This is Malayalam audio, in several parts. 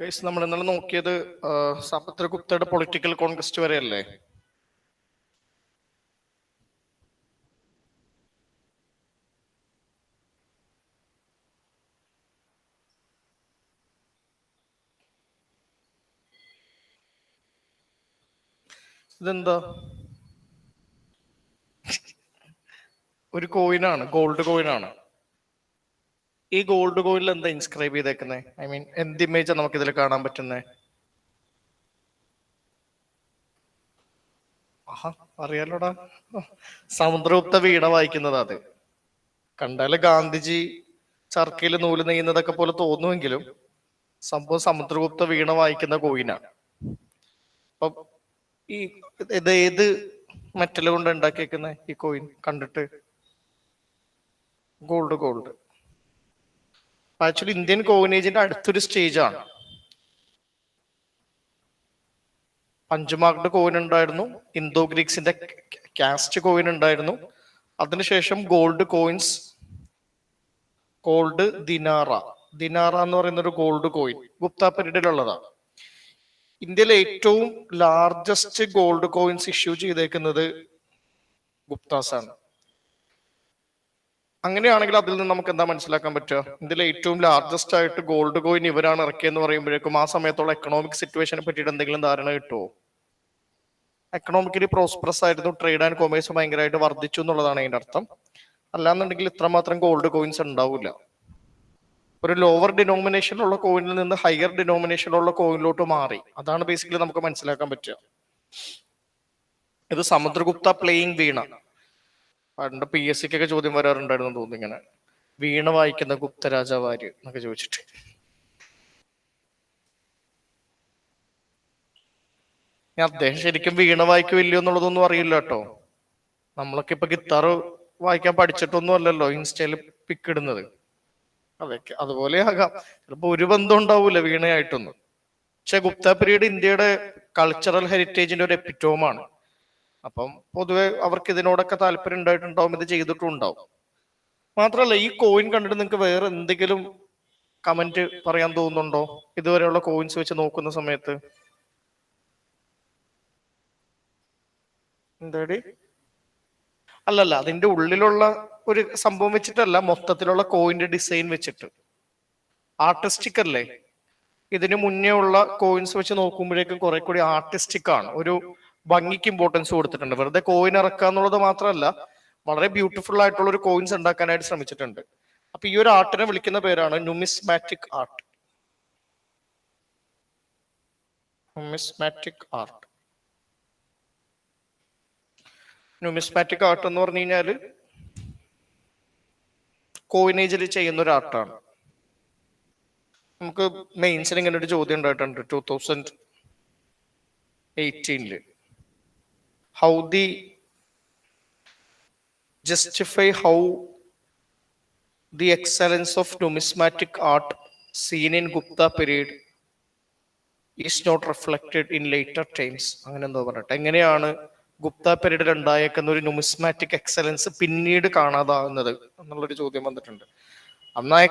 ഗൈസ്, നമ്മൾ ഇന്നലെ നോക്കിയത് സമുദ്രഗുപ്തയുടെ പൊളിറ്റിക്കൽ കോൺക്വസ്റ്റ് വരെയല്ലേ? ഇതെന്താ? ഒരു കോയിനാണ്, ഗോൾഡ് കോയിനാണ്. ഈ ഗോൾഡ് കോയിനിൽ എന്താ ഇൻസ്ക്രൈബ് ചെയ്തേക്കുന്നത്? ഐ മീൻ, എന്ത് ഇമേജാ നമുക്ക് ഇതിൽ കാണാൻ പറ്റുന്നത്? ആഹാ, അറിയാലോടാ. സമുദ്രഗുപ്ത വീണ വായിക്കുന്നത്. അത് കണ്ടാല് ഗാന്ധിജി ചർക്കയിൽ നൂല് നെയ്യുന്നതൊക്കെ പോലെ തോന്നുമെങ്കിലും സംഭവം സമുദ്രഗുപ്ത വീണ വായിക്കുന്ന കോയിനാണ്. അപ്പൊ ഈ ഇത് ഏത് മെറ്റൽ കൊണ്ട് ഉണ്ടാക്കിയേക്കുന്നത് ഈ കോയിൻ? കണ്ടിട്ട് ഗോൾഡ്. ആക്ച്വലി ഇന്ത്യൻ കോയിനേജിന്റെ അടുത്തൊരു സ്റ്റേജ് ആണ്. പഞ്ചമാർക്ഡ് കോയിൻ ഉണ്ടായിരുന്നു, ഇന്തോ ഗ്രീക്സിന്റെ കാസ്റ്റ് കോയിൻ ഉണ്ടായിരുന്നു. അതിനുശേഷം ഗോൾഡ് കോയിൻസ്, ഗോൾഡ് ദിനാറ എന്ന് പറയുന്ന ഒരു ഗോൾഡ് കോയിൻ ഗുപ്ത പീരീഡിലുള്ളതാണ്. ഇന്ത്യയിലെ ഏറ്റവും ലാർജസ്റ്റ് ഗോൾഡ് കോയിൻസ് ഇഷ്യൂ ചെയ്തേക്കുന്നത് ഗുപ്താസ് ആണ്. അങ്ങനെയാണെങ്കിൽ അതിൽ നിന്ന് നമുക്ക് എന്താ മനസ്സിലാക്കാൻ പറ്റുക? ഇന്ത്യയിലെ ഏറ്റവും ലാർജസ്റ്റ് ആയിട്ട് ഗോൾഡ് കോയിൻ ഇവരാണ് ഇറക്കിയെന്ന് പറയുമ്പോഴേക്കും ആ സമയത്തുള്ള എക്കണോമിക് സിറ്റുവേഷനെ പറ്റിയിട്ട് എന്തെങ്കിലും ധാരണ കിട്ടുമോ? എക്കണോമിക്കലി പ്രോസ്പെറസ് ആയിരുന്നു, ട്രേഡ് ആൻഡ് കൊമേഴ്സ് ഭയങ്കരമായിട്ട് വർദ്ധിച്ചു എന്നുള്ളതാണ് അതിന്റെ അർത്ഥം. അല്ലാന്നുണ്ടെങ്കിൽ ഇത്രമാത്രം ഗോൾഡ് കോയിൻസ് ഉണ്ടാവില്ല. ഒരു ലോവർ ഡിനോമിനേഷനിലുള്ള കോയിനിൽ നിന്ന് ഹയർ ഡിനോമിനേഷനിലുള്ള കോയിനിലോട്ട് മാറി. അതാണ് ബേസിക്കലി നമുക്ക് മനസ്സിലാക്കാൻ പറ്റുക. ഇത് സമുദ്രഗുപ്ത പ്ലേയിങ് വീണ. പണ്ട് PSC ഒക്കെ ചോദ്യം വരാറുണ്ടായിരുന്നു തോന്നുന്നു, ഇങ്ങനെ വീണ വായിക്കുന്ന ഗുപ്ത രാജാവാര് എന്നൊക്കെ ചോദിച്ചിട്ട്. അദ്ദേഹം ശരിക്കും വീണ വായിക്കുമില്ലയോ എന്നുള്ളതൊന്നും അറിയില്ല കേട്ടോ. നമ്മളൊക്കെ ഇപ്പൊ ഗിത്താർ വായിക്കാൻ പഠിച്ചിട്ടൊന്നും അല്ലല്ലോ ഇൻസ്റ്റയിൽ പിക്ക് ഇടുന്നത്. അതൊക്കെ അതുപോലെ ആകാം. ചിലപ്പോ ഒരു ബന്ധം ഉണ്ടാവൂല വീണയായിട്ടൊന്നും. പക്ഷെ ഗുപ്ത പീരീഡ് ഇന്ത്യയുടെ കൾച്ചറൽ ഹെറിറ്റേജിന്റെ ഒരു എപ്പിറ്റോമാണ്. അപ്പം പൊതുവെ അവർക്ക് ഇതിനോടൊക്കെ താല്പര്യം ഉണ്ടായിട്ടുണ്ടാവും, ഇത് ചെയ്തിട്ടും ഉണ്ടാവും. മാത്രമല്ല, ഈ കോയിൻ കണ്ടിട്ട് നിങ്ങൾക്ക് വേറെ എന്തെങ്കിലും കമന്റ് പറയാൻ തോന്നുന്നുണ്ടോ ഇതുവരെയുള്ള കോയിൻസ് വെച്ച് നോക്കുന്ന സമയത്ത്? എന്താടി? അല്ലല്ല, അതിന്റെ ഉള്ളിലുള്ള ഒരു സംഭവം വെച്ചിട്ടല്ല, മൊത്തത്തിലുള്ള കോയിന്റെ ഡിസൈൻ വെച്ചിട്ട്. ആർട്ടിസ്റ്റിക് അല്ലേ? ഇതിന് മുന്നേ ഉള്ള കോയിൻസ് വെച്ച് നോക്കുമ്പോഴേക്കും കുറെ കൂടി ആർട്ടിസ്റ്റിക് ആണ്. ഒരു ഭംഗിക്ക് ഇമ്പോർട്ടൻസ് കൊടുത്തിട്ടുണ്ട്. വെറുതെ കോയിൻ ഇറക്കുക എന്നുള്ളത് മാത്രമല്ല, വളരെ ബ്യൂട്ടിഫുൾ ആയിട്ടുള്ള ഒരു കോയിൻസ് ഉണ്ടാക്കാനായിട്ട് ശ്രമിച്ചിട്ടുണ്ട്. അപ്പൊ ഈ ഒരു ആർട്ടിനെ വിളിക്കുന്ന പേരാണ് ന്യൂമിസ്മാറ്റിക് ആർട്ട്. ന്യൂമിസ്മാറ്റിക് ആർട്ട് എന്ന് പറഞ്ഞു കഴിഞ്ഞാല് കോയിനേജിൽ ചെയ്യുന്ന ഒരു ആർട്ടാണ്. നമുക്ക് മെയിൻസിൽ ഇങ്ങനെ ഒരു ചോദ്യം ഉണ്ടായിട്ടുണ്ട് 2018 how the justify how the excellence of numismatic art seen in Gupta period is not reflected in later times. അങ്ങനെ എന്തോ പറഞ്ഞിട്ട്, എങ്ങനെയാണ് ഗുപ്ത പീരീഡിൽ ഉണ്ടായേക്കുന്ന ഒരു ന്യൂമിസ്മാറ്റിക് എക്സലൻസ് പിന്നീട് കാണാതാകുന്നത് എന്നുള്ളൊരു ചോദ്യം വന്നിട്ടുണ്ട്. അന്നായ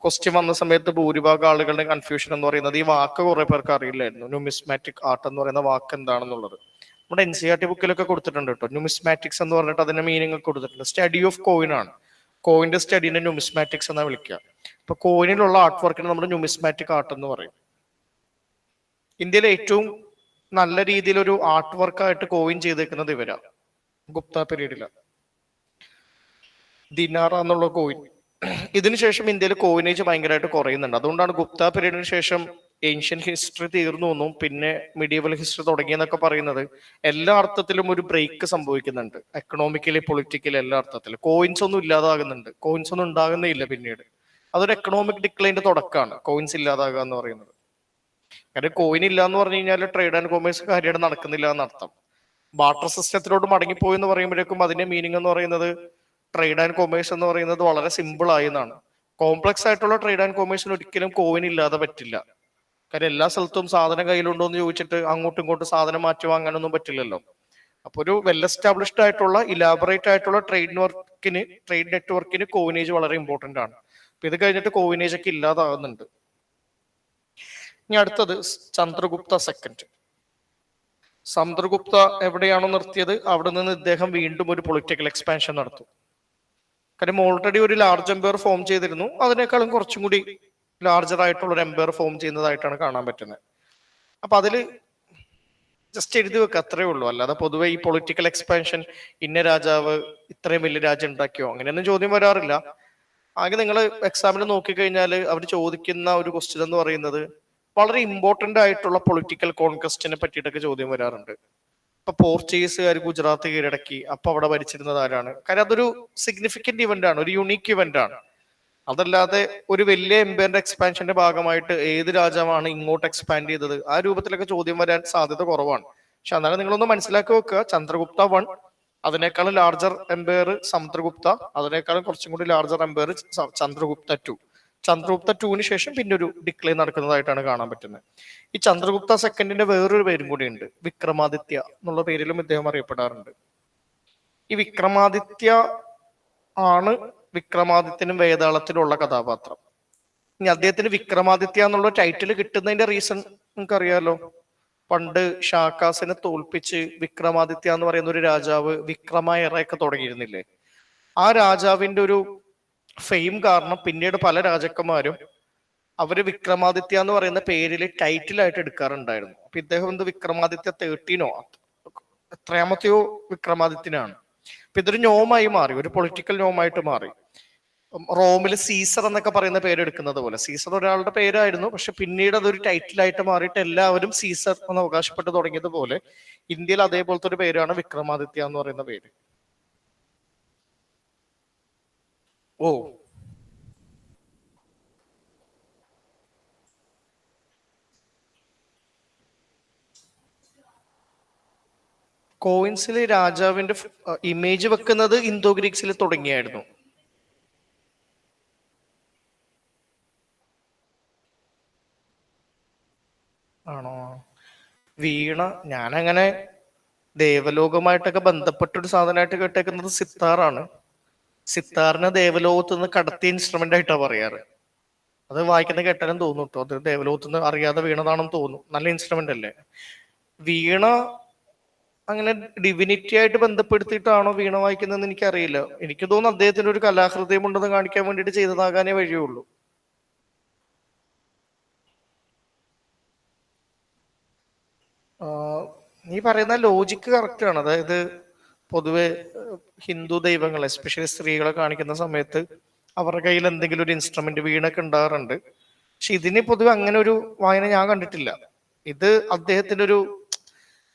ക്വസ്റ്റ്യൻ വന്ന സമയത്ത് ഭൂരിഭാഗം ആളുകളുടെ കൺഫ്യൂഷൻ എന്ന് പറയുന്നത്, ഈ വാക്ക് കുറെ പേർക്ക് അറിയില്ലായിരുന്നു. ന്യൂമിസ്മാറ്റിക് ആർട്ട് എന്ന് പറയുന്ന വാക്ക് എന്താണെന്നുള്ളത് നമ്മുടെ NCERT ബുക്കിലൊക്കെ കൊടുത്തിട്ടുണ്ട് കേട്ടോ. ന്യൂമിസ്മാറ്റിക്സ് എന്ന് പറഞ്ഞിട്ട് അതിന്റെ മീനിങ് കൊടുത്തിട്ടുണ്ട്. സ്റ്റഡി ഓഫ് കോയിൻ ആണ്. കോയിന്റെ സ്റ്റഡീനെ ന്യൂമിസ്മാറ്റിക്സ് എന്നാ വിളിക്കുക. ഇപ്പൊ കോയിനിലുള്ള ആർട്ട് വർക്കിന് നമ്മൾ ന്യൂമിസ്മാറ്റിക് ആർട്ട് എന്ന് പറയും. ഇന്ത്യയിലെ ഏറ്റവും നല്ല രീതിയിൽ ഒരു ആർട്ട് വർക്കായിട്ട് കോയിൻ ചെയ്തേക്കുന്നത് ഇവരാ, ഗുപ്ത പീരീഡിലാണ്. ദിനാറ എന്നുള്ള കോയിൻ. ഇതിനുശേഷം ഇന്ത്യയിൽ കോയിനേജ് ഭയങ്കരമായിട്ട് കുറയുന്നുണ്ട്. അതുകൊണ്ടാണ് ഗുപ്ത പീരീഡിന് ശേഷം ഏൻഷ്യൻ ഹിസ്റ്ററി തീർന്നു എന്നും പിന്നെ മിഡീവൽ ഹിസ്റ്ററി തുടങ്ങിയെന്നൊക്കെ പറയുന്നത്. എല്ലാ അർത്ഥത്തിലും ഒരു ബ്രേക്ക് സംഭവിക്കുന്നുണ്ട്, എക്കണോമിക്കലി പൊളിറ്റിക്കലി എല്ലാ അർത്ഥത്തിലും. കോയിൻസ് ഒന്നും ഇല്ലാതാകുന്നുണ്ട്, കോയിൻസ് ഒന്നും ഉണ്ടാകുന്നേ ഇല്ല പിന്നീട്. അതൊരു എക്കണോമിക് ഡിക്ലൈൻ്റെ തുടക്കമാണ് കോയിൻസ് ഇല്ലാതാകുക എന്ന് പറയുന്നത്. കാര്യം കോയിൻ ഇല്ല എന്ന് പറഞ്ഞു കഴിഞ്ഞാൽ ട്രേഡ് ആൻഡ് കൊമേഴ്സ് കാര്യമായിട്ട് നടക്കുന്നില്ല എന്നർത്ഥം. ബാർട്ടർ സിസ്റ്റത്തിലോട്ട് മടങ്ങിപ്പോയി എന്ന് പറയുമ്പോഴേക്കും അതിന്റെ മീനിങ് എന്ന് പറയുന്നത് ട്രേഡ് ആൻഡ് കൊമേഴ്സ് എന്ന് പറയുന്നത് വളരെ സിമ്പിൾ ആയി എന്നാണ്. കോംപ്ലക്സ് ആയിട്ടുള്ള ട്രേഡ് ആൻഡ് കൊമേഴ്സിന് ഒരിക്കലും കോയിൻ ഇല്ലാതെ പറ്റില്ല. കാര്യം എല്ലാ സ്ഥലത്തും സാധനം കയ്യിലുണ്ടോ എന്ന് ചോദിച്ചിട്ട് അങ്ങോട്ടും ഇങ്ങോട്ടും സാധനം മാറ്റി വാങ്ങാനൊന്നും പറ്റില്ലല്ലോ. അപ്പൊ ഒരു വെൽ എസ്റ്റാബ്ലിഷ്ഡ് ആയിട്ടുള്ള ഇലാബറേറ്റ് ആയിട്ടുള്ള ട്രേഡ് നെറ്റ്വർക്കിന് കോയിനേജ് വളരെ ഇമ്പോർട്ടന്റ് ആണ്. അപ്പൊ ഇത് കഴിഞ്ഞിട്ട് കോയിനേജ് ഒക്കെ ഇല്ലാതാകുന്നുണ്ട്. ഇനി അടുത്തത് ചന്ദ്രഗുപ്ത സെക്കൻഡ്. ചന്ദ്രഗുപ്ത എവിടെയാണോ നിർത്തിയത് അവിടെ നിന്ന് ഇദ്ദേഹം വീണ്ടും ഒരു പൊളിറ്റിക്കൽ എക്സ്പാൻഷൻ നടത്തും. കാര്യം ഓൾറെഡി ഒരു ലാർജ് എംപയർ ഫോം ചെയ്തിരുന്നു, അതിനേക്കാളും കുറച്ചും കൂടി ലാർജർ ആയിട്ടുള്ള ഒരു എംപയർ ഫോം ചെയ്യുന്നതായിട്ടാണ് കാണാൻ പറ്റുന്നത്. അപ്പൊ അതില് ജസ്റ്റ് എഴുതി വെക്കുക, അത്രേ ഉള്ളൂ. അല്ലാതെ പൊതുവെ ഈ പൊളിറ്റിക്കൽ എക്സ്പാൻഷൻ ഇന്ന രാജാവ് ഇത്രയും വലിയ രാജ്യം ഉണ്ടാക്കിയോ അങ്ങനെയൊന്നും ചോദ്യം വരാറില്ല. ആകെ നിങ്ങൾ എക്സാമിൽ നോക്കിക്കഴിഞ്ഞാൽ അവർ ചോദിക്കുന്ന ഒരു ക്വസ്റ്റ്യൻ എന്ന് പറയുന്നത് വളരെ ഇമ്പോർട്ടന്റ് ആയിട്ടുള്ള പൊളിറ്റിക്കൽ കോൺക്വസ്റ്റിനെ പറ്റിയിട്ടൊക്കെ ചോദ്യം വരാറുണ്ട്. ഇപ്പൊ പോർച്ചുഗീസുകാർ ഗുജറാത്ത് കീഴടക്കി, അപ്പൊ അവിടെ ഭരിച്ചിരുന്നത് ആരാണ്? കാര്യം അതൊരു സിഗ്നിഫിക്കന്റ് ഇവന്റ് ആണ്, ഒരു യുണീക്ക് ഇവന്റ് ആണ്. അതല്ലാതെ ഒരു വലിയ എംപയറിന്റെ എക്സ്പാൻഷന്റെ ഭാഗമായിട്ട് ഏത് രാജാവാണ് ഇങ്ങോട്ട് എക്സ്പാൻഡ് ചെയ്തത്, ആ രൂപത്തിലൊക്കെ ചോദ്യം വരാൻ സാധ്യത കുറവാണ്. പക്ഷെ എന്നാലും നിങ്ങളൊന്ന് മനസ്സിലാക്കി വെക്കുക, ചന്ദ്രഗുപ്ത 1, അതിനേക്കാളും ലാർജർ എംപയർ സമുദ്രഗുപ്ത, അതിനേക്കാളും കുറച്ചും കൂടി ലാർജർ എംപയർ ചന്ദ്രഗുപ്ത 2. ചന്ദ്രഗുപ്ത 2-ന് ശേഷം പിന്നെ ഒരു ഡിക്ലൈൻ നടക്കുന്നതായിട്ടാണ് കാണാൻ പറ്റുന്നത്. ഈ ചന്ദ്രഗുപ്ത സെക്കൻഡിന്റെ വേറൊരു പേരും കൂടി ഉണ്ട്, വിക്രമാദിത്യ എന്നുള്ള പേരിലും ഇദ്ദേഹം അറിയപ്പെടാറുണ്ട്. ഈ വിക്രമാദിത്യ ആണ് വിക്രമാദിത്യനും വേതാളത്തിലുള്ള കഥാപാത്രം. ഇനി അദ്ദേഹത്തിന് വിക്രമാദിത്യ എന്നുള്ള ടൈറ്റിൽ കിട്ടുന്നതിന്റെ റീസൺ നിങ്ങൾക്കറിയാലോ. പണ്ട് ഷാക്കാസിനെ തോൽപ്പിച്ച് വിക്രമാദിത്യ എന്ന് പറയുന്ന ഒരു രാജാവ് വിക്രമ എറയൊക്കെ തുടങ്ങിയിരുന്നില്ലേ, ആ രാജാവിന്റെ ഒരു ഫെയിം കാരണം പിന്നീട് പല രാജാക്കന്മാരും അവര് വിക്രമാദിത്യ എന്ന് പറയുന്ന പേരിൽ ടൈറ്റിലായിട്ട് എടുക്കാറുണ്ടായിരുന്നു. അപ്പൊ ഇദ്ദേഹം എന്ത് വിക്രമാദിത്യ 13 എത്രയാമത്തെയോ വിക്രമാദിത്യനാണ്. അപ്പൊ ഇതൊരു നോമായി മാറി, ഒരു പൊളിറ്റിക്കൽ നോമായിട്ട് മാറി. റോമില് സീസർ എന്നൊക്കെ പറയുന്ന പേര് എടുക്കുന്നത് പോലെ, സീസർ ഒരാളുടെ പേരായിരുന്നു, പക്ഷെ പിന്നീട് അതൊരു ടൈറ്റിലായിട്ട് മാറിയിട്ട് എല്ലാവരും സീസർ എന്ന് അവകാശപ്പെട്ട് തുടങ്ങിയതുപോലെ ഇന്ത്യയിൽ അതേപോലത്തെ ഒരു പേരാണ് വിക്രമാദിത്യ എന്ന് പറയുന്ന പേര്. ഓ, കോയിൻസിൽ രാജാവിന്റെ ഇമേജ് വെക്കുന്നത് ഇന്തോ ഗ്രീക്സിൽ തുടങ്ങിയായിരുന്നു. ആണോ? വീണ ഞാനങ്ങനെ ദേവലോകമായിട്ടൊക്കെ ബന്ധപ്പെട്ടൊരു സാധനമായിട്ട് കേട്ടേക്കുന്നത് സിത്താറാണ്. സിത്താറിനെ ദേവലോകത്ത് നിന്ന് കടത്തിയ ഇൻസ്ട്രുമെന്റ് ആയിട്ടാണ് പറയാറ്. അത് വായിക്കുന്ന കേട്ടാലും തോന്നും കേട്ടോ, അത് ദേവലോകത്ത് നിന്ന് അറിയാതെ വീണതാണെന്ന് തോന്നും. നല്ല ഇൻസ്ട്രുമെന്റ് അല്ലേ വീണ? അങ്ങനെ ഡിവിനിറ്റി ആയിട്ട് ബന്ധപ്പെടുത്തിയിട്ടാണോ വീണ വായിക്കുന്നതെന്ന് എനിക്കറിയില്ല. എനിക്ക് തോന്നുന്നു അദ്ദേഹത്തിന് ഒരു കലാഹൃദയം ഉണ്ടെന്ന് കാണിക്കാൻ വേണ്ടിയിട്ട് ചെയ്തതാകാനേ വഴിയുള്ളൂ. നീ പറയുന്ന ലോജിക്ക് കറക്റ്റ് ആണ്. അതായത് പൊതുവെ ഹിന്ദു ദൈവങ്ങൾ എസ്പെഷ്യലി സ്ത്രീകളെ കാണിക്കുന്ന സമയത്ത് അവരുടെ കയ്യിൽ എന്തെങ്കിലും ഒരു ഇൻസ്ട്രുമെന്റ് വീണൊക്കെ ഉണ്ടാകാറുണ്ട്. പക്ഷെ ഇതിന് പൊതുവെ അങ്ങനെ ഒരു വായന ഞാൻ കണ്ടിട്ടില്ല. ഇത്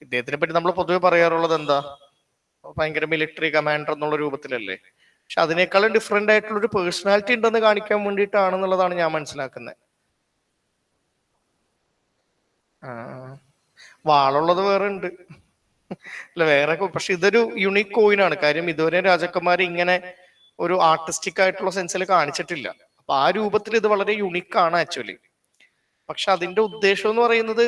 ഇദ്ദേഹത്തിനെ പറ്റി നമ്മൾ പൊതുവെ പറയാറുള്ളത് എന്താ, ഭയങ്കര മിലിറ്ററി കമാൻഡർ എന്നുള്ള രൂപത്തിലല്ലേ. പക്ഷെ അതിനേക്കാളും ഡിഫറെന്റ് ആയിട്ടുള്ള ഒരു പേഴ്സണാലിറ്റി ഉണ്ടെന്ന് കാണിക്കാൻ വേണ്ടിയിട്ടാണെന്നുള്ളതാണ് ഞാൻ മനസ്സിലാക്കുന്നത്. ആ, വാളുള്ളത് വേറെ ഉണ്ട് അല്ല, വേറെ. പക്ഷെ ഇതൊരു യുണീക് കോയിനാണ്. കാര്യം ഇതുവരെ രാജാക്കന്മാർ ഇങ്ങനെ ഒരു ആർട്ടിസ്റ്റിക് ആയിട്ടുള്ള സെൻസിൽ കാണിച്ചിട്ടില്ല. അപ്പൊ ആ രൂപത്തിൽ ഇത് വളരെ യുണീക്ക് ആണ് ആക്ച്വലി. പക്ഷെ അതിന്റെ ഉദ്ദേശം എന്ന് പറയുന്നത്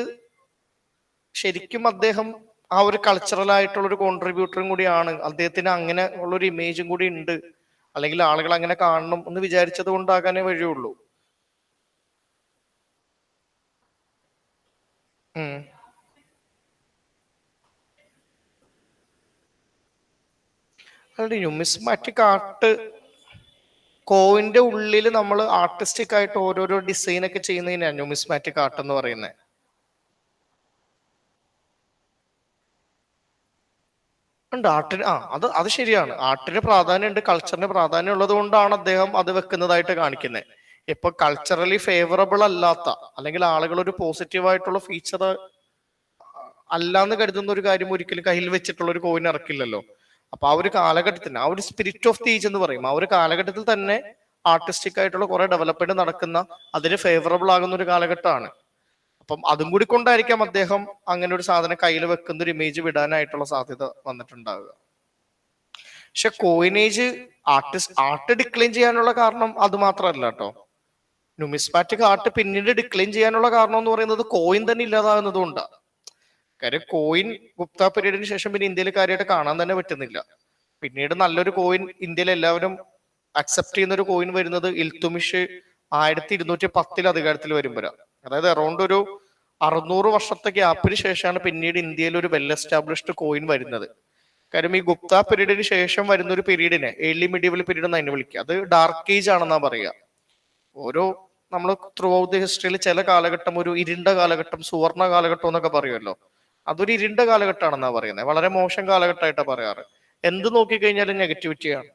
ശരിക്കും അദ്ദേഹം ആ ഒരു കൾച്ചറൽ ആയിട്ടുള്ള ഒരു കോൺട്രിബ്യൂട്ടറും കൂടിയാണ്. അദ്ദേഹത്തിന് അങ്ങനെ ഉള്ളൊരു ഇമേജും കൂടി ഉണ്ട്, അല്ലെങ്കിൽ ആളുകൾ അങ്ങനെ കാണണം എന്ന് വിചാരിച്ചത് കൊണ്ടാകാനേ വഴിയുള്ളൂ. അല്ല, ന്യൂമിസ്മാറ്റിക് ആർട്ട് കോയിന്റെ ഉള്ളിൽ നമ്മൾ ആർട്ടിസ്റ്റിക് ആയിട്ട് ഓരോരോ ഡിസൈൻ ഒക്കെ ചെയ്യുന്നതിനാണ് ന്യൂമിസ്മാറ്റിക് ആർട്ട് എന്ന് പറയുന്നത്. ഉണ്ട് ആർട്ടിന്. അത് ശരിയാണ്, ആർട്ടിന് പ്രാധാന്യം ഉണ്ട്, കൾച്ചറിന് പ്രാധാന്യം ഉള്ളത് കൊണ്ടാണ് അദ്ദേഹം അത് വെക്കുന്നതായിട്ട് കാണിക്കുന്നത്. ഇപ്പൊ കൾച്ചറലി ഫേവറബിൾ അല്ലാത്ത, അല്ലെങ്കിൽ ആളുകൾ ഒരു പോസിറ്റീവ് ആയിട്ടുള്ള ഫീച്ചർ അല്ലാന്ന് കരുതുന്ന ഒരു കാര്യം ഒരിക്കലും കയ്യിൽ വെച്ചിട്ടുള്ള ഒരു കോയിൻ ഇറക്കില്ലല്ലോ. അപ്പൊ ആ ഒരു കാലഘട്ടത്തിന്, ആ ഒരു സ്പിരിറ്റ് ഓഫ് ദി ഏജ് എന്ന് പറയും, ആ ഒരു കാലഘട്ടത്തിൽ തന്നെ ആർട്ടിസ്റ്റിക് ആയിട്ടുള്ള കുറെ ഡെവലപ്മെന്റ് നടക്കുന്ന, അതിന് ഫേവറബിൾ ആകുന്ന ഒരു കാലഘട്ടമാണ്. അപ്പം അതും കൂടി കൊണ്ടായിരിക്കാം അദ്ദേഹം അങ്ങനെ ഒരു സാധനം കയ്യിൽ വെക്കുന്ന ഒരു ഇമേജ് വിടാനായിട്ടുള്ള സാധ്യത വന്നിട്ടുണ്ടാവുക. പക്ഷെ കോയിനേജ് ആർട്ട് ഡിക്ലൈൻ ചെയ്യാനുള്ള കാരണം അത് മാത്രമല്ല കേട്ടോ. ന്യൂമിസ്മാറ്റിക് ആർട്ട് പിന്നീട് ഡിക്ലൈൻ ചെയ്യാനുള്ള കാരണം എന്ന് പറയുന്നത് കോയിൻ തന്നെ ഇല്ലാതാകുന്നത് കൊണ്ടാണ്. കാര്യം കോയിൻ ഗുപ്ത പീരീഡിന് ശേഷം പിന്നെ ഇന്ത്യയിൽ കാര്യമായിട്ട് കാണാൻ തന്നെ പറ്റുന്നില്ല. പിന്നീട് നല്ലൊരു കോയിൻ ഇന്ത്യയിൽ എല്ലാവരും അക്സെപ്റ്റ് ചെയ്യുന്ന ഒരു കോയിൻ വരുന്നത് ഇൽത്തുമിഷ് 1210 അധികാരത്തിൽ വരുമ്പോഴാണ്. അതായത് അറൗണ്ട് ഒരു 600 വർഷത്തെ ഗ്യാപ്പിന് ശേഷമാണ് പിന്നീട് ഇന്ത്യയിൽ ഒരു വെൽ എസ്റ്റാബ്ലിഷ്ഡ് കോയിൻ വരുന്നത്. കാര്യം ഈ ഗുപ്ത പീരീഡിന് ശേഷം വരുന്ന ഒരു പീരീഡിനെ ഏർലി മിഡീവൽ പീരീഡ് എന്ന് അതിനെ വിളിക്കുക. അത് ഡാർക്ക് ഏജ് ആണെന്നാ പറയുക. ഓരോ നമ്മൾ ത്രൂ ഔട്ട് ദി ഹിസ്റ്ററിയിൽ ചില കാലഘട്ടം ഒരു ഇരുണ്ട കാലഘട്ടം, സുവർണ കാലഘട്ടം എന്നൊക്കെ പറയുമല്ലോ, അതൊരു ഇരുണ്ട കാലഘട്ടമാണെന്നാ പറയുന്നത്. വളരെ മോശം കാലഘട്ടമായിട്ടാണ് പറയാറ്. എന്ത് നോക്കിക്കഴിഞ്ഞാലും നെഗറ്റിവിറ്റിയാണ്.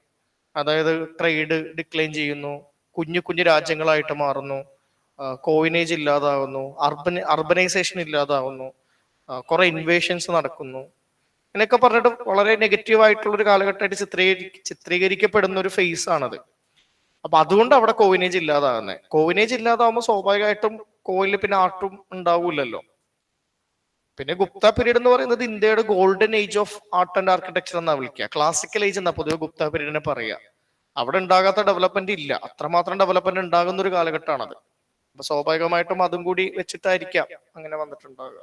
അതായത് ട്രേഡ് ഡിക്ലൈൻ ചെയ്യുന്നു, കുഞ്ഞു കുഞ്ഞു രാജ്യങ്ങളായിട്ട് മാറുന്നു, കോയിനേജ് ഇല്ലാതാവുന്നു, അർബനൈസേഷൻ ഇല്ലാതാവുന്നു, കുറെ ഇൻവേഷൻസ് നടക്കുന്നു, എന്നൊക്കെ പറഞ്ഞിട്ട് വളരെ നെഗറ്റീവ് ആയിട്ടുള്ള ഒരു കാലഘട്ടമായിട്ട് ചിത്രീകരിക്കപ്പെടുന്ന ഒരു ഫേസ് ആണത്. അപ്പൊ അതുകൊണ്ട് അവിടെ കോയിനേജ് ഇല്ലാതാകുന്നത്. കോയിനേജ് ഇല്ലാതാവുമ്പോൾ സ്വാഭാവികമായിട്ടും കോയിനിൽ പിന്നെ ആർട്ടും ഉണ്ടാവൂലല്ലോ. പിന്നെ ഗുപ്ത പീരീഡ് എന്ന് പറയുന്നത് ഇന്ത്യയുടെ golden age of art and architecture എന്നാ വിളിക്കുക. ക്ലാസിക്കൽ ഏജ് എന്നാ പൊതുവെ ഗുപ്ത പീരീഡിനെ പറയുക. അവിടെ ഉണ്ടാകാത്ത ഡെവലപ്മെന്റ് ഇല്ല, അത്രമാത്രം ഡെവലപ്മെന്റ് ഉണ്ടാകുന്ന ഒരു കാലഘട്ടമാണത്. അപ്പൊ സ്വാഭാവികമായിട്ടും അതും കൂടി വെച്ചിട്ടായിരിക്കാം അങ്ങനെ വന്നിട്ടുണ്ടാകുക.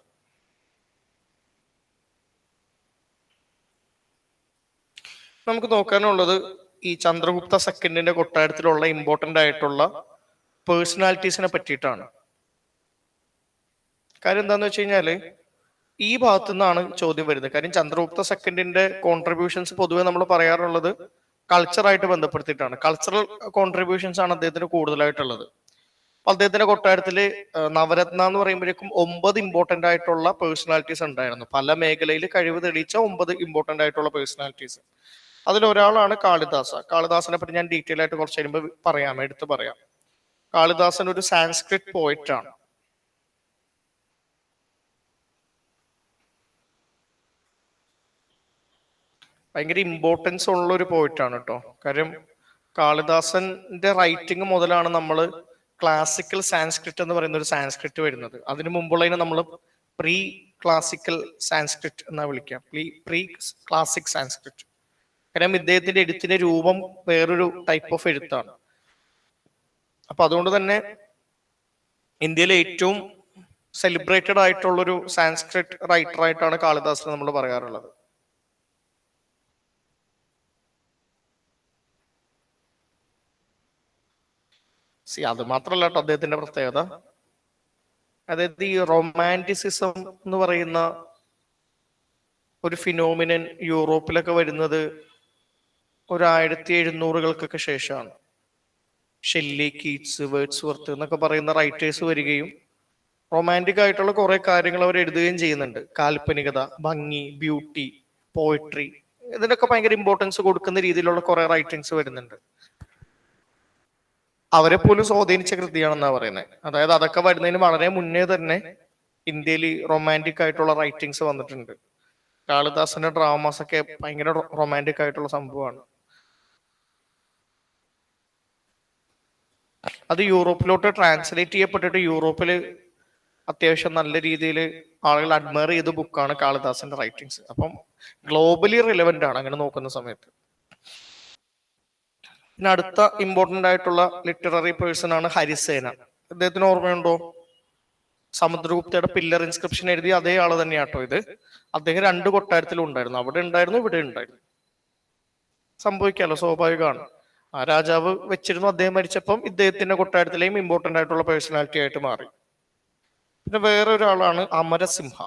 നമുക്ക് നോക്കാനുള്ളത് ഈ ചന്ദ്രഗുപ്ത സെക്കൻഡിന്റെ കൊട്ടാരത്തിലുള്ള ഇമ്പോർട്ടന്റ് ആയിട്ടുള്ള പേഴ്സണാലിറ്റീസിനെ പറ്റിയിട്ടാണ്. കാര്യം എന്താന്ന് വെച്ച് കഴിഞ്ഞാല് ഈ ഭാഗത്തു നിന്നാണ് ചോദ്യം വരുന്നത്. കാര്യം ചന്ദ്രഗുപ്ത സെക്കൻഡിന്റെ കോൺട്രിബ്യൂഷൻസ് പൊതുവെ നമ്മൾ പറയാറുള്ളത് കൾച്ചറായിട്ട് ബന്ധപ്പെടുത്തിയിട്ടാണ്. കൾച്ചറൽ കോൺട്രിബ്യൂഷൻസ് ആണ് അദ്ദേഹത്തിന് കൂടുതലായിട്ടുള്ളത്. അപ്പൊ അദ്ദേഹത്തിന്റെ കൊട്ടാരത്തില് നവരത്ന എന്ന് പറയുമ്പോഴേക്കും 9 ഇമ്പോർട്ടന്റ് ആയിട്ടുള്ള പേഴ്സണാലിറ്റീസ് ഉണ്ടായിരുന്നു. പല മേഖലയിൽ കഴിവ് തെളിയിച്ച 9 ഇമ്പോർട്ടന്റ് ആയിട്ടുള്ള പേഴ്സണാലിറ്റീസ്. അതിലൊരാളാണ് കാളിദാസ. കാളിദാസനെ പറ്റി ഞാൻ ഡീറ്റെയിൽ ആയിട്ട് കുറച്ച് കഴിയുമ്പോൾ എടുത്തു പറയാം. കാളിദാസൻ ഒരു സാൻസ്ക്രിറ്റ് പോയിറ്റ് ആണ്. ഭയങ്കര ഇമ്പോർട്ടൻസ് ഉള്ള ഒരു പോയിറ്റ് ആണ് കേട്ടോ. കാര്യം കാളിദാസന്റെ റൈറ്റിംഗ് മുതലാണ് നമ്മൾ ക്ലാസിക്കൽ സാൻസ്ക്രിറ്റ് എന്ന് പറയുന്ന ഒരു സാൻസ്ക്രിറ്റ് വരുന്നത്. അതിനു മുമ്പുള്ളതിനെ നമ്മൾ പ്രീ ക്ലാസിക്കൽ സാൻസ്ക്രിറ്റ് എന്നാ വിളിക്കാം, പ്രീ ക്ലാസിക് സാൻസ്ക്രിറ്റ്. കാരണം ഇദ്ദേഹത്തിന്റെ എഴുത്തിന്റെ രൂപം വേറൊരു ടൈപ്പ് ഓഫ് എഴുത്താണ്. അപ്പൊ അതുകൊണ്ട് തന്നെ ഇന്ത്യയിലെ ഏറ്റവും സെലിബ്രേറ്റഡ് ആയിട്ടുള്ളൊരു സാൻസ്ക്രിറ്റ് റൈറ്റർ ആയിട്ടാണ് കാളിദാസനെ നമ്മൾ പറയാറുള്ളത്. അത് മാത്രമല്ല കേട്ടോ അദ്ദേഹത്തിന്റെ പ്രത്യേകത. അതായത് ഈ റൊമാൻറ്റിസിസം എന്ന് പറയുന്ന ഒരു ഫിനോമിനൻ യൂറോപ്പിലൊക്കെ വരുന്നത് 1700-കൾക്കൊക്കെ ശേഷമാണ്. ഷെല്ലി, കീറ്റ്സ്, വേർഡ്സ്വർത്ത് എന്നൊക്കെ പറയുന്ന റൈറ്റേഴ്സ് വരികയും റൊമാൻറ്റിക് ആയിട്ടുള്ള കുറെ കാര്യങ്ങൾ അവർ എഴുതുകയും ചെയ്യുന്നുണ്ട്. കാൽപ്പനികത, ഭംഗി, ബ്യൂട്ടി, പോയിട്രി, ഇതിനൊക്കെ ഭയങ്കര ഇമ്പോർട്ടൻസ് കൊടുക്കുന്ന രീതിയിലുള്ള കുറെ റൈറ്റിങ്സ് വരുന്നുണ്ട്. അവരെ പോലും സ്വാധീനിച്ച കൃതിയാണെന്നാ പറയുന്നത്. അതായത് അതൊക്കെ വരുന്നതിന് വളരെ മുന്നേ തന്നെ ഇന്ത്യയിൽ റൊമാൻറ്റിക് ആയിട്ടുള്ള റൈറ്റിങ്സ് വന്നിട്ടുണ്ട്. കാളിദാസന്റെ ഡ്രാമാസ് ഒക്കെ ഭയങ്കര റൊമാൻറ്റിക് ആയിട്ടുള്ള സംഭവമാണ്. അത് യൂറോപ്പിലോട്ട് ട്രാൻസ്ലേറ്റ് ചെയ്യപ്പെട്ടിട്ട് യൂറോപ്പില് അത്യാവശ്യം നല്ല രീതിയിൽ ആളുകൾ അഡ്മയർ ചെയ്ത ബുക്കാണ് കാളിദാസന്റെ റൈറ്റിങ്സ്. അപ്പം ഗ്ലോബലി റിലവന്റ് ആണ് അങ്ങനെ നോക്കുന്ന സമയത്ത്. പിന്നെ അടുത്ത ഇമ്പോർട്ടന്റ് ആയിട്ടുള്ള ലിറ്റററി പേഴ്സൺ ആണ് ഹരിസേന. അദ്ദേഹത്തിന് ഓർമ്മയുണ്ടോ? സമുദ്രഗുപ്തയുടെ പില്ലർ ഇൻസ്ക്രിപ്ഷൻ എഴുതിയ അതേ ആള് തന്നെയാട്ടോ ഇത്. അദ്ദേഹം 2 കൊട്ടാരത്തിലും ഉണ്ടായിരുന്നു. അവിടെ ഉണ്ടായിരുന്നു, ഇവിടെ ഉണ്ടായിരുന്നു. സംഭവിക്കാലോ, സ്വാഭാവികമാണ്. ആ രാജാവ് വെച്ചിരുന്നു, അദ്ദേഹം മരിച്ചപ്പം ഇദ്ദേഹത്തിന്റെ കൊട്ടാരത്തിലെയും ഇമ്പോർട്ടന്റ് ആയിട്ടുള്ള പേഴ്സണാലിറ്റി ആയിട്ട് മാറി. പിന്നെ വേറെ ഒരാളാണ് അമരസിംഹ.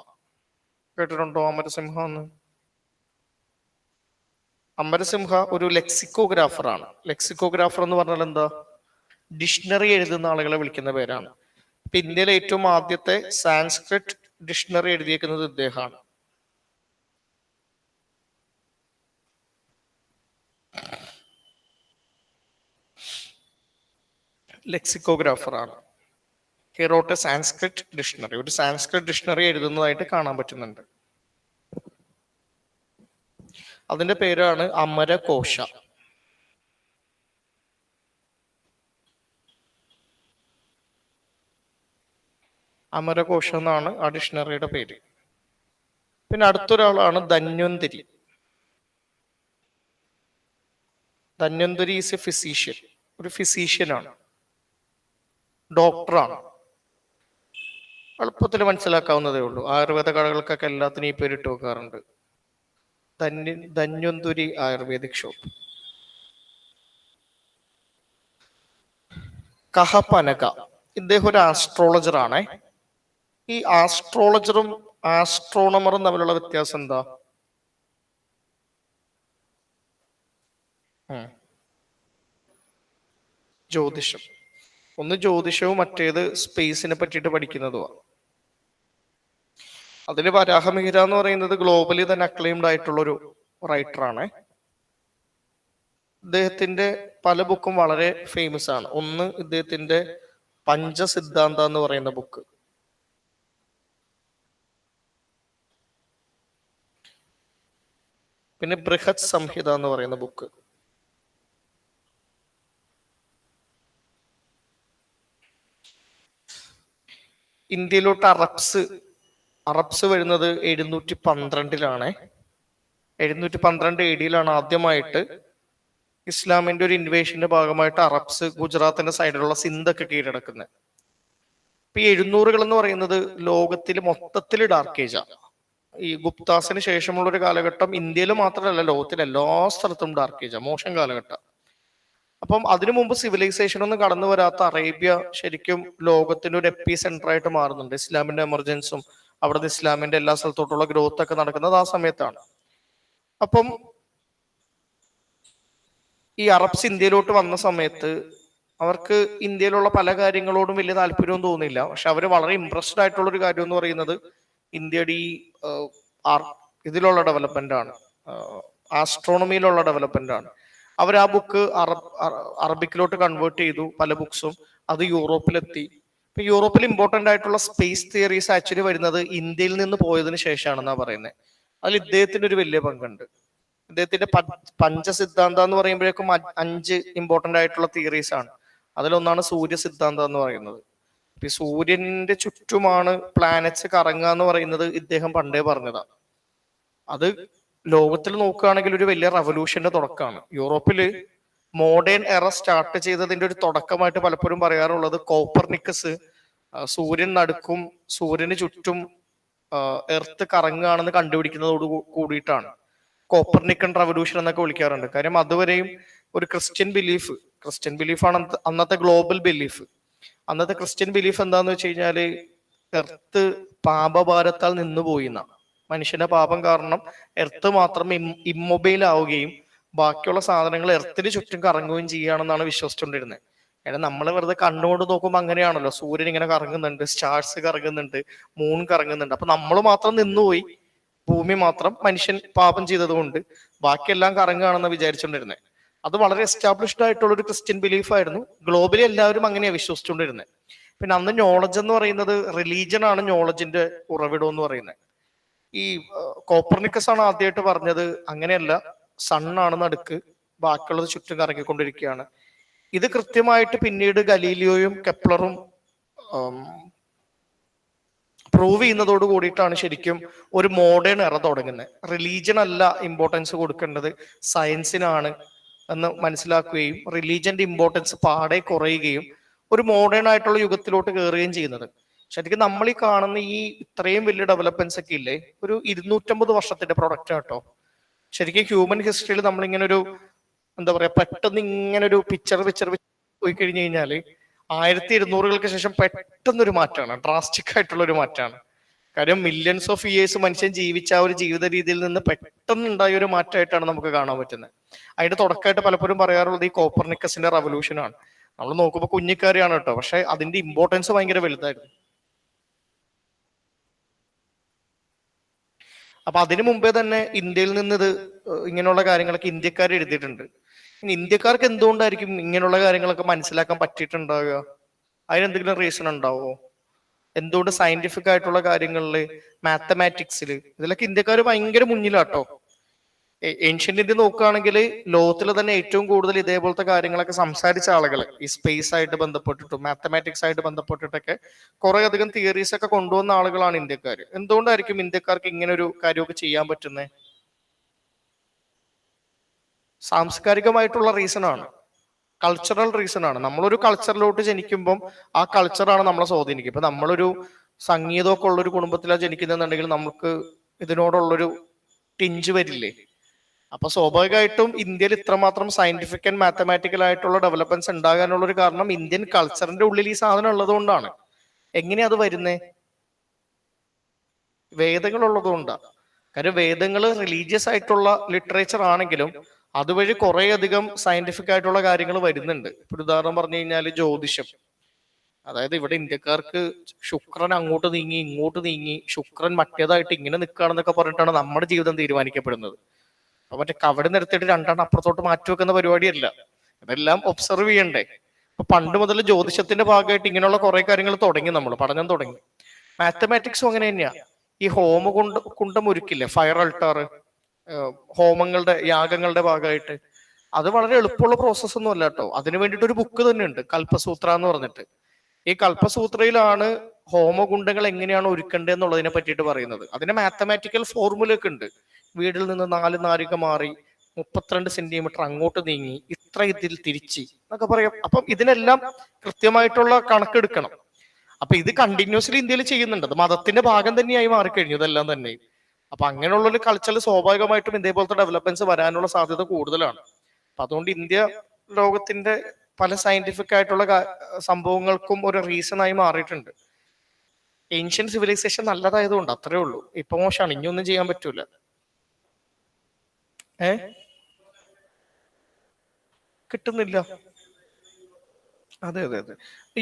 കേട്ടിട്ടുണ്ടോ അമരസിംഹ എന്ന്? അമരസിംഹ ഒരു ലെക്സിക്കോഗ്രാഫർ ആണ്. ലെക്സിക്കോഗ്രാഫർ എന്ന് പറഞ്ഞാൽ എന്താ? ഡിക്ഷണറി എഴുതുന്ന ആളുകളെ വിളിക്കുന്ന പേരാണ്. ഇപ്പൊ ഇന്ത്യയിലെ ഏറ്റവും ആദ്യത്തെ സാൻസ്ക്രിറ്റ് ഡിക്ഷണറി എഴുതിയേക്കുന്നത് ഇദ്ദേഹമാണ്. ലെക്സിക്കോഗ്രാഫർ ആണ്. He wrote a Sanskrit dictionary. ഒരു സാൻസ്ക്രിറ്റ് ഡിക്ഷണറി എഴുതുന്നതായിട്ട് കാണാൻ പറ്റുന്നുണ്ട്. അതിന്റെ പേരാണ് അമരകോശ. അമരകോശ എന്നാണ് ആ ഡിക്ഷണറിയുടെ പേര്. പിന്നെ അടുത്തൊരാളാണ് Dhanvantari. Dhanvantari is a physician. ഒരു ഫിസീഷ്യനാണ്, ഡോക്ടറാണ്. എളുപ്പത്തിൽ മനസ്സിലാക്കാവുന്നതേ ഉള്ളൂ. ആയുർവേദ കടകൾക്കൊക്കെ എല്ലാത്തിനും ഈ പേരിട്ട് വെക്കാറുണ്ട്. Dhanvantari ayurvedic shop. കഹപനക. ഇദ്ദേഹം ഒരു ആസ്ട്രോളജർ ആണേ. ഈ ആസ്ട്രോളജറും ആസ്ട്രോണമറും തമ്മിലുള്ള വ്യത്യാസം എന്താ? ജ്യോതിഷം. ഒന്ന് ജ്യോതിഷവും മറ്റേത് സ്പേസിനെ പറ്റിയിട്ട് പഠിക്കുന്നതുമാണ്. അതിൽ വരാഹമിഹിര എന്ന് പറയുന്നത് ഗ്ലോബലി തന്നെ അക്ലെയിംഡ് ആയിട്ടുള്ള ഒരു റൈറ്ററാണ്. ഇദ്ദേഹത്തിന്റെ പല ബുക്കും വളരെ ഫേമസ് ആണ്. ഒന്ന് ഇദ്ദേഹത്തിന്റെ പഞ്ചസിദ്ധാന്ത എന്ന് പറയുന്ന ബുക്ക്, പിന്നെ ബൃഹത് സംഹിത എന്ന് പറയുന്ന ബുക്ക്. ഇന്ത്യയിലോട്ട് അറബ്സ് വരുന്നത് 712 712 AD ആദ്യമായിട്ട് ഇസ്ലാമിന്റെ ഒരു ഇൻവേഷന്റെ ഭാഗമായിട്ട് അറബ്സ് ഗുജറാത്തിന്റെ സൈഡിലുള്ള സിന്ധൊക്കെ കീഴടക്കുന്നത്. ഇപ്പൊ ഈ 700 എന്ന് പറയുന്നത് ലോകത്തിൽ മൊത്തത്തിൽ ഡാർക്ക് ഏജാണ്. ഈ ഗുപ്താസിന് ശേഷമുള്ള ഒരു കാലഘട്ടം ഇന്ത്യയിൽ മാത്രമല്ല ലോകത്തിലെ എല്ലാ സ്ഥലത്തും ഡാർക്ക് ഏജാ, മോശം കാലഘട്ടം. അപ്പം അതിനു മുമ്പ് സിവിലൈസേഷൻ ഒന്നും കടന്നു വരാത്ത അറേബ്യ ശരിക്കും ലോകത്തിന്റെ ഒരു എപ്പി സെന്റർ ആയിട്ട് മാറുന്നുണ്ട്. ഇസ്ലാമിന്റെ എമർജൻസും അവിടുന്ന് ഇസ്ലാമിന്റെ എല്ലാ സ്ഥലത്തോട്ടുള്ള ഗ്രോത്ത് ഒക്കെ നടക്കുന്നത് ആ സമയത്താണ്. അപ്പം ഈ അറബ്സ് ഇന്ത്യയിലോട്ട് വന്ന സമയത്ത് അവർക്ക് ഇന്ത്യയിലുള്ള പല കാര്യങ്ങളോടും വലിയ താല്പര്യവും തോന്നിയില്ല. പക്ഷെ അവർ വളരെ ഇംപ്രസ്ഡ് ആയിട്ടുള്ള ഒരു കാര്യം എന്ന് പറയുന്നത് ഇന്ത്യയുടെ ഈ ഇതിലുള്ള ഡെവലപ്മെന്റ് ആണ്, ആസ്ട്രോണമിയിലുള്ള ഡെവലപ്മെന്റ് ആണ്. അവർ ആ ബുക്ക് അറബിക്കിലോട്ട് കൺവേർട്ട് ചെയ്തു, പല ബുക്സും. അത് യൂറോപ്പിലെത്തി. ഇപ്പൊ യൂറോപ്പിൽ ഇമ്പോർട്ടന്റ് ആയിട്ടുള്ള സ്പേസ് തിയറീസ് ആക്ച്വലി വരുന്നത് ഇന്ത്യയിൽ നിന്ന് പോയതിനു ശേഷമാണെന്നാ പറയുന്നത്. അതിൽ ഇദ്ദേഹത്തിന്റെ ഒരു വലിയ പങ്കുണ്ട്. ഇദ്ദേഹത്തിന്റെ പഞ്ചസിദ്ധാന്ത എന്ന് പറയുമ്പോഴേക്കും 5 ഇമ്പോർട്ടന്റ് ആയിട്ടുള്ള തിയറീസ് ആണ്. അതിലൊന്നാണ് സൂര്യ സിദ്ധാന്തം എന്ന് പറയുന്നത്. ഈ സൂര്യന്റെ ചുറ്റുമാണ് പ്ലാനറ്റ്സ് കറങ്ങുക എന്ന് പറയുന്നത് ഇദ്ദേഹം പണ്ടേ പറഞ്ഞതാണ്. അത് ലോകത്തിൽ നോക്കുകയാണെങ്കിൽ ഒരു വലിയ റവല്യൂഷന്റെ തുടക്കമാണ്. യൂറോപ്പില് മോഡേൺ എറ സ്റ്റാർട്ട് ചെയ്തതിന്റെ ഒരു തുടക്കമായിട്ട് പലപ്പോഴും പറയാറുള്ളത് കോപ്പർനിക്കസ് സൂര്യൻ നടുക്കും സൂര്യന് ചുറ്റും എർത്ത് കറങ്ങുകയാണെന്ന് കണ്ടുപിടിക്കുന്നതോട് കൂടിയിട്ടാണ് കോപ്പർനിക്കൻ റവല്യൂഷൻ എന്നൊക്കെ വിളിക്കാറുണ്ട്. കാര്യം അതുവരെയും ഒരു ക്രിസ്ത്യൻ ബിലീഫാണ് അന്നത്തെ ഗ്ലോബൽ ബിലീഫ്. അന്നത്തെ ക്രിസ്ത്യൻ ബിലീഫ് എന്താന്ന് വെച്ച് കഴിഞ്ഞാല് എർത്ത് പാപഭാരത്താൽ നിന്നുപോയി എന്നാണ്. മനുഷ്യന്റെ പാപം കാരണം എർത്ത് മാത്രം ഇമ്മൊബൈൽ ആവുകയും ബാക്കിയുള്ള സാധനങ്ങൾ എർത്തിന് ചുറ്റും കറങ്ങുകയും ചെയ്യുകയാണെന്നാണ് വിശ്വസിച്ചുകൊണ്ടിരുന്നത്. കാരണം നമ്മൾ വെറുതെ കണ്ണുകൊണ്ട് നോക്കുമ്പോൾ അങ്ങനെയാണല്ലോ, സൂര്യൻ ഇങ്ങനെ കറങ്ങുന്നുണ്ട്, സ്റ്റാർസ് കറങ്ങുന്നുണ്ട്, മൂൺ കറങ്ങുന്നുണ്ട്. അപ്പൊ നമ്മൾ മാത്രം നിന്നുപോയി, ഭൂമി മാത്രം മനുഷ്യൻ പാപം ചെയ്തത് കൊണ്ട് ബാക്കിയെല്ലാം കറങ്ങുകയാണെന്ന് വിചാരിച്ചുകൊണ്ടിരുന്നത്. അത് വളരെ എസ്റ്റാബ്ലിഷ്ഡ് ആയിട്ടുള്ള ഒരു ക്രിസ്ത്യൻ ബിലീഫ് ആയിരുന്നു. ഗ്ലോബലി എല്ലാവരും അങ്ങനെയാണ് വിശ്വസിച്ചുകൊണ്ടിരുന്നത്. പിന്നെ അന്ന് നോളജ് എന്ന് പറയുന്നത് റിലീജിയൻ ആണ് നോളജിന്റെ ഉറവിടം എന്ന് പറയുന്നത്. ഈ കോപ്പർനിക്കസ് ആണ് ആദ്യമായിട്ട് പറഞ്ഞത് അങ്ങനെയല്ല, സണ്ണാണ് നടുക്ക്, ബാക്കിയുള്ളത് ചുറ്റും കറങ്ങിക്കൊണ്ടിരിക്കുകയാണ്. ഇത് കൃത്യമായിട്ട് പിന്നീട് ഗലീലിയോയും കെപ്ലറും പ്രൂവ് ചെയ്യുന്നതോട് കൂടിയിട്ടാണ് ശരിക്കും ഒരു മോഡേൺ എറ തുടങ്ങുന്നത്. റിലീജിയൻ അല്ല ഇമ്പോർട്ടൻസ് കൊടുക്കേണ്ടത്, സയൻസിനാണ് എന്ന് മനസ്സിലാക്കുകയും റിലീജിയന്റെ ഇമ്പോർട്ടൻസ് പാടെ കുറയുകയും ഒരു മോഡേൺ ആയിട്ടുള്ള യുഗത്തിലോട്ട് കയറുകയും ചെയ്യുന്നത്. ശരിക്കും നമ്മൾ ഈ കാണുന്ന ഈ ഇത്രയും വലിയ ഡെവലപ്മെന്റ്സ് ഒക്കെ ഇല്ലേ, ഒരു 250 വർഷത്തിന്റെ പ്രൊഡക്റ്റ് ആട്ടോ. ശരിക്കും ഹ്യൂമൻ ഹിസ്റ്ററിയിൽ നമ്മളിങ്ങനെ ഒരു എന്താ പറയാ, പെട്ടെന്ന് ഇങ്ങനെ ഒരു പിക്ചർ പോയി കഴിഞ്ഞു കഴിഞ്ഞാല് 1200 ശേഷം പെട്ടെന്നൊരു മാറ്റമാണ്, ഡ്രാസ്റ്റിക് ആയിട്ടുള്ള ഒരു മാറ്റമാണ്. കാര്യം മില്യൺസ് ഓഫ് ഇയേഴ്സ് മനുഷ്യൻ ജീവിച്ച ആ ഒരു ജീവിത രീതിയിൽ നിന്ന് പെട്ടെന്നുണ്ടായ ഒരു മാറ്റമായിട്ടാണ് നമുക്ക് കാണാൻ പറ്റുന്നത്. അതിന്റെ തുടക്കമായിട്ട് പലപ്പോഴും പറയാറുള്ളത് ഈ കോപ്പർനിക്കസിന്റെ റവല്യൂഷൻ ആണ്. നമ്മൾ നോക്കുമ്പോൾ കുഞ്ഞിക്കാരിയാണ് കേട്ടോ, പക്ഷെ അതിന്റെ ഇമ്പോർട്ടൻസ് ഭയങ്കര വലുതായിരുന്നു. അപ്പൊ അതിനു മുമ്പേ തന്നെ ഇന്ത്യയിൽ നിന്ന് ഇത് ഇങ്ങനെയുള്ള കാര്യങ്ങളൊക്കെ ഇന്ത്യക്കാർ എഴുതിയിട്ടുണ്ട്. ഇനി ഇന്ത്യക്കാർക്ക് എന്തുകൊണ്ടായിരിക്കും ഇങ്ങനെയുള്ള കാര്യങ്ങളൊക്കെ മനസ്സിലാക്കാൻ പറ്റിയിട്ടുണ്ടാവുക? അതിനെന്തെങ്കിലും റീസൺ ഉണ്ടാവോ? എന്തുകൊണ്ട് സയന്റിഫിക് ആയിട്ടുള്ള കാര്യങ്ങളിൽ, മാത്തമാറ്റിക്സിൽ, ഇതിലൊക്കെ ഇന്ത്യക്കാർ ഭയങ്കര മുന്നിലാട്ടോ. ഏൻഷ്യന്റ് ഇന്ത്യ നോക്കുകയാണെങ്കിൽ ലോകത്തിൽ തന്നെ ഏറ്റവും കൂടുതൽ ഇതേപോലത്തെ കാര്യങ്ങളൊക്കെ സംസാരിച്ച ആളുകൾ ഈ സ്പേസ് ആയിട്ട് ബന്ധപ്പെട്ടിട്ടും മാത്തമാറ്റിക്സ് ആയിട്ട് ബന്ധപ്പെട്ടിട്ടൊക്കെ കുറെ അധികം തിയറീസ് ഒക്കെ കൊണ്ടുവന്ന ആളുകളാണ് ഇന്ത്യക്കാർ. എന്തുകൊണ്ടായിരിക്കും ഇന്ത്യക്കാർക്ക് ഇങ്ങനെ ഒരു കാര്യമൊക്കെ ചെയ്യാൻ പറ്റുന്നത്? സാംസ്കാരികമായിട്ടുള്ള റീസൺ ആണ്, കൾച്ചറൽ റീസൺ ആണ്. നമ്മളൊരു കൾച്ചറിലോട്ട് ജനിക്കുമ്പം ആ കൾച്ചറാണ് നമ്മളെ സ്വാധീനിക്കുക. ഇപ്പൊ നമ്മളൊരു സംഗീതമൊക്കെ ഉള്ളൊരു കുടുംബത്തിലാണ് ജനിക്കുന്നതെന്നുണ്ടെങ്കിൽ നമുക്ക് ഇതിനോടുള്ളൊരു ടിഞ്ച് വരില്ലേ? അപ്പൊ സ്വാഭാവികമായിട്ടും ഇന്ത്യയിൽ ഇത്രമാത്രം സയന്റിഫിക് ആൻഡ് മാത്തമാറ്റിക്കൽ ആയിട്ടുള്ള ഡെവലപ്മെന്റ്സ് ഉണ്ടാകാനുള്ള ഒരു കാരണം ഇന്ത്യൻ കൾച്ചറിന്റെ ഉള്ളിൽ ഈ സാധനം ഉള്ളത് കൊണ്ടാണ്. എങ്ങനെയാ അത് വരുന്നേ? വേദങ്ങൾ ഉള്ളതുകൊണ്ടാണ്. കാര്യം വേദങ്ങൾ റിലീജിയസ് ആയിട്ടുള്ള ലിറ്ററേച്ചർ ആണെങ്കിലും അതുവഴി കുറെ അധികം സയന്റിഫിക് ആയിട്ടുള്ള കാര്യങ്ങൾ വരുന്നുണ്ട്. ഇപ്പൊ ഉദാഹരണം പറഞ്ഞു കഴിഞ്ഞാൽ ജ്യോതിഷം. അതായത് ഇവിടെ ഇന്ത്യക്കാർക്ക് ശുക്രൻ അങ്ങോട്ട് നീങ്ങി ഇങ്ങോട്ട് നീങ്ങി ശുക്രൻ മറ്റേതായിട്ട് ഇങ്ങനെ നിൽക്കുകയാണെന്നൊക്കെ പറഞ്ഞിട്ടാണ് നമ്മുടെ ജീവിതം തീരുമാനിക്കപ്പെടുന്നത്. അപ്പൊ മറ്റേ കവടി നിർത്തിയിട്ട് രണ്ടെണ്ണം അപ്പുറത്തോട്ട് മാറ്റി വെക്കുന്ന പരിപാടിയല്ല. ഇതെല്ലാം ഒബ്സർവ് ചെയ്യണ്ടേ. അപ്പൊ പണ്ട് മുതൽ ജ്യോതിഷത്തിന്റെ ഭാഗമായിട്ട് ഇങ്ങനെയുള്ള കുറെ കാര്യങ്ങൾ തുടങ്ങി, നമ്മൾ പഠനം തുടങ്ങി. മാത്തമാറ്റിക്സും അങ്ങനെ തന്നെയാ. ഈ കുണ്ടം ഒരുക്കില്ലേ, ഫയർ അൾട്ടാർ, ഹോമങ്ങളുടെ യാഗങ്ങളുടെ ഭാഗമായിട്ട്, അത് വളരെ എളുപ്പമുള്ള പ്രോസസ് ഒന്നും അല്ല കേട്ടോ. അതിന് വേണ്ടിയിട്ട് ഒരു ബുക്ക് തന്നെ ഉണ്ട്, കൽപ്പസൂത്ര എന്ന് പറഞ്ഞിട്ട്. ഈ കൽപ്പസൂത്രയിലാണ് ഹോമകുണ്ടങ്ങൾ എങ്ങനെയാണ് ഒരുക്കേണ്ടത് എന്നുള്ളതിനെ പറ്റിയിട്ട് പറയുന്നത്. അതിന് മാത്തമാറ്റിക്കൽ ഫോർമുല ഒക്കെ ഉണ്ട്. വീടിൽ നിന്ന് 4 നാഴിക മാറി 32 സെന്റിമീറ്റർ അങ്ങോട്ട് നീങ്ങി ഇത്ര ഇതിൽ തിരിച്ച് എന്നൊക്കെ പറയാം. അപ്പം ഇതിനെല്ലാം കൃത്യമായിട്ടുള്ള കണക്കെടുക്കണം. അപ്പൊ ഇത് കണ്ടിന്യൂസ്ലി ഇന്ത്യയിൽ ചെയ്യുന്നുണ്ട്. അത് മതത്തിന്റെ ഭാഗം തന്നെയായി മാറിക്കഴിഞ്ഞു ഇതെല്ലാം തന്നെ. അപ്പൊ അങ്ങനെയുള്ള ഒരു കൾച്ചറിൽ സ്വാഭാവികമായിട്ടും ഇതേപോലത്തെ ഡെവലപ്മെന്റ്സ് വരാനുള്ള സാധ്യത കൂടുതലാണ്. അപ്പൊ അതുകൊണ്ട് ഇന്ത്യ ലോകത്തിന്റെ പല സയന്റിഫിക് ആയിട്ടുള്ള സംഭവങ്ങൾക്കും ഒരു റീസൺ ആയി മാറിയിട്ടുണ്ട്. ഏൻഷ്യൻ സിവിലൈസേഷൻ നല്ലതായതുകൊണ്ട്, അത്രേ ഉള്ളൂ. ഇപ്പൊ മോശമാണ്, ഇനിയൊന്നും ചെയ്യാൻ പറ്റൂല. കിട്ടുന്നില്ല. അതെ അതെ അതെ.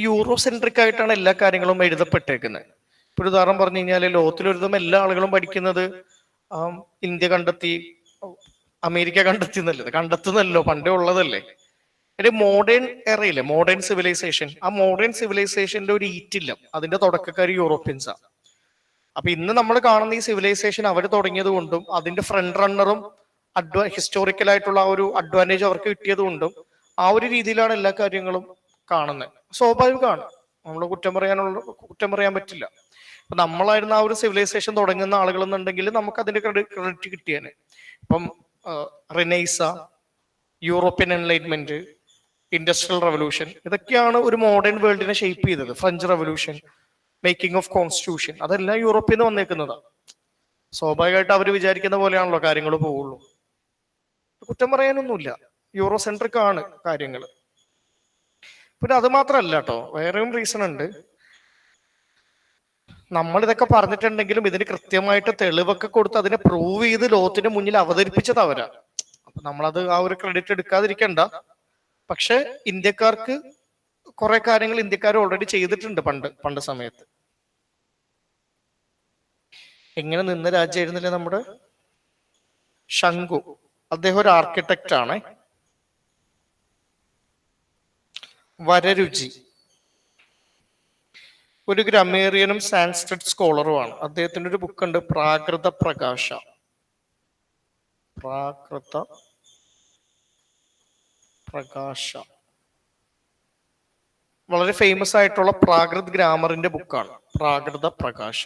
യൂറോ സെൻട്രിക് ആയിട്ടാണ് എല്ലാ കാര്യങ്ങളും എഴുതപ്പെട്ടേക്കുന്നത്. ഇപ്പൊ ഒരു ഉദാഹരണം പറഞ്ഞു കഴിഞ്ഞാല് ലോകത്തിലൊരുതും എല്ലാ ആളുകളും പഠിക്കുന്നത് ഇന്ത്യ കണ്ടെത്തി, അമേരിക്ക കണ്ടെത്തി എന്നല്ലത്. കണ്ടെത്തുന്നല്ലോ, പണ്ടേ ഉള്ളതല്ലേ. ഒരു മോഡേൺ എറയില്ലേ, മോഡേൺ സിവിലൈസേഷൻ, ആ മോഡേൺ സിവിലൈസേഷന്റെ ഒരു ഈറ്റില്ല, അതിന്റെ തുടക്കക്കാർ യൂറോപ്യൻസാണ്. അപ്പൊ ഇന്ന് നമ്മൾ കാണുന്ന ഈ സിവിലൈസേഷൻ അവർ തുടങ്ങിയത് കൊണ്ടും അതിന്റെ ഫ്രണ്ട് റണ്ണറും ഹിസ്റ്റോറിക്കൽ ആയിട്ടുള്ള ആ ഒരു അഡ്വാൻറ്റേജ് അവർക്ക് കിട്ടിയത് കൊണ്ടും ആ ഒരു രീതിയിലാണ് എല്ലാ കാര്യങ്ങളും കാണുന്നത്. സ്വാഭാവികമാണ്, നമ്മൾ കുറ്റം പറയാൻ പറ്റില്ല. അപ്പൊ നമ്മളായിരുന്ന ആ ഒരു സിവിലൈസേഷൻ തുടങ്ങുന്ന ആളുകൾ എന്നുണ്ടെങ്കിൽ നമുക്ക് അതിന്റെ ക്രെഡിറ്റ് കിട്ടിയാണ്. ഇപ്പം റിനൈസ, യൂറോപ്യൻ എൻലൈറ്റ്മെന്റ്, ഇൻഡസ്ട്രിയൽ റവല്യൂഷൻ, ഇതൊക്കെയാണ് ഒരു മോഡേൺ വേൾഡിനെ ഷേപ്പ് ചെയ്തത്. French revolution, making of constitution, അതെല്ലാം യൂറോപ്പിൽ നിന്ന് വന്നേക്കുന്നതാണ്. സ്വാഭാവികമായിട്ട് അവർ വിചാരിക്കുന്ന പോലെയാണല്ലോ കാര്യങ്ങൾ പോവുള്ളൂ. കുറ്റം പറയാനൊന്നുമില്ല, യൂറോ സെൻട്രിക് ആണ് കാര്യങ്ങൾ. പിന്നെ അത് മാത്രമല്ല കേട്ടോ, വേറെയും റീസൺ ഉണ്ട്. നമ്മൾ ഇതൊക്കെ പറഞ്ഞിട്ടുണ്ടെങ്കിലും ഇതിന് കൃത്യമായിട്ട് തെളിവൊക്കെ കൊടുത്ത് അതിനെ പ്രൂവ് ചെയ്ത് ലോകത്തിന് മുന്നിൽ അവതരിപ്പിച്ചത് അവരാ. അപ്പൊ നമ്മളത് ആ ഒരു ക്രെഡിറ്റ് എടുക്കാതിരിക്കണ്ട. പക്ഷെ ഇന്ത്യക്കാർക്ക് കുറെ കാര്യങ്ങൾ ഇന്ത്യക്കാർ ഓൾറെഡി ചെയ്തിട്ടുണ്ട് പണ്ട് സമയത്ത്. എങ്ങനെ നിന്ന രാജ്യമായിരുന്നില്ലേ നമ്മുടെ ശംഖു. അദ്ദേഹം ഒരു ആർക്കിടെക്റ്റ് ആണ്. വരരുചി ഒരു ഗ്രമേറിയനും സാൻസ്ക്രിറ്റ് സ്കോളറുമാണ്. അദ്ദേഹത്തിന്റെ ഒരു ബുക്കുണ്ട്, പ്രാകൃത പ്രകാശ. വളരെ ഫേമസ് ആയിട്ടുള്ള പ്രാകൃത് ഗ്രാമറിന്റെ ബുക്കാണ് പ്രാകൃത പ്രകാശ.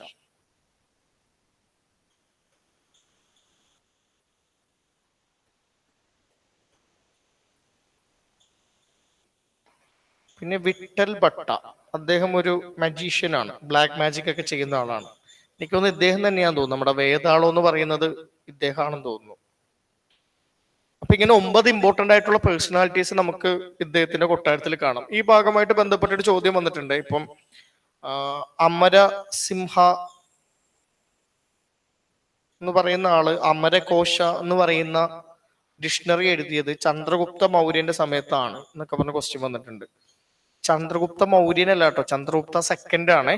പിന്നെ വിട്ടൽ ഭട്ട, അദ്ദേഹം ഒരു മജീഷ്യനാണ്, ബ്ലാക്ക് മാജിക് ഒക്കെ ചെയ്യുന്ന ആളാണ്. എനിക്ക് തോന്നുന്നു ഇദ്ദേഹം തന്നെയാന്ന് തോന്നുന്നു, നമ്മുടെ വേതാളോ എന്ന് പറയുന്നത് ഇദ്ദേഹമാണെന്ന് തോന്നുന്നു. അപ്പൊ ഇങ്ങനെ 9 ഇമ്പോർട്ടന്റ് ആയിട്ടുള്ള പേഴ്സണാലിറ്റീസ് നമുക്ക് ഇദ്ദേഹത്തിന്റെ കൊട്ടാരത്തിൽ കാണാം. ഈ ഭാഗമായിട്ട് ബന്ധപ്പെട്ടൊരു ചോദ്യം വന്നിട്ടുണ്ട്. ഇപ്പം അമര സിംഹ എന്ന് പറയുന്ന ആള് അമരകോശ എന്ന് പറയുന്ന ഡിക്ഷണറി എഴുതിയത് ചന്ദ്രഗുപ്ത മൗര്യന്റെ സമയത്താണ് എന്നൊക്കെ പറഞ്ഞ ക്വസ്റ്റ്യൻ വന്നിട്ടുണ്ട്. ചന്ദ്രഗുപ്ത മൗര്യനല്ല കേട്ടോ, ചന്ദ്രഗുപ്ത സെക്കൻഡ് ആണ്.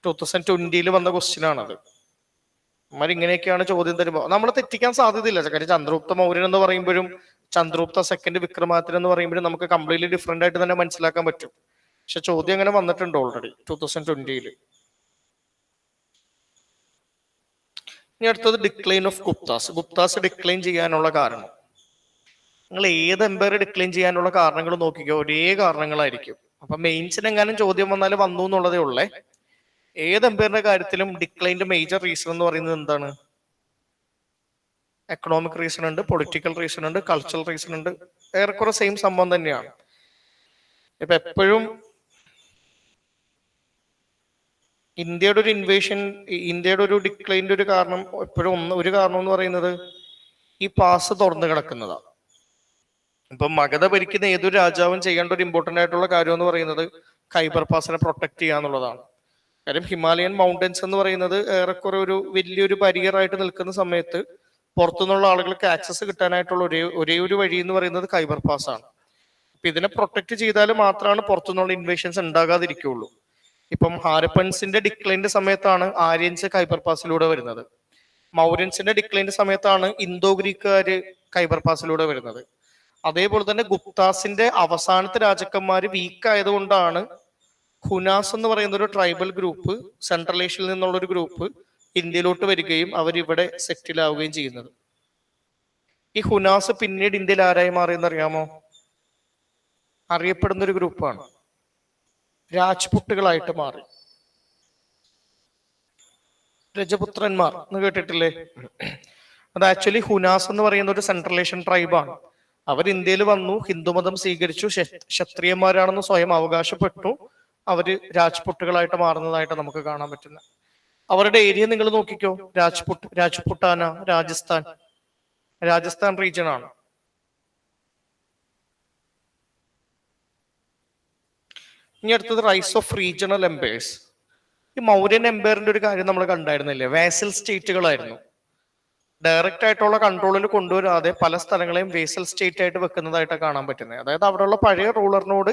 2020 വന്ന ക്വസ്റ്റ്യൻ ആണത്. നമ്മൾ ഇങ്ങനെയൊക്കെയാണ് ചോദ്യം തരുമ്പോൾ നമ്മൾ തെറ്റിക്കാൻ സാധ്യതയില്ല. കാര്യം ചന്ദ്രഗുപ്ത മൗര്യൻ എന്ന് പറയുമ്പോഴും ചന്ദ്രഗുപ്ത സെക്കൻഡ് വിക്രമാദിത്യൻ എന്ന് പറയുമ്പോഴും നമുക്ക് കംപ്ലീറ്റ്ലി ഡിഫറെന്റ് ആയിട്ട് തന്നെ മനസ്സിലാക്കാൻ പറ്റും. പക്ഷെ ചോദ്യം അങ്ങനെ വന്നിട്ടുണ്ട് ഓൾറെഡി 2020. ഇനി അടുത്തത് decline of Guptas. Guptas decline ചെയ്യാനുള്ള കാരണം, നിങ്ങൾ ഏത് എംപയർ ഡിക്ലൈൻ ചെയ്യാനുള്ള കാരണങ്ങൾ നോക്കിക്കോ, ഒരേ കാരണങ്ങളായിരിക്കും. അപ്പൊ മെയിൻസിന് എങ്ങാനും ചോദ്യം വന്നാൽ വന്നു എന്നുള്ളതേ ഉള്ളേ. ഏത് എംപയറിന്റെ കാര്യത്തിലും ഡിക്ലൈൻ്റെ മേജർ റീസൺ എന്ന് പറയുന്നത് എന്താണ്? എക്കണോമിക് റീസൺ ഉണ്ട്, പൊളിറ്റിക്കൽ റീസൺ ഉണ്ട്, കൾച്ചറൽ റീസൺ ഉണ്ട്. ഏറെക്കുറെ സെയിം സംഭവം തന്നെയാണ്. ഇപ്പൊ എപ്പോഴും ഇന്ത്യയുടെ ഒരു ഇൻവേഷൻ, ഇന്ത്യയുടെ ഒരു ഡിക്ലൈൻ്റെ ഒരു കാരണം എപ്പോഴും ഒരു കാരണം എന്ന് പറയുന്നത് ഈ പാസ് തുറന്നു കിടക്കുന്നതാണ്. ഇപ്പൊ മഗധ ഭരിക്കുന്ന ഏതൊരു രാജാവും ചെയ്യേണ്ട ഒരു ഇമ്പോർട്ടന്റ് ആയിട്ടുള്ള കാര്യം എന്ന് പറയുന്നത് ഖൈബർ പാസിനെ പ്രൊട്ടക്ട് ചെയ്യുക എന്നുള്ളതാണ്. കാര്യം ഹിമാലയൻ മൗണ്ടൻസ് എന്ന് പറയുന്നത് ഏറെക്കുറെ ഒരു വലിയൊരു ബാരിയർ ആയിട്ട് നിൽക്കുന്ന സമയത്ത് പുറത്തുനിന്നുള്ള ആളുകൾക്ക് ആക്സസ് കിട്ടാനായിട്ടുള്ള ഒരേ ഒരു വഴി എന്ന് പറയുന്നത് ഖൈബർ പാസ് ആണ്. അപ്പൊ ഇതിനെ പ്രൊട്ടക്ട് ചെയ്താൽ മാത്രമാണ് പുറത്തുനിന്നുള്ള ഇൻവേഷൻസ് ഉണ്ടാകാതിരിക്കുള്ളൂ. ഇപ്പം ഹാരപ്പൻസിന്റെ ഡിക്ലൈന്റെ സമയത്താണ് ആര്യൻസ് ഖൈബർ പാസിലൂടെ വരുന്നത്. മൗര്യൻസിന്റെ ഡിക്ലൈന്റെ സമയത്താണ് ഇന്തോ ഗ്രീക്കുകാര് ഖൈബർ പാസിലൂടെ വരുന്നത്. അതേപോലെ തന്നെ ഗുപ്താസിന്റെ അവസാനത്തെ രാജാക്കന്മാര് വീക്ക് ആയതുകൊണ്ടാണ് ഹുനാസ് എന്ന് പറയുന്ന ഒരു ട്രൈബൽ ഗ്രൂപ്പ്, സെൻട്രൽ ഏഷ്യയിൽ നിന്നുള്ള ഒരു ഗ്രൂപ്പ് ഇന്ത്യയിലോട്ട് വരികയും അവരിവിടെ സെറ്റിൽ ആവുകയും ചെയ്യുന്നത്. ഈ ഹുനാസ് പിന്നീട് ഇന്ത്യയിൽ ആരായി മാറിയെന്ന് അറിയാമോ? അറിയപ്പെടുന്ന ഒരു ഗ്രൂപ്പാണ്, രാജ്പുട്ടുകളായിട്ട് മാറി. രജപുത്രന്മാർ എന്ന് കേട്ടിട്ടില്ലേ? അത് ആക്ച്വലി ഹുനാസ് എന്ന് പറയുന്ന ഒരു സെൻട്രൽ ഏഷ്യൻ ട്രൈബാണ്. അവർ ഇന്ത്യയിൽ വന്നു, ഹിന്ദുമതം സ്വീകരിച്ചു, ക്ഷത്രിയന്മാരാണെന്ന് സ്വയം അവകാശപ്പെട്ടു. അവര് രാജ്പുട്ടുകളായിട്ട് മാറുന്നതായിട്ട് നമുക്ക് കാണാൻ പറ്റുന്നത്. അവരുടെ ഏരിയ നിങ്ങൾ നോക്കിക്കോ, രാജ്പുട്ടാന, രാജസ്ഥാൻ റീജിയൻ ആണ്. ഇനി അടുത്തത് റൈസ് ഓഫ് റീജിയണൽ എംപയേഴ്സ്. ഈ മൗര്യൻ എംപയറിന്റെ ഒരു കാര്യം നമ്മൾ കണ്ടായിരുന്നില്ലേ? വേസൽ സ്റ്റേറ്റുകളായിരുന്നു. ഡയറക്റ്റ് ആയിട്ടുള്ള കൺട്രോളിൽ കൊണ്ടുവരാതെ പല സ്ഥലങ്ങളെയും വേസൽ സ്റ്റേറ്റ് ആയിട്ട് വെക്കുന്നതായിട്ട് കാണാൻ പറ്റുന്നത്. അതായത് അവിടെയുള്ള പഴയ റൂളറിനോട്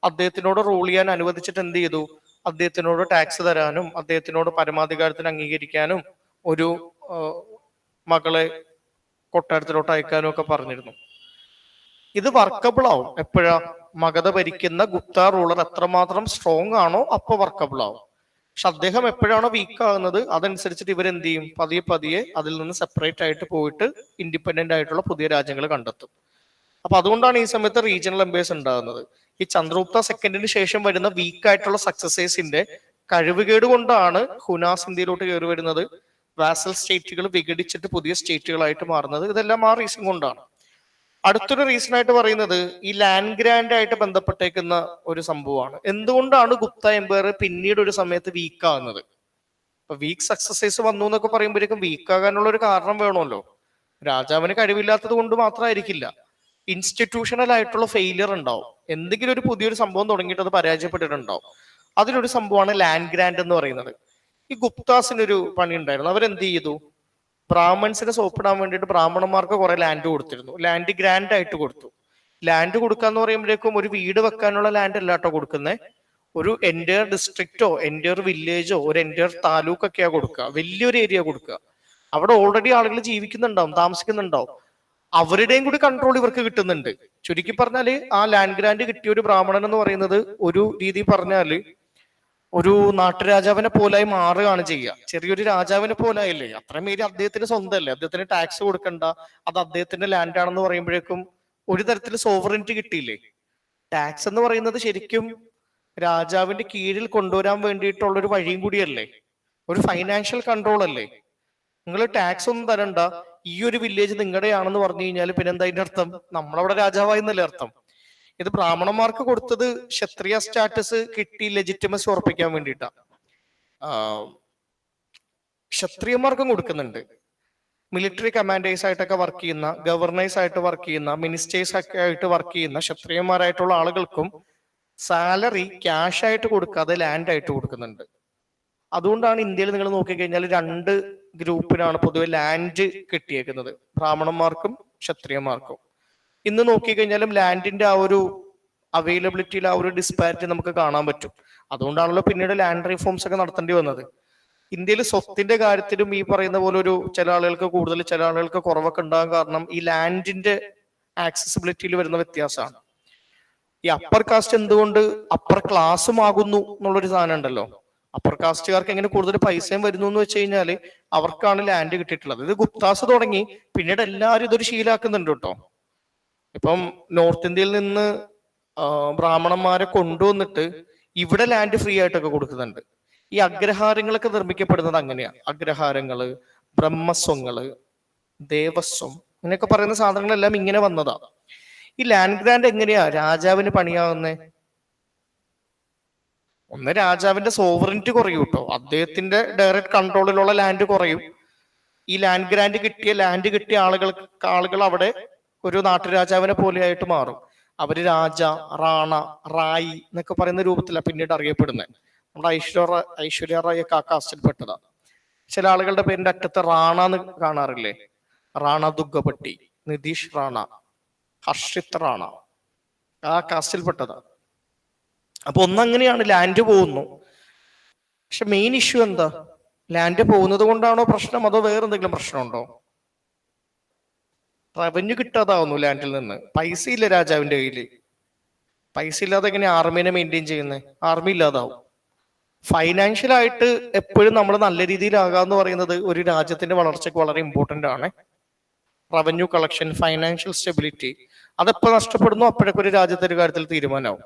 അദ്ദേഹത്തിനോട് റൂൾ ചെയ്യാൻ അനുവദിച്ചിട്ട് എന്ത് ചെയ്തു? അദ്ദേഹത്തിനോട് ടാക്സ് തരാനും അദ്ദേഹത്തിനോട് പരമാധികാരത്തിന് അംഗീകരിക്കാനും ഒരു മകളെ കൊട്ടാരത്തിലോട്ട് അയക്കാനും ഒക്കെ പറഞ്ഞിരുന്നു. ഇത് വർക്കബിൾ ആവും എപ്പോഴാ? മഗധ ഭരിക്കുന്ന ഗുപ്ത റൂളർ എത്രമാത്രം സ്ട്രോങ് ആണോ അപ്പൊ വർക്കബിൾ ആവും. പക്ഷെ അദ്ദേഹം എപ്പോഴാണോ വീക്ക് ആകുന്നത് അതനുസരിച്ചിട്ട് ഇവരെന്ത് ചെയ്യും? പതിയെ പതിയെ അതിൽ നിന്ന് സെപ്പറേറ്റ് ആയിട്ട് പോയിട്ട് ഇൻഡിപെൻഡന്റ് ആയിട്ടുള്ള പുതിയ രാജ്യങ്ങൾ കണ്ടെത്തും. അപ്പൊ അതുകൊണ്ടാണ് ഈ സമയത്ത് റീജിയണൽ എംപയേഴ്സ് ഉണ്ടാകുന്നത്. ഈ ചന്ദ്രഗുപ്ത സെക്കൻഡിന് ശേഷം വരുന്ന വീക്ക് ആയിട്ടുള്ള സക്സസേഴ്സിന്റെ കഴിവുകേട് കൊണ്ടാണ് ഹുനാസ് ഇന്ത്യയിലോട്ട് കയറി വരുന്നത്, വാസൽ സ്റ്റേറ്റുകൾ വിഘടിച്ചിട്ട് പുതിയ സ്റ്റേറ്റുകളായിട്ട് മാറുന്നത്. ഇതെല്ലാം ആ റീസൺ കൊണ്ടാണ്. അടുത്തൊരു റീസൺ ആയിട്ട് പറയുന്നത് ഈ ലാൻഡ് ഗ്രാൻഡ് ആയിട്ട് ബന്ധപ്പെട്ടേക്കുന്ന ഒരു സംഭവമാണ്. എന്തുകൊണ്ടാണ് ഗുപ്ത എംപയർ പിന്നീട് ഒരു സമയത്ത് വീക്ക് ആകുന്നത്? ഇപ്പൊ വീക്ക് സക്സസേഴ്സ് വന്നു എന്നൊക്കെ പറയുമ്പോഴേക്കും വീക്ക് ആകാനുള്ള ഒരു കാരണം വേണമല്ലോ. രാജാവിന് കഴിവില്ലാത്തത് കൊണ്ട് മാത്രമായിരിക്കില്ല. ഇൻസ്റ്റിറ്റ്യൂഷണൽ ആയിട്ടുള്ള ഫെയിലിയർ ഉണ്ടാവും. എന്തെങ്കിലും ഒരു പുതിയൊരു സംഭവം തുടങ്ങിയിട്ട് അത് പരാജയപ്പെട്ടിട്ടുണ്ടാവും. അതിനൊരു സംഭവമാണ് ലാൻഡ് ഗ്രാൻഡ് എന്ന് പറയുന്നത്. ഈ ഗുപ്താസിനൊരു പണി ഉണ്ടായിരുന്നു. അവരെന്ത് ചെയ്തു? ബ്രാഹ്മൺസിനെ സോപ്പിടാൻ വേണ്ടിയിട്ട് ബ്രാഹ്മണന്മാർക്ക് കുറെ ലാൻഡ് കൊടുത്തിരുന്നു. ലാൻഡ് ഗ്രാൻഡ് ആയിട്ട് കൊടുത്തു. ലാൻഡ് കൊടുക്കാന്ന് പറയുമ്പോഴേക്കും ഒരു വീട് വെക്കാനുള്ള ലാൻഡ് അല്ല കേട്ടോ കൊടുക്കുന്നത്. ഒരു എൻറ്റയർ ഡിസ്ട്രിക്റ്റോ എൻറ്റയർ വില്ലേജോ ഒരു എൻറ്റയർ താലൂക്കൊക്കെയാ കൊടുക്കുക. വലിയൊരു ഏരിയ കൊടുക്കുക. അവിടെ ഓൾറെഡി ആളുകൾ ജീവിക്കുന്നുണ്ടാവും, താമസിക്കുന്നുണ്ടാവും. അവരുടെയും കൂടി കൺട്രോൾ ഇവർക്ക് കിട്ടുന്നുണ്ട്. ചുരുക്കി പറഞ്ഞാല് ആ ലാൻഡ് ഗ്രാൻഡ് കിട്ടിയ ഒരു ബ്രാഹ്മണൻ എന്ന് പറയുന്നത് ഒരു രീതി പറഞ്ഞാല് ഒരു നാട്ടുരാജാവിനെ പോലായി മാറുകയാണ് ചെയ്യുക. ചെറിയൊരു രാജാവിനെ പോലായില്ലേ? അത്രയും പേര് അദ്ദേഹത്തിന് സ്വന്തമല്ലേ, അദ്ദേഹത്തിന് ടാക്സ് കൊടുക്കണ്ട, അത് അദ്ദേഹത്തിന്റെ ലാൻഡ് ആണെന്ന് പറയുമ്പോഴേക്കും ഒരു തരത്തിൽ സോവറിനിറ്റി കിട്ടിയില്ലേ? ടാക്സ് എന്ന് പറയുന്നത് ശരിക്കും രാജാവിന്റെ കീഴിൽ കൊണ്ടുവരാൻ വേണ്ടിയിട്ടുള്ള ഒരു വഴിയും കൂടിയല്ലേ, ഒരു ഫൈനാൻഷ്യൽ കൺട്രോൾ അല്ലേ. നിങ്ങൾ ടാക്സ് ഒന്നും തരണ്ട, ഈ ഒരു വില്ലേജ് നിങ്ങളുടെയാണെന്ന് പറഞ്ഞു കഴിഞ്ഞാൽ പിന്നെ എന്താ അതിന്റെ അർത്ഥം? നമ്മളവിടെ രാജാവായി എന്നല്ലേ അർത്ഥം. ഇത് ബ്രാഹ്മണന്മാർക്ക് കൊടുത്തത് ക്ഷത്രിയ സ്റ്റാറ്റസ് കിട്ടി ലെജിറ്റിമസി ഉറപ്പിക്കാൻ വേണ്ടിയിട്ടാ. ക്ഷത്രിയന്മാർക്കും കൊടുക്കുന്നുണ്ട്. മിലിറ്ററി കമാൻഡേഴ്സ് ആയിട്ടൊക്കെ വർക്ക് ചെയ്യുന്ന, ഗവർണേഴ്സ് ആയിട്ട് വർക്ക് ചെയ്യുന്ന, മിനിസ്റ്റേഴ്സ് ഒക്കെ ആയിട്ട് വർക്ക് ചെയ്യുന്ന ക്ഷത്രിയന്മാരായിട്ടുള്ള ആളുകൾക്കും സാലറി ക്യാഷ് ആയിട്ട് കൊടുക്കാതെ ലാൻഡ് ആയിട്ട് കൊടുക്കുന്നുണ്ട്. അതുകൊണ്ടാണ് ഇന്ത്യയിൽ നിങ്ങൾ നോക്കിക്കഴിഞ്ഞാൽ രണ്ട് ഗ്രൂപ്പിനാണ് പൊതുവെ ലാൻഡ് കിട്ടിയേക്കുന്നത്, ബ്രാഹ്മണന്മാർക്കും ക്ഷത്രിയന്മാർക്കും. ഇന്ന് നോക്കിക്കഴിഞ്ഞാലും ലാൻഡിന്റെ ആ ഒരു അവൈലബിലിറ്റിയിൽ ആ ഒരു ഡിസ്പാരിറ്റി നമുക്ക് കാണാൻ പറ്റും. അതുകൊണ്ടാണല്ലോ പിന്നീട് ലാൻഡ് റിഫോംസ് ഒക്കെ നടത്തേണ്ടി വന്നത്. ഇന്ത്യയിൽ സ്വത്തിന്റെ കാര്യത്തിലും ഈ പറയുന്ന പോലെ ഒരു ചില ആളുകൾക്ക് കൂടുതൽ, ചില ആളുകൾക്ക് കുറവൊക്കെ ഉണ്ടാകാൻ കാരണം ഈ ലാൻഡിന്റെ ആക്സസിബിലിറ്റിയിൽ വരുന്ന വ്യത്യാസമാണ്. ഈ അപ്പർ കാസ്റ്റ് എന്തുകൊണ്ട് അപ്പർ ക്ലാസ്സും ആകുന്നു എന്നുള്ളൊരു സാധനം ഉണ്ടല്ലോ. അപ്പർ കാസ്റ്റുകാർക്ക് എങ്ങനെ കൂടുതൽ പൈസയും വരുന്നു എന്ന് വെച്ച് കഴിഞ്ഞാല് അവർക്കാണ് ലാൻഡ് കിട്ടിയിട്ടുള്ളത്. ഇത് ഗുപ്താസ് തുടങ്ങി പിന്നീട് എല്ലാവരും ഇതൊരു ശീലാക്കുന്നുണ്ട് കേട്ടോ. ഇപ്പം നോർത്ത് ഇന്ത്യയിൽ നിന്ന് ബ്രാഹ്മണന്മാരെ കൊണ്ടുവന്നിട്ട് ഇവിടെ ലാൻഡ് ഫ്രീ ആയിട്ടൊക്കെ കൊടുക്കുന്നുണ്ട്. ഈ അഗ്രഹാരങ്ങളൊക്കെ നിർമ്മിക്കപ്പെടുന്നത് അങ്ങനെയാണ്. അഗ്രഹാരങ്ങള്, ബ്രഹ്മസ്വങ്ങള്, ദേവസ്വം അങ്ങനെയൊക്കെ പറയുന്ന സാധനങ്ങളെല്ലാം ഇങ്ങനെ വന്നതാ. ഈ ലാൻഡ് ഗ്രാൻഡ് എങ്ങനെയാ രാജാവിന് പണിയാവുന്നേ? രാജാവിന്റെ സോവറിനിറ്റി കുറയും കേട്ടോ, അദ്ദേഹത്തിന്റെ ഡയറക്റ്റ് കൺട്രോളിലുള്ള ലാൻഡ് കുറയും. ഈ ലാൻഡ് കിട്ടിയ ആളുകൾ അവിടെ ഒരു നാട്ടുരാജാവിനെ പോലെയായിട്ട് മാറും. അവര് രാജ, റാണ, റായി എന്നൊക്കെ പറയുന്ന രൂപത്തിലാണ് പിന്നീട് അറിയപ്പെടുന്നത്. നമ്മുടെ ഐശ്വര്യ റായി ഒക്കെ ആ കാസ്റ്റിൽപ്പെട്ടതാണ്. ചില ആളുകളുടെ പേരിന്റെ അറ്റത്ത് റാണ എന്ന് കാണാറില്ലേ? റാണ ദുഗ്ഗപട്ടി, നിതീഷ് റാണ, ഹർഷിത് റാണ, ആ കാസ്റ്റിൽപ്പെട്ടതാണ്. അപ്പൊ ഒന്നങ്ങനെയാണ്, ലാൻഡ് പോകുന്നു. പക്ഷെ മെയിൻ ഇഷ്യൂ എന്താ? ലാൻഡ് പോകുന്നത് കൊണ്ടാണോ പ്രശ്നം, അതോ വേറെ എന്തെങ്കിലും പ്രശ്നമുണ്ടോ? റവന്യൂ കിട്ടാതാവുന്നു ലാൻഡിൽ നിന്ന്. പൈസ ഇല്ല രാജാവിന്റെ കയ്യിൽ. പൈസ ഇല്ലാതെ എങ്ങനെ ആർമീനെ മെയിൻറ്റെയിൻ ചെയ്യുന്നത്? ആർമി ഇല്ലാതാവും. ഫൈനാൻഷ്യലായിട്ട് എപ്പോഴും നമ്മൾ നല്ല രീതിയിലാകാന്ന് പറയുന്നത് ഒരു രാജ്യത്തിന്റെ വളർച്ചയ്ക്ക് വളരെ ഇമ്പോർട്ടന്റ് ആണ്. റവന്യൂ കളക്ഷൻ, ഫൈനാൻഷ്യൽ സ്റ്റെബിലിറ്റി, അതെപ്പോൾ നഷ്ടപ്പെടുന്നു അപ്പോഴൊക്കെ ഒരു രാജ്യത്തിന്റെ കാര്യത്തിൽ തീരുമാനമാവും.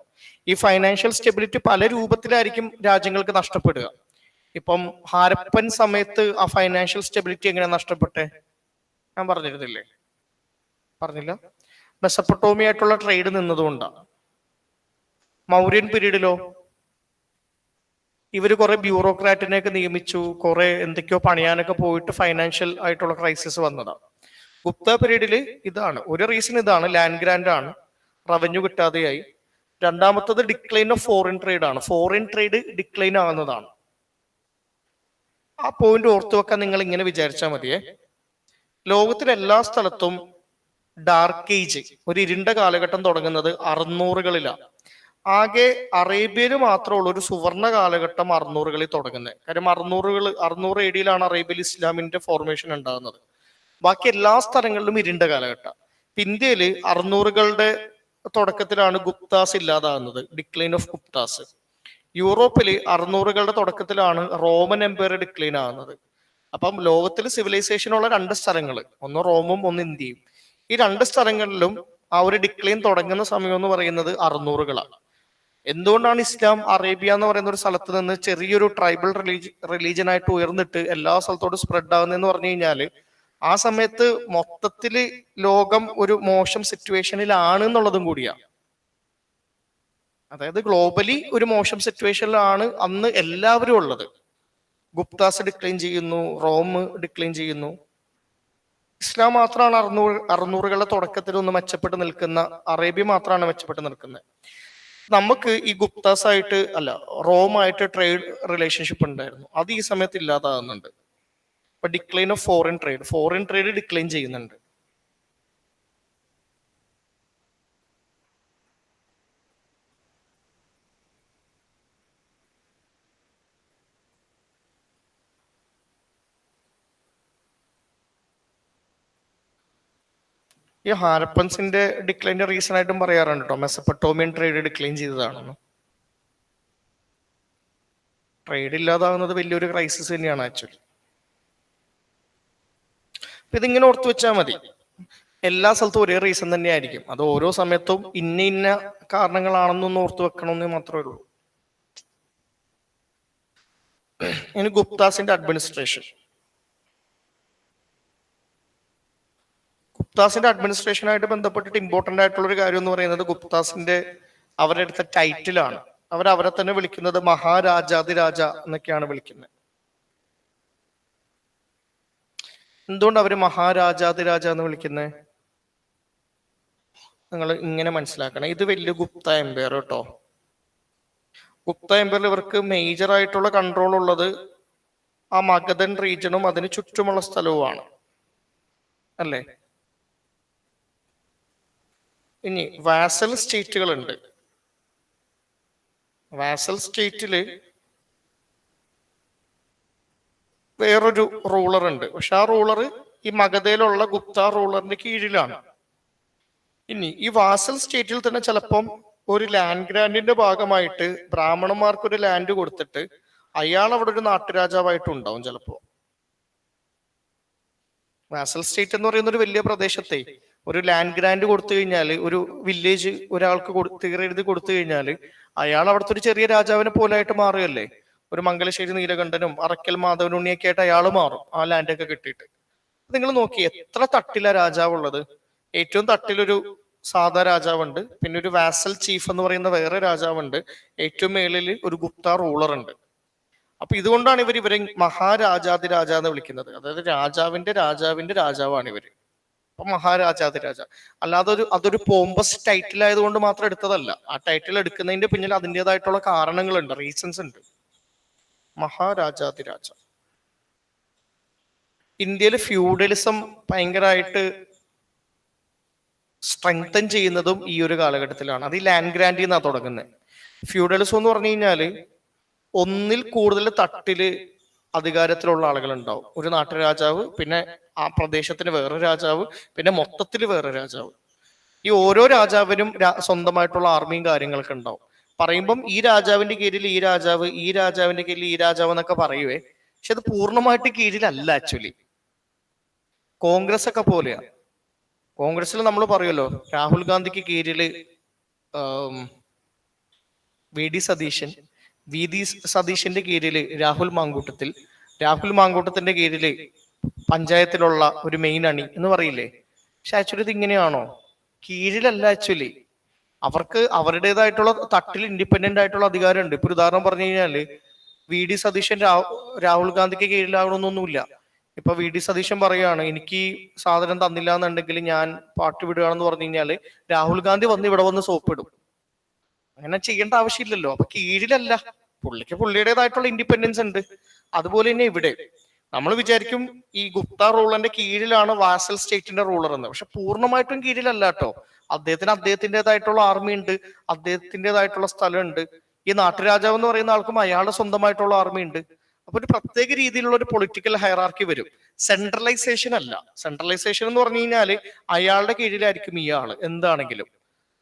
ഈ ഫൈനാൻഷ്യൽ സ്റ്റെബിലിറ്റി പല രൂപത്തിലായിരിക്കും രാജ്യങ്ങൾക്ക് നഷ്ടപ്പെടുക. ഇപ്പം ഹാരപ്പൻ സമയത്ത് ആ ഫൈനാൻഷ്യൽ സ്റ്റെബിലിറ്റി എങ്ങനെ നഷ്ടപ്പെട്ടെ? ഞാൻ പറഞ്ഞിരുന്നില്ലേ? പറഞ്ഞില്ല. മെസപ്പൊട്ടോമിയായിട്ടുള്ള ട്രേഡ് നിന്നതുകൊണ്ടാണ്. മൗര്യൻ പീരീഡിലോ ഇവര് കുറെ ബ്യൂറോക്രാറ്റിനെയൊക്കെ നിയമിച്ചു, കുറെ എന്തൊക്കെയോ പണിയാനൊക്കെ പോയിട്ട് ഫൈനാൻഷ്യൽ ആയിട്ടുള്ള ക്രൈസിസ് വന്നതാണ്. ഗുപ്ത പീരീഡിൽ ഇതാണ് ഒരു റീസൺ, ഇതാണ് ലാൻഡ് ഗ്രാൻഡ് ആണ്, റവന്യൂ കിട്ടാതെയായി. രണ്ടാമത്തത് ഡിക്ലൈൻ ഓഫ് ഫോറിൻ ട്രേഡ് ആണ്. ഫോറിൻ ട്രേഡ് ഡിക്ലൈൻ ആകുന്നതാണ്. ആ പോയിന്റ് ഓർത്തു വെക്കാൻ നിങ്ങൾ ഇങ്ങനെ വിചാരിച്ചാൽ മതിയേ. ലോകത്തിലെ എല്ലാ സ്ഥലത്തും ഡാർക്ക് ഏജ്, ഒരു ഇരുണ്ട കാലഘട്ടം തുടങ്ങുന്നത് 600കളിലാണ്. ആകെ അറേബ്യയിൽ മാത്രമുള്ള ഒരു സുവർണ കാലഘട്ടം 600കളിൽ തുടങ്ങുന്നത്. കാര്യം 600 AD അറേബ്യയിൽ ഇസ്ലാമിന്റെ ഫോർമേഷൻ ഉണ്ടാകുന്നത്. ബാക്കി എല്ലാ സ്ഥലങ്ങളിലും ഇരുണ്ട കാലഘട്ടം. ഇന്ത്യയിൽ 600കളുടെ തുടക്കത്തിലാണ് ഗുപ്താസ് ഇല്ലാതാകുന്നത്, ഡിക്ലൈൻ ഓഫ് ഗുപ്താസ്. യൂറോപ്പില് 600കളുടെ തുടക്കത്തിലാണ് റോമൻ എംപയർ ഡിക്ലൈൻ ആകുന്നത്. അപ്പം ലോകത്തിൽ സിവിലൈസേഷൻ ഉള്ള 2 സ്ഥലങ്ങൾ, ഒന്ന് റോമും ഒന്ന് ഇന്ത്യയും. ഈ 2 സ്ഥലങ്ങളിലും ആ ഒരു ഡിക്ലൈൻ തുടങ്ങുന്ന സമയം എന്ന് പറയുന്നത് 600കളാണ്. എന്തുകൊണ്ടാണ് ഇസ്ലാം അറേബ്യ എന്ന് പറയുന്ന ഒരു സ്ഥലത്ത് നിന്ന് ചെറിയൊരു ട്രൈബൽ റിലീജിയൻ ആയിട്ട് ഉയർന്നിട്ട് എല്ലാ സ്ഥലത്തോടും സ്പ്രെഡ് ആകുന്നതെന്ന് പറഞ്ഞു കഴിഞ്ഞാല്, ആ സമയത്ത് മൊത്തത്തില് ലോകം ഒരു മോശം സിറ്റുവേഷനിലാണ് എന്നുള്ളതും കൂടിയാണ്. അതായത് ഗ്ലോബലി ഒരു മോശം സിറ്റുവേഷനിലാണ് അന്ന് എല്ലാവരും ഉള്ളത്. ഗുപ്താസ് ഡിക്ലൈൻ ചെയ്യുന്നു, റോം ഡിക്ലൈൻ ചെയ്യുന്നു. ഇസ്ലാം മാത്രമാണ് 600കളുടെ തുടക്കത്തിൽ ഒന്ന് മെച്ചപ്പെട്ട് നിൽക്കുന്ന, അറേബ്യ മാത്രമാണ് മെച്ചപ്പെട്ട് നിൽക്കുന്നത്. നമുക്ക് ഈ ഗുപ്താസ് ആയിട്ട് റോമായിട്ട് ട്രേഡ് റിലേഷൻഷിപ്പ് ഉണ്ടായിരുന്നു, അത് ഈ സമയത്ത് ഇല്ലാതാകുന്നുണ്ട്. ഇപ്പൊ decline of foreign trade decline ചെയ്യുന്നുണ്ട്. ഈ ഹാരപ്പൻസിന്റെ ഡിക്ലൈൻ്റെ റീസൺ ആയിട്ടും പറയാറുണ്ട് കേട്ടോ, മെസപ്പൊട്ടോമിയൻ ട്രേഡ് ഡിക്ലൈൻ ചെയ്തതാണെന്ന്. ട്രേഡ് ഇല്ലാതാകുന്നത് വലിയൊരു ക്രൈസിസ് തന്നെയാണ് ആക്ച്വലി. ഇതിങ്ങനെ ഓർത്തു വെച്ചാൽ മതി, എല്ലാ സ്ഥലത്തും ഒരേ റീസൺ തന്നെയായിരിക്കും. അത് ഓരോ സമയത്തും ഇന്ന കാരണങ്ങളാണെന്നൊന്ന് ഓർത്തു വെക്കണമെന്ന് മാത്രമേ ഉള്ളൂ. ഇനി ഗുപ്താസിന്റെ അഡ്മിനിസ്ട്രേഷൻ. ഗുപ്താസിന്റെ അഡ്മിനിസ്ട്രേഷനായിട്ട് ബന്ധപ്പെട്ടിട്ട് ഇമ്പോർട്ടന്റ് ആയിട്ടുള്ള ഒരു കാര്യം എന്ന് പറയുന്നത് ഗുപ്താസിന്റെ അവരെടുത്ത ടൈറ്റിലാണ്. അവരെ തന്നെ വിളിക്കുന്നത് മഹാരാജാതിരാജ എന്നൊക്കെയാണ് വിളിക്കുന്നത്. എന്തുകൊണ്ട് അവര് മഹാരാജാതിരാജ എന്ന് വിളിക്കുന്നത്? നിങ്ങൾ ഇങ്ങനെ മനസ്സിലാക്കണം, ഇത് വലിയ ഗുപ്ത എംപയർ കേട്ടോ. ഗുപ്ത എംപയറിൽ ഇവർക്ക് മേജർ ആയിട്ടുള്ള കൺട്രോൾ ഉള്ളത് ആ മഗധൻ റീജിയനും അതിന് ചുറ്റുമുള്ള സ്ഥലവുമാണ്, അല്ലേ? ഇനി വാസൽ സ്റ്റേറ്റുകൾ ഉണ്ട്. വാസൽ സ്റ്റേറ്റില് വേറൊരു റൂളർ ഉണ്ട്, പക്ഷെ ആ റൂളർ ഈ മഗധയിലുള്ള ഗുപ്ത റൂളറിന്റെ കീഴിലാണ്. ഇനി ഈ വാസൽ സ്റ്റേറ്റിൽ തന്നെ ചിലപ്പം ഒരു ലാൻഡ് ഗ്രാൻഡിന്റെ ഭാഗമായിട്ട് ബ്രാഹ്മണന്മാർക്ക് ഒരു ലാൻഡ് കൊടുത്തിട്ട് അയാൾ അവിടെ ഒരു നാട്ടുരാജാവായിട്ട് ഉണ്ടാവും ചിലപ്പോ. വാസൽ സ്റ്റേറ്റ് എന്ന് പറയുന്ന ഒരു വലിയ പ്രദേശത്തെ ഒരു ലാൻഡ് ഗ്രാൻഡ് കൊടുത്തു കഴിഞ്ഞാൽ, ഒരു വില്ലേജ് ഒരാൾക്ക് തീരെഴുതി കൊടുത്തു കഴിഞ്ഞാൽ അയാൾ അവിടുത്തെ ഒരു ചെറിയ രാജാവിനെ പോലായിട്ട് മാറുകയല്ലേ. ഒരു മംഗലശ്ശേരി നീലകണ്ഠനും അറക്കൽ മാധവനുണ്ണിയൊക്കെ ആയിട്ട് അയാൾ മാറും ആ ലാൻഡൊക്കെ കിട്ടിയിട്ട്. നിങ്ങൾ നോക്കി എത്ര തട്ടില രാജാവുള്ളത്. ഏറ്റവും തട്ടിലൊരു സാധാ രാജാവുണ്ട്, പിന്നെ ഒരു വാസൽ ചീഫ് എന്ന് പറയുന്ന വേറെ രാജാവുണ്ട്, ഏറ്റവും മേളിൽ ഒരു ഗുപ്ത റൂളർ ഉണ്ട്. അപ്പൊ ഇതുകൊണ്ടാണ് ഇവരെ മഹാരാജാതിരാജ എന്ന് വിളിക്കുന്നത്. അതായത് രാജാവിന്റെ രാജാവിന്റെ രാജാവാണ് ഇവര്. അപ്പൊ മഹാരാജാതിരാജ. അല്ലാതെ അതൊരു പോമ്പസ് ടൈറ്റിൽ ആയതുകൊണ്ട് മാത്രം എടുത്തതല്ല. ആ ടൈറ്റിൽ എടുക്കുന്നതിന്റെ പിന്നിൽ അതിൻ്റെതായിട്ടുള്ള കാരണങ്ങളുണ്ട്, റീസൺസ് ഉണ്ട്. മഹാരാജാതിരാജ. ഇന്ത്യയിൽ ഫ്യൂഡലിസം ഭയങ്കരമായിട്ട് സ്ട്രെങ്തൻ ചെയ്യുന്നതും ഈ ഒരു കാലഘട്ടത്തിലാണ്. അത് ഈ ലാൻഡ് ഗ്രാൻഡിൽ നിന്നാണ് തുടങ്ങുന്നത്. ഫ്യൂഡലിസം എന്ന് പറഞ്ഞു കഴിഞ്ഞാല് ഒന്നിൽ കൂടുതൽ തട്ടില് അധികാരത്തിലുള്ള ആളുകൾ ഉണ്ടാവും. ഒരു നാട്ടുരാജാവ്, പിന്നെ ആ പ്രദേശത്തിന് വേറെ രാജാവ്, പിന്നെ മൊത്തത്തിൽ വേറെ രാജാവ്. ഈ ഓരോ രാജാവിനും സ്വന്തമായിട്ടുള്ള ആർമിയും കാര്യങ്ങളൊക്കെ ഉണ്ടാവും. പറയുമ്പം ഈ രാജാവിന്റെ കീഴിൽ ഈ രാജാവ്, ഈ രാജാവിന്റെ കീഴിൽ ഈ രാജാവ് എന്നൊക്കെ പറയുവേ, പക്ഷെ അത് പൂർണ്ണമായിട്ട് കീഴിലല്ല. ആക്ച്വലി കോൺഗ്രസ് ഒക്കെ പോലെയാണ്. കോൺഗ്രസിൽ നമ്മൾ പറയുമല്ലോ, രാഹുൽ ഗാന്ധിക്ക് കീഴില് വി ഡി സതീശൻ, വി ഡി സതീശന്റെ കീഴില് രാഹുൽ മാങ്കൂട്ടത്തിൽ, രാഹുൽ മാങ്കൂട്ടത്തിന്റെ കീഴില് പഞ്ചായത്തിലുള്ള ഒരു മെയിൻ അണി എന്ന് പറയില്ലേ. പക്ഷെ ആക്ച്വലി ഇത് ഇങ്ങനെയാണോ? കീഴിലല്ല. ആക്ച്വലി അവർക്ക് അവരുടേതായിട്ടുള്ള തട്ടിൽ ഇൻഡിപെൻഡന്റ് ആയിട്ടുള്ള അധികാരമുണ്ട്. ഇപ്പൊ ഒരു ഉദാഹരണം പറഞ്ഞു കഴിഞ്ഞാല്, വി ഡി സതീശൻ രാഹുൽ ഗാന്ധിക്ക് കീഴിലാകണമെന്നൊന്നുമില്ല. ഇപ്പൊ വി ഡി സതീശൻ പറയുകയാണ്, എനിക്ക് സാധനം തന്നില്ല എന്നുണ്ടെങ്കിൽ ഞാൻ പാർട്ടി വിടുകയാണെന്ന് പറഞ്ഞു കഴിഞ്ഞാല് രാഹുൽ ഗാന്ധി വന്ന് ഇവിടെ വന്ന് സോപ്പിടും. അങ്ങനെ ചെയ്യേണ്ട ആവശ്യമില്ലല്ലോ. അപ്പൊ കീഴിലല്ല, പുള്ളിക്ക് പുള്ളിയുടേതായിട്ടുള്ള ഇൻഡിപെൻഡൻസ് ഉണ്ട്. അതുപോലെ തന്നെ ഇവിടെ നമ്മൾ വിചാരിക്കും ഈ ഗുപ്ത റൂളറിന്റെ കീഴിലാണ് വാസൽ സ്റ്റേറ്റിന്റെ റൂളർ എന്ന്. പക്ഷെ പൂർണ്ണമായിട്ടും കീഴിലല്ല കേട്ടോ. അദ്ദേഹത്തിന് അദ്ദേഹത്തിൻ്റെതായിട്ടുള്ള ആർമി ഉണ്ട്, അദ്ദേഹത്തിൻ്റെതായിട്ടുള്ള സ്ഥലമുണ്ട്. ഈ നാട്ടുരാജാവ് എന്ന് പറയുന്ന ആൾക്കും അയാളുടെ സ്വന്തമായിട്ടുള്ള ആർമി ഉണ്ട്. അപ്പൊ ഒരു പ്രത്യേക രീതിയിലുള്ള ഒരു പൊളിറ്റിക്കൽ ഹയറാർക്കി വരും. സെൻട്രലൈസേഷൻ അല്ല. സെൻട്രലൈസേഷൻ എന്ന് പറഞ്ഞു കഴിഞ്ഞാല് അയാളുടെ കീഴിലായിരിക്കും ഇയാള് എന്താണെങ്കിലും.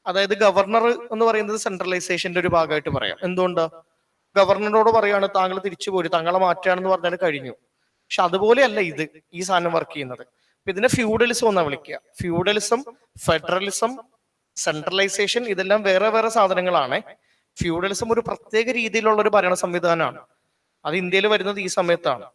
അതായത് ഗവർണർ എന്ന് പറയുന്നത് സെൻട്രലൈസേഷന്റെ ഒരു ഭാഗമായിട്ട് പറയാം. എന്തുകൊണ്ടാ? ഗവർണറോട് പറയാണ് താങ്കൾ തിരിച്ചു പോരും, താങ്കളെ മാറ്റുകയാണെന്ന് പറഞ്ഞാൽ കഴിഞ്ഞു. പക്ഷെ അതുപോലെയല്ല ഈ സാധനം വർക്ക് ചെയ്യുന്നത്. ഇതിനെ ഫ്യൂഡലിസം എന്നാ വിളിക്കുക. ഫ്യൂഡലിസം, ഫെഡറലിസം, സെൻട്രലൈസേഷൻ ഇതെല്ലാം വേറെ വേറെ സാധനങ്ങളാണ്. ഫ്യൂഡലിസം ഒരു പ്രത്യേക രീതിയിലുള്ള ഒരു ഭരണ സംവിധാനമാണ്. അത് ഇന്ത്യയിൽ വരുന്നത് ഈ സമയത്താണ്.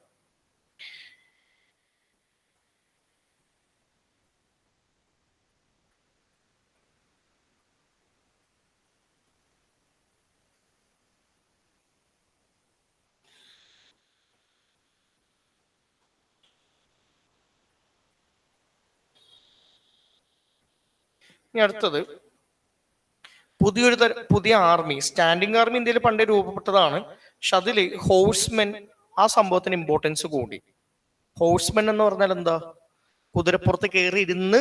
ഇനി അടുത്തത് പുതിയ ആർമി, സ്റ്റാൻഡിങ് ആർമി ഇന്ത്യയിൽ പണ്ടേ രൂപപ്പെട്ടതാണ്. പക്ഷെ അതില് ഹോഴ്സ്മെൻ ആ സംഭവത്തിന് ഇമ്പോർട്ടൻസ് കൂടി. ഹോഴ്സ്മെൻ എന്ന് പറഞ്ഞാൽ എന്താ? കുതിരപ്പുറത്ത് കയറി ഇരുന്ന്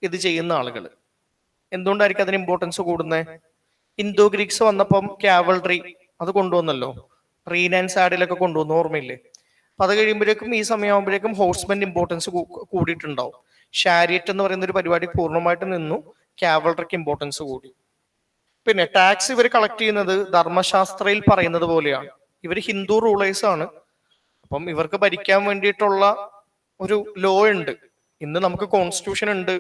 ഇത് ചെയ്യുന്ന ആളുകൾ. എന്തുകൊണ്ടായിരിക്കും അതിന് ഇമ്പോർട്ടൻസ് കൂടുന്നത്? ഇന്തോ ഗ്രീക്സ് വന്നപ്പം കാവൽറി അത് കൊണ്ടുവന്നല്ലോ, റീൻ ആൻഡ് സാഡിലൊക്കെ കൊണ്ടുവന്നു, ഓർമ്മയില്ലേ? അപ്പൊ അത് കഴിയുമ്പോഴേക്കും ഈ സമയമാകുമ്പോഴേക്കും ഹോഴ്സ്മെന്റ് ഇമ്പോർട്ടൻസ് കൂടിയിട്ടുണ്ടാവും. ഷാരിയറ്റ് എന്ന് പറയുന്ന ഒരു പരിപാടി പൂർണ്ണമായിട്ട് നിന്നു, കാവൽറിക്ക് ഇമ്പോർട്ടൻസ് കൂടി. പിന്നെ ടാക്സ് ഇവർ കളക്ട് ചെയ്യുന്നത് ധർമ്മശാസ്ത്രയിൽ പറയുന്നത് പോലെയാണ്. ഇവർ ഹിന്ദു റൂളേഴ്സ് ആണ്. അപ്പം ഇവർക്ക് ഭരിക്കാൻ വേണ്ടിയിട്ടുള്ള ഒരു ലോ ഉണ്ട്. ഇന്ന് നമുക്ക് കോൺസ്റ്റിറ്റ്യൂഷൻ ഉണ്ട്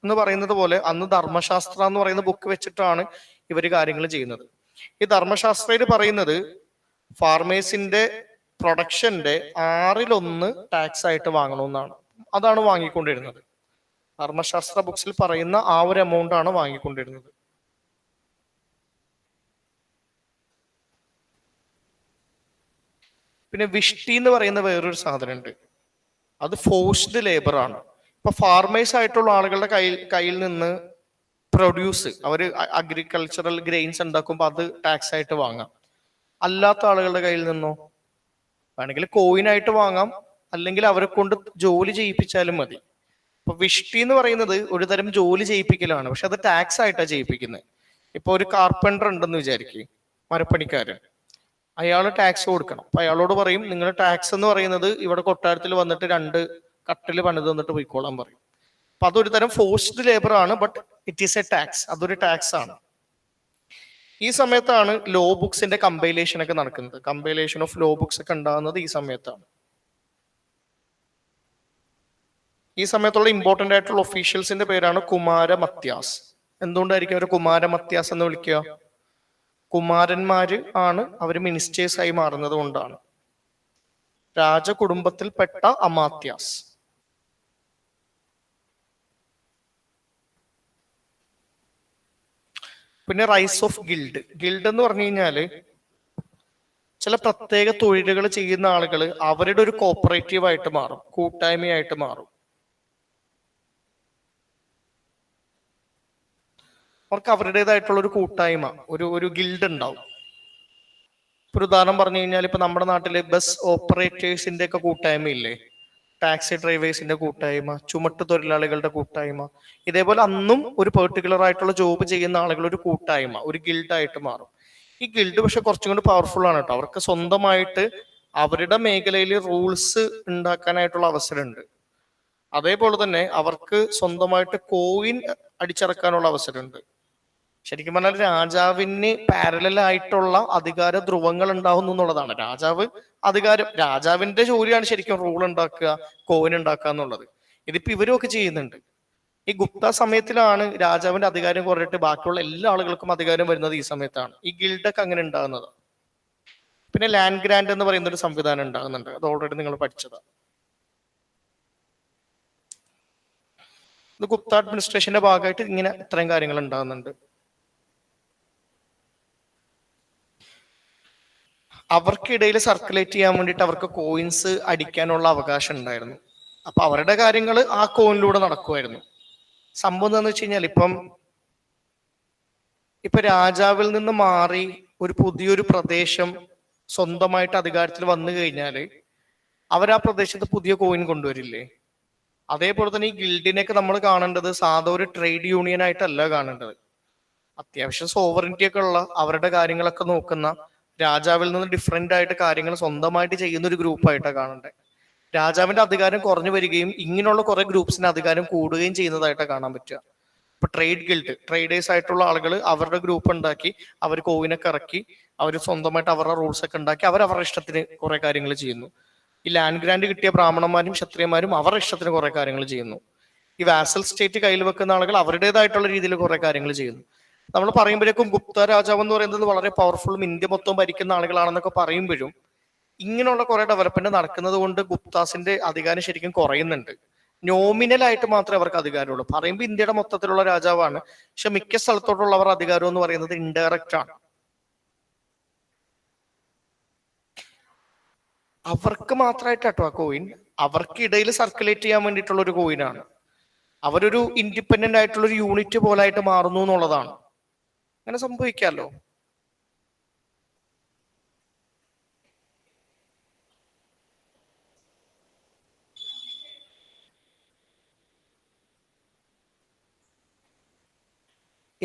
എന്ന് പറയുന്നത് പോലെ അന്ന് ധർമ്മശാസ്ത്ര എന്ന് പറയുന്ന ബുക്ക് വെച്ചിട്ടാണ് ഇവർ കാര്യങ്ങൾ ചെയ്യുന്നത്. ഈ ധർമ്മശാസ്ത്രയിൽ പറയുന്നത് ഫാർമേഴ്സിന്റെ പ്രൊഡക്ഷന്റെ 1/6 ടാക്സ് ആയിട്ട് വാങ്ങണമെന്നാണ്. അതാണ് വാങ്ങിക്കൊണ്ടിരുന്നത്. ധർമ്മശാസ്ത്ര ബുക്സിൽ പറയുന്ന ആ ഒരു എമൗണ്ട് ആണ് വാങ്ങിക്കൊണ്ടിരുന്നത്. പിന്നെ വിഷ്ടി എന്ന് പറയുന്ന വേറൊരു സാധനം ഉണ്ട്. അത് ഫോഴ്സ്ഡ് ലേബർ ആണ്. ഇപ്പൊ ഫാർമേഴ്സ് ആയിട്ടുള്ള ആളുകളുടെ കയ്യിൽ നിന്ന് പ്രൊഡ്യൂസ്, അവർ അഗ്രികൾച്ചറൽ ഗ്രെയിൻസ് ഉണ്ടാക്കുമ്പോൾ അത് ടാക്സ് ആയിട്ട് വാങ്ങാം. അല്ലാത്ത ആളുകളുടെ കയ്യിൽ നിന്നോ വേണമെങ്കിൽ കോയിനായിട്ട് വാങ്ങാം, അല്ലെങ്കിൽ അവരെ കൊണ്ട് ജോലി ചെയ്യിപ്പിച്ചാലും മതി. അപ്പൊ വിഷ്ടി എന്ന് പറയുന്നത് ഒരു തരം ജോലി ചെയ്യിപ്പിക്കലാണ്, പക്ഷെ അത് ടാക്സ് ആയിട്ടാണ് ചെയ്യിപ്പിക്കുന്നത്. ഇപ്പൊ ഒരു കാർപ്പൻറ്റർ ഉണ്ടെന്ന് വിചാരിക്കുക, മരപ്പണിക്കാരൻ, അയാൾ ടാക്സ് കൊടുക്കണം. അപ്പൊ അയാളോട് പറയും, നിങ്ങൾ ടാക്സ് എന്ന് പറയുന്നത് ഇവിടെ കൊട്ടാരത്തിൽ വന്നിട്ട് 2 കട്ടില് പണിത് തന്നിട്ട് പോയിക്കോളാൻ പറയും. അപ്പൊ അതൊരു തരം ഫോഴ്സ്ഡ് ലേബർ ആണ്, but it is A tax. അതൊരു ടാക്സ് ആണ്. ഈ സമയത്താണ് ലോ ബുക്സിന്റെ കമ്പൈലേഷൻ ഒക്കെ നടക്കുന്നത്. കമ്പൈലേഷൻ ഓഫ് ലോ ബുക്സ് ഒക്കെ ഉണ്ടാകുന്നത് ഈ സമയത്താണ്. ഈ സമയത്തുള്ള ഇമ്പോർട്ടന്റ് ആയിട്ടുള്ള ഒഫീഷ്യൽസിന്റെ പേരാണ് കുമാരമത്യാസ്. എന്തുകൊണ്ടായിരിക്കും അവർ കുമാരമത്യാസ് എന്ന് വിളിക്കുക? കുമാരന്മാര് ആണ് അവര് മിനിസ്റ്റേഴ്സ് ആയി മാറുന്നത് കൊണ്ടാണ്. രാജകുടുംബത്തിൽപ്പെട്ട അമാത്യാസ്. പിന്നെ റൈസ് ഓഫ് ഗിൽഡ്. ഗിൽഡ് എന്ന് പറഞ്ഞു കഴിഞ്ഞാല് ചില പ്രത്യേക തൊഴിലുകൾ ചെയ്യുന്ന ആളുകൾ അവരുടെ ഒരു കോപ്പറേറ്റീവ് ആയിട്ട് മാറും, കൂട്ടായ്മയായിട്ട് മാറും. അവർക്ക് അവരുടേതായിട്ടുള്ള ഒരു കൂട്ടായ്മ, ഒരു ഗിൽഡ് ഉണ്ടാവും. ഒരു ഉദാഹരണം പറഞ്ഞു കഴിഞ്ഞാൽ ഇപ്പൊ നമ്മുടെ നാട്ടില് ബസ് ഓപ്പറേറ്റേഴ്സിന്റെ ഒക്കെ കൂട്ടായ്മ ഇല്ലേ, ടാക്സി ഡ്രൈവേഴ്സിന്റെ കൂട്ടായ്മ, ചുമട്ട് തൊഴിലാളികളുടെ കൂട്ടായ്മ, ഇതേപോലെ അന്നും ഒരു പെർട്ടിക്കുലർ ആയിട്ടുള്ള ജോബ് ചെയ്യുന്ന ആളുകൾ ഒരു കൂട്ടായ്മ, ഒരു ഗിൽഡായിട്ട് മാറും. ഈ ഗിൽഡ് പക്ഷെ കുറച്ചും കൂടി പവർഫുൾ ആണ് കേട്ടോ. അവർക്ക് സ്വന്തമായിട്ട് അവരുടെ മേഖലയിൽ റൂൾസ് ഉണ്ടാക്കാനായിട്ടുള്ള അവസരമുണ്ട്. അതേപോലെ തന്നെ അവർക്ക് സ്വന്തമായിട്ട് കോയിൻ അടിച്ചിറക്കാനുള്ള അവസരമുണ്ട്. ശരിക്കും പറഞ്ഞാൽ രാജാവിന് പാരലായിട്ടുള്ള അധികാര ധ്രുവങ്ങൾ ഉണ്ടാവുന്നു എന്നുള്ളതാണ്. രാജാവിന്റെ ജോലിയാണ് ശരിക്കും റൂൾ ഉണ്ടാക്കുക, കോയിൻ ഉണ്ടാക്കുക എന്നുള്ളത്. ഇതിപ്പോ ഇവരൊക്കെ ചെയ്യുന്നുണ്ട്. ഈ ഗുപ്ത സമയത്തിലാണ് രാജാവിന്റെ അധികാരം കുറഞ്ഞിട്ട് ബാക്കിയുള്ള എല്ലാ ആളുകൾക്കും അധികാരം വരുന്നത് ഈ സമയത്താണ്. ഈ ഗിൽഡൊക്കെ അങ്ങനെ ഉണ്ടാകുന്നത്. പിന്നെ ലാൻഡ് ഗ്രാൻഡ് എന്ന് പറയുന്ന ഒരു സംവിധാനം ഉണ്ടാകുന്നുണ്ട്. അത് ഓൾറെഡി നിങ്ങൾ പഠിച്ചതാണ്. ഇത് ഗുപ്ത അഡ്മിനിസ്ട്രേഷന്റെ ഭാഗമായിട്ട് ഇങ്ങനെ ഇത്രയും കാര്യങ്ങൾ ഉണ്ടാകുന്നുണ്ട്. അവർക്കിടയിൽ സർക്കുലേറ്റ് ചെയ്യാൻ വേണ്ടിയിട്ട് അവർക്ക് കോയിൻസ് അടിക്കാനുള്ള അവകാശം ഉണ്ടായിരുന്നു. അപ്പൊ അവരുടെ കാര്യങ്ങൾ ആ കോയിനിലൂടെ നടക്കുമായിരുന്നു. സംഭവം എന്താണെന്ന് വെച്ച് കഴിഞ്ഞാൽ ഇപ്പൊ രാജാവിൽ നിന്ന് മാറി ഒരു പുതിയൊരു പ്രദേശം സ്വന്തമായിട്ട് അധികാരത്തിൽ വന്നു കഴിഞ്ഞാല് അവർ ആ പ്രദേശത്ത് പുതിയ കോയിൻ കൊണ്ടുവരില്ലേ? അതേപോലെ തന്നെ ഈ ഗിൽഡിനെയൊക്കെ നമ്മൾ കാണേണ്ടത് സാധാ ഒരു ട്രേഡ് യൂണിയൻ ആയിട്ടല്ല കാണേണ്ടത്. അത്യാവശ്യം സോവറിറ്റി ഒക്കെ ഉള്ള, അവരുടെ കാര്യങ്ങളൊക്കെ നോക്കുന്ന, രാജാവിൽ നിന്ന് ഡിഫറെന്റ് ആയിട്ട് കാര്യങ്ങൾ സ്വന്തമായിട്ട് ചെയ്യുന്ന ഒരു ഗ്രൂപ്പായിട്ടാണ് കാണേണ്ടത്. രാജാവിന്റെ അധികാരം കുറഞ്ഞു വരികയും ഇങ്ങനെയുള്ള കുറെ ഗ്രൂപ്പ്സിന് അധികാരം കൂടുകയും ചെയ്യുന്നതായിട്ടാണ് കാണാൻ പറ്റുക. ഇപ്പൊ ട്രേഡ് ഗിൽഡ്, ട്രേഡേഴ്സ് ആയിട്ടുള്ള ആളുകൾ അവരുടെ ഗ്രൂപ്പ് ഉണ്ടാക്കി, അവർ കോയിനൊക്കെ ഇറക്കി, അവർ സ്വന്തമായിട്ട് അവരുടെ റൂൾസ് ഒക്കെ ഉണ്ടാക്കി, അവരുടെ ഇഷ്ടത്തിന് കുറെ കാര്യങ്ങൾ ചെയ്യുന്നു. ഈ ലാൻഡ് ഗ്രാൻഡ് കിട്ടിയ ബ്രാഹ്മണന്മാരും ക്ഷത്രിയന്മാരും അവരുടെ ഇഷ്ടത്തിന് കുറെ കാര്യങ്ങൾ ചെയ്യുന്നു. ഈ വാസൽ സ്റ്റേറ്റ് കയ്യിൽ വെക്കുന്ന ആളുകൾ അവരുടേതായിട്ടുള്ള രീതിയിൽ കുറെ കാര്യങ്ങൾ ചെയ്യുന്നു. നമ്മൾ പറയുമ്പോഴേക്കും ഗുപ്ത രാജാവ് എന്ന് പറയുന്നത് വളരെ പവർഫുള്ളും ഇന്ത്യ മൊത്തം ഭരിക്കുന്ന ആളുകളാണെന്നൊക്കെ പറയുമ്പോഴും ഇങ്ങനെയുള്ള കുറെ ഡെവലപ്മെന്റ് നടക്കുന്നത് കൊണ്ട് ഗുപ്താസിന്റെ അധികാരം ശരിക്കും കുറയുന്നുണ്ട്. നോമിനൽ ആയിട്ട് മാത്രമേ അവർക്ക് അധികാരമുള്ളൂ. പറയുമ്പോൾ ഇന്ത്യയുടെ മൊത്തത്തിലുള്ള രാജാവാണ്, പക്ഷെ മിക്ക സ്ഥലത്തോട്ടുള്ളവർ അധികാരം എന്ന് പറയുന്നത് ഇൻഡയറക്റ്റ് ആണ്. അവർക്ക് മാത്രമായിട്ടോ ആ കോയിൻ, അവർക്കിടയിൽ സർക്കുലേറ്റ് ചെയ്യാൻ വേണ്ടിയിട്ടുള്ള ഒരു കോയിനാണ്. അവരൊരു ഇൻഡിപെൻഡന്റ് ആയിട്ടുള്ള ഒരു യൂണിറ്റ് പോലായിട്ട് മാറുന്നു എന്നുള്ളതാണ്. അങ്ങനെ സംഭവിക്കാമല്ലോ.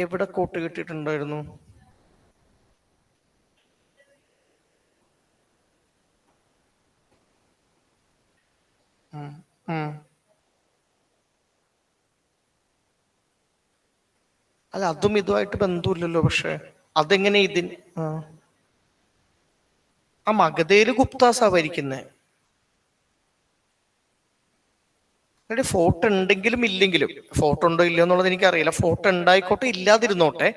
എവിടെ കോട്ട് കിട്ടിയിട്ടുണ്ടായിരുന്നു? അല്ല, അതും ഇതുമായിട്ട് ബന്ധമില്ലല്ലോ. പക്ഷെ അതെങ്ങനെ ആ മഗധയില് ഗുപ്താസാ ഭരിക്കുന്നേ. ഫോട്ടോ ഉണ്ടെങ്കിലും ഇല്ലെങ്കിലും, ഫോട്ടോ ഉണ്ടോ ഇല്ലയോ എന്നുള്ളത് എനിക്കറിയില്ല. ഫോട്ടോ ഉണ്ടായിക്കോട്ടെ, ഇല്ലാതിരുന്നോട്ടെ,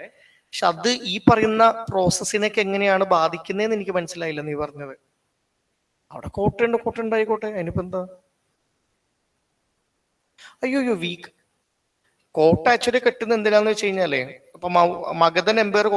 പക്ഷെ അത് ഈ പറയുന്ന പ്രോസസ്സിനൊക്കെ എങ്ങനെയാണ് ബാധിക്കുന്നതെന്ന് എനിക്ക് മനസ്സിലായില്ല നീ പറഞ്ഞത്. അവിടെ കോട്ട ഉണ്ടായിക്കോട്ടെ, അതിനിപ്പോ എന്താ? അയ്യോ, വീക്ക് കോട്ട ആക്ച്വലി കെട്ടുന്ന എന്തിനാന്ന് വെച്ച് കഴിഞ്ഞാലേ, ഇപ്പൊ മഗധൻ എംപയർ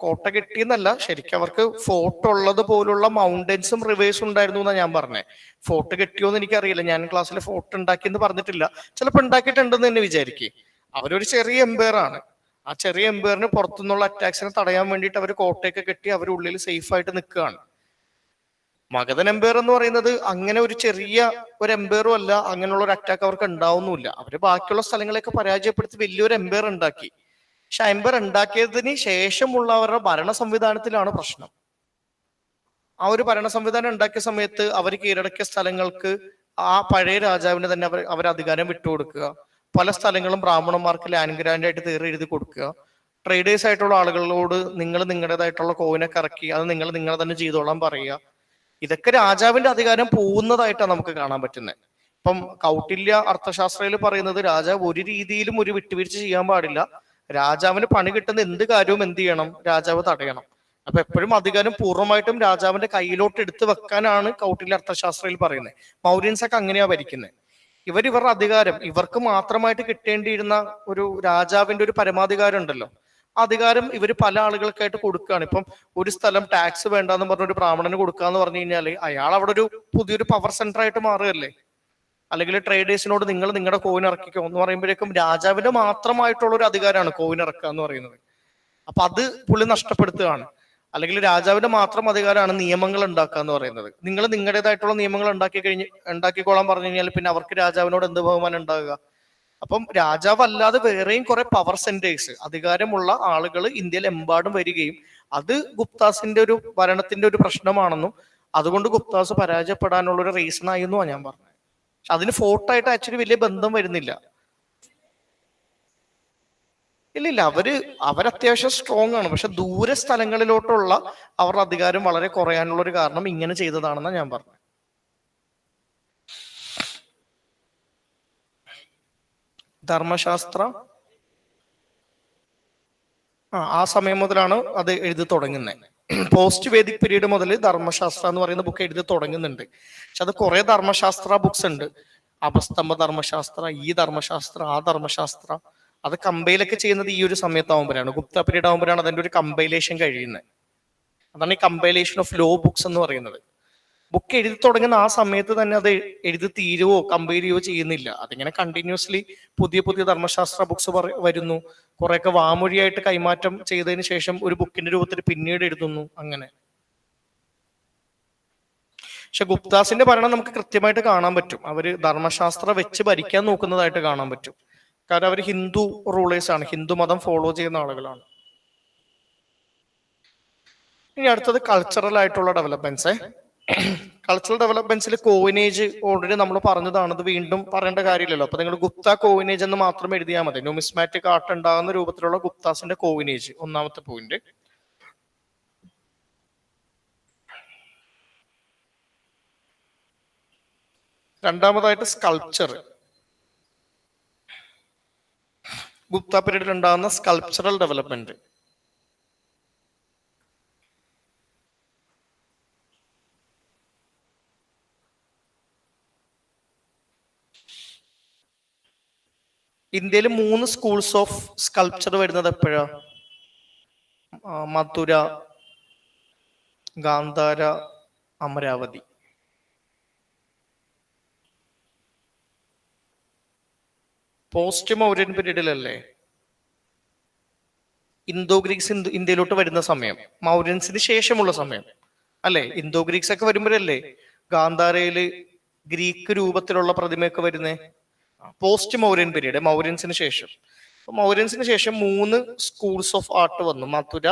കോട്ട കെട്ടിയെന്നല്ല, ശരിക്കും അവർക്ക് ഫോർട്ട് ഉള്ളത് പോലുള്ള മൗണ്ടൻസും റിവേഴ്സും ഉണ്ടായിരുന്നു എന്നാ ഞാൻ പറഞ്ഞേ. ഫോർട്ട് കെട്ടിയോന്ന് എനിക്കറിയില്ല, ഞാൻ ക്ലാസ്സിൽ ഫോർട്ട് ഉണ്ടാക്കിയെന്ന് പറഞ്ഞിട്ടില്ല. ചിലപ്പോൾ ഉണ്ടാക്കിയിട്ടുണ്ടെന്ന് തന്നെ വിചാരിക്കും. അവരൊരു ചെറിയ എംപയർ ആണ്. ആ ചെറിയ എംപയറിന് പുറത്തുനിന്നുള്ള അറ്റാക്സിനെ തടയാൻ വേണ്ടിയിട്ട് അവർ കോട്ടയൊക്കെ കെട്ടി അവരുള്ളിൽ സേഫ് ആയിട്ട് നിൽക്കുകയാണ്. മഗധൻ എംപയർ എന്ന് പറയുന്നത് അങ്ങനെ ഒരു ചെറിയ ഒരു എംപയറും അല്ല. അങ്ങനെയുള്ള ഒരു അറ്റാക്ക് അവർക്ക് ഉണ്ടാവുന്നില്ല. അവര് ബാക്കിയുള്ള സ്ഥലങ്ങളെയൊക്കെ പരാജയപ്പെടുത്തി വലിയൊരു എംപയർ ഉണ്ടാക്കി. പക്ഷെ എംപയർ ഉണ്ടാക്കിയതിന് ശേഷമുള്ള അവരുടെ ഭരണ സംവിധാനത്തിലാണ് പ്രശ്നം. ആ ഒരു ഭരണ സംവിധാനം ഉണ്ടാക്കിയ സമയത്ത് അവർ കീഴടക്കിയ സ്ഥലങ്ങൾക്ക് ആ പഴയ രാജാവിന് തന്നെ അവർ അധികാരം വിട്ടുകൊടുക്കുക. പല സ്ഥലങ്ങളും ബ്രാഹ്മണന്മാർക്ക് ലാൻഡ് ഗ്രാൻഡ് ആയിട്ട് എഴുതി കൊടുക്കുക. ട്രേഡേഴ്സ് ആയിട്ടുള്ള ആളുകളോട് നിങ്ങൾ നിങ്ങളുടേതായിട്ടുള്ള കോയിനൊക്കെ ഇറക്കി അത് നിങ്ങൾ തന്നെ ചെയ്തോളാൻ പറയുക. ഇതൊക്കെ രാജാവിന്റെ അധികാരം പോകുന്നതായിട്ടാണ് നമുക്ക് കാണാൻ പറ്റുന്നത്. ഇപ്പം കൗട്ടില്യ അർത്ഥശാസ്ത്രയിൽ പറയുന്നത് രാജാവ് ഒരു രീതിയിലും ഒരു വിട്ടുവീഴ്ച ചെയ്യാൻ പാടില്ല. രാജാവിന് പണി കിട്ടുന്ന എന്ത് കാര്യവും എന്ത് ചെയ്യണം, രാജാവ് തടയണം. അപ്പൊ എപ്പോഴും അധികാരം പൂർണ്ണമായിട്ടും രാജാവിന്റെ കയ്യിലോട്ട് എടുത്തു വെക്കാനാണ് കൗട്ടില്യ അർത്ഥശാസ്ത്രയിൽ പറയുന്നത്. മൗര്യൻസ് ഒക്കെ അങ്ങനെയാ ഭരിക്കുന്നത്. ഇവരുടെ അധികാരം ഇവർക്ക് മാത്രമായിട്ട് കിട്ടേണ്ടിയിരുന്ന ഒരു രാജാവിന്റെ ഒരു പരമാധികാരം ഉണ്ടല്ലോ, അധികാരം ഇവർ പല ആളുകൾക്കായിട്ട് കൊടുക്കുകയാണ്. ഇപ്പം ഒരു സ്ഥലം ടാക്സ് വേണ്ടെന്ന് പറഞ്ഞ ഒരു ബ്രാഹ്മണന് കൊടുക്കാന്ന് പറഞ്ഞു കഴിഞ്ഞാൽ അയാൾ അവിടെ ഒരു പുതിയൊരു പവർ സെന്റർ ആയിട്ട് മാറുകയല്ലേ. അല്ലെങ്കിൽ ട്രേഡേഴ്സിനോട് നിങ്ങൾ നിങ്ങളുടെ കോയിൻ ഇറക്കിക്കോ എന്ന് പറയുമ്പോഴേക്കും രാജാവിന്റെ മാത്രമായിട്ടുള്ള ഒരു അധികാരമാണ് കോയിൻ ഇറക്കുക എന്ന് പറയുന്നത്. അപ്പൊ അത് പുള്ളി നഷ്ടപ്പെടുത്തുകയാണ്. അല്ലെങ്കിൽ രാജാവിന്റെ മാത്രം അധികാരമാണ് നിയമങ്ങൾ ഉണ്ടാക്കുക എന്ന് പറയുന്നത്. നിങ്ങൾ നിങ്ങളുടേതായിട്ടുള്ള നിയമങ്ങൾ ഉണ്ടാക്കിക്കോളാൻ പറഞ്ഞു കഴിഞ്ഞാൽ പിന്നെ അവർക്ക് രാജാവിനോട് എന്ത് ബഹുമാനം ഉണ്ടാകുക? അപ്പം രാജാവ് അല്ലാതെ വേറെയും കുറെ പവർ സെന്റേഴ്സ്, അധികാരമുള്ള ആളുകൾ ഇന്ത്യയിൽ എമ്പാടും വരികയും അത് ഗുപ്താസിന്റെ ഒരു ഭരണത്തിന്റെ ഒരു പ്രശ്നമാണെന്നും അതുകൊണ്ട് ഗുപ്താസ് പരാജയപ്പെടാനുള്ള ഒരു റീസൺ ആയിരുന്നു ഞാൻ പറഞ്ഞത്. പക്ഷെ അതിന് ഫോർട്ട് ആയിട്ട് ആക്ച്വലി വലിയ ബന്ധം വരുന്നില്ല. ഇല്ലില്ല, അവരത്യാവശ്യം സ്ട്രോങ് ആണ്. പക്ഷെ ദൂര സ്ഥലങ്ങളിലോട്ടുള്ള അവരുടെ അധികാരം വളരെ കുറയാനുള്ള ഒരു കാരണം ഇങ്ങനെ ചെയ്തതാണെന്നാണ് ഞാൻ പറഞ്ഞത്. ധർമ്മശാസ്ത്ര ആ സമയം മുതലാണ് അത് എഴുതി തുടങ്ങുന്നത്. പോസ്റ്റ് വേദിക് പീരീഡ് മുതൽ ധർമ്മശാസ്ത്ര എന്ന് പറയുന്ന ബുക്ക് എഴുതി തുടങ്ങുന്നുണ്ട്. പക്ഷെ അത് കുറെ ധർമ്മശാസ്ത്ര ബുക്സ് ഉണ്ട്. അപസ്തംഭ ധർമ്മശാസ്ത്ര, ഈ ധർമ്മശാസ്ത്ര, ആ ധർമ്മശാസ്ത്ര. അത് കമ്പൈലൊക്കെ ചെയ്യുന്നത് ഈ ഒരു സമയത്താവുമ്പോഴാണ്, ഗുപ്ത പീരീഡ് ആകുമ്പോഴാണ് അതിന്റെ ഒരു കമ്പൈലേഷൻ കഴിയുന്നത്. അതാണ് ഈ കമ്പൈലേഷൻ ഓഫ് ലോ ബുക്സ് എന്ന് പറയുന്നത്. ബുക്ക് എഴുതി തുടങ്ങുന്ന ആ സമയത്ത് തന്നെ അത് എഴുതി തീരുവോ കമ്പയർ ചെയ്യുവോ ചെയ്യുന്നില്ല. അതിങ്ങനെ കണ്ടിന്യൂസ്ലി പുതിയ പുതിയ ധർമ്മശാസ്ത്ര ബുക്സ് വരുന്നു. കുറെയൊക്കെ വാമൊഴിയായിട്ട് കൈമാറ്റം ചെയ്തതിന് ശേഷം ഒരു ബുക്കിന്റെ രൂപത്തിൽ പിന്നീട് എഴുതുന്നു, അങ്ങനെ. പക്ഷെ ഗുപ്താസിന്റെ ഭരണം നമുക്ക് കൃത്യമായിട്ട് കാണാൻ പറ്റും. അവര് ധർമ്മശാസ്ത്ര വെച്ച് ഭരിക്കാൻ നോക്കുന്നതായിട്ട് കാണാൻ പറ്റും. കാരണം അവർ ഹിന്ദു റൂളേഴ്സ് ആണ്, ഹിന്ദു മതം ഫോളോ ചെയ്യുന്ന ആളുകളാണ്. ഇനി അടുത്തത് കൾച്ചറൽ ആയിട്ടുള്ള ഡെവലപ്മെന്റ്സ്. കൾച്ചറൽ ഡെവലപ്മെന്റ്സിൽ കോയിനേജ് ഓൾറെഡി നമ്മൾ പറഞ്ഞതാണ്, അത് വീണ്ടും പറയേണ്ട കാര്യമില്ലല്ലോ. അപ്പൊ നിങ്ങൾ ഗുപ്ത കോയിനേജ് എന്ന് മാത്രം എഴുതിയാൽ മതി. ന്യൂമിസ്മാറ്റിക് ആർട്ട് ഉണ്ടാകുന്ന രൂപത്തിലുള്ള ഗുപ്താസിന്റെ കോയിനേജ് ഒന്നാമത്തെ പോയിന്റ്. രണ്ടാമതായിട്ട് സ്കൾപ്ചർ. ഗുപ്ത പീരീഡിൽ ഉണ്ടാകുന്ന സ്കൾപ്ചറൽ ഡെവലപ്മെന്റ്. ഇന്ത്യയിൽ 3 സ്കൂൾസ് ഓഫ് സ്കൾപ്ചർ വരുന്നത് എപ്പോഴാ? മധുര, ഗാന്ധാര, അമരാവതി. പോസ്റ്റ് മൗര്യൻ പീരീഡിലല്ലേ? ഇന്തോ ഗ്രീക്സ് ഇന്ത്യയിലോട്ട് വരുന്ന സമയം, മൗര്യൻസിന് ശേഷമുള്ള സമയം അല്ലെ? ഇന്തോ ഗ്രീക്സ് ഒക്കെ വരുമ്പോഴല്ലേ ഗാന്ധാരയില് ഗ്രീക്ക് രൂപത്തിലുള്ള പ്രതിമയൊക്കെ വരുന്നേ? പോസ്റ്റ് മൗര്യൻ പീരീഡ്, മൗര്യൻസിന് ശേഷം. മൗര്യൻസിന് ശേഷം 3 സ്കൂൾസ് ഓഫ് ആർട്ട് വന്നു. മഥുര,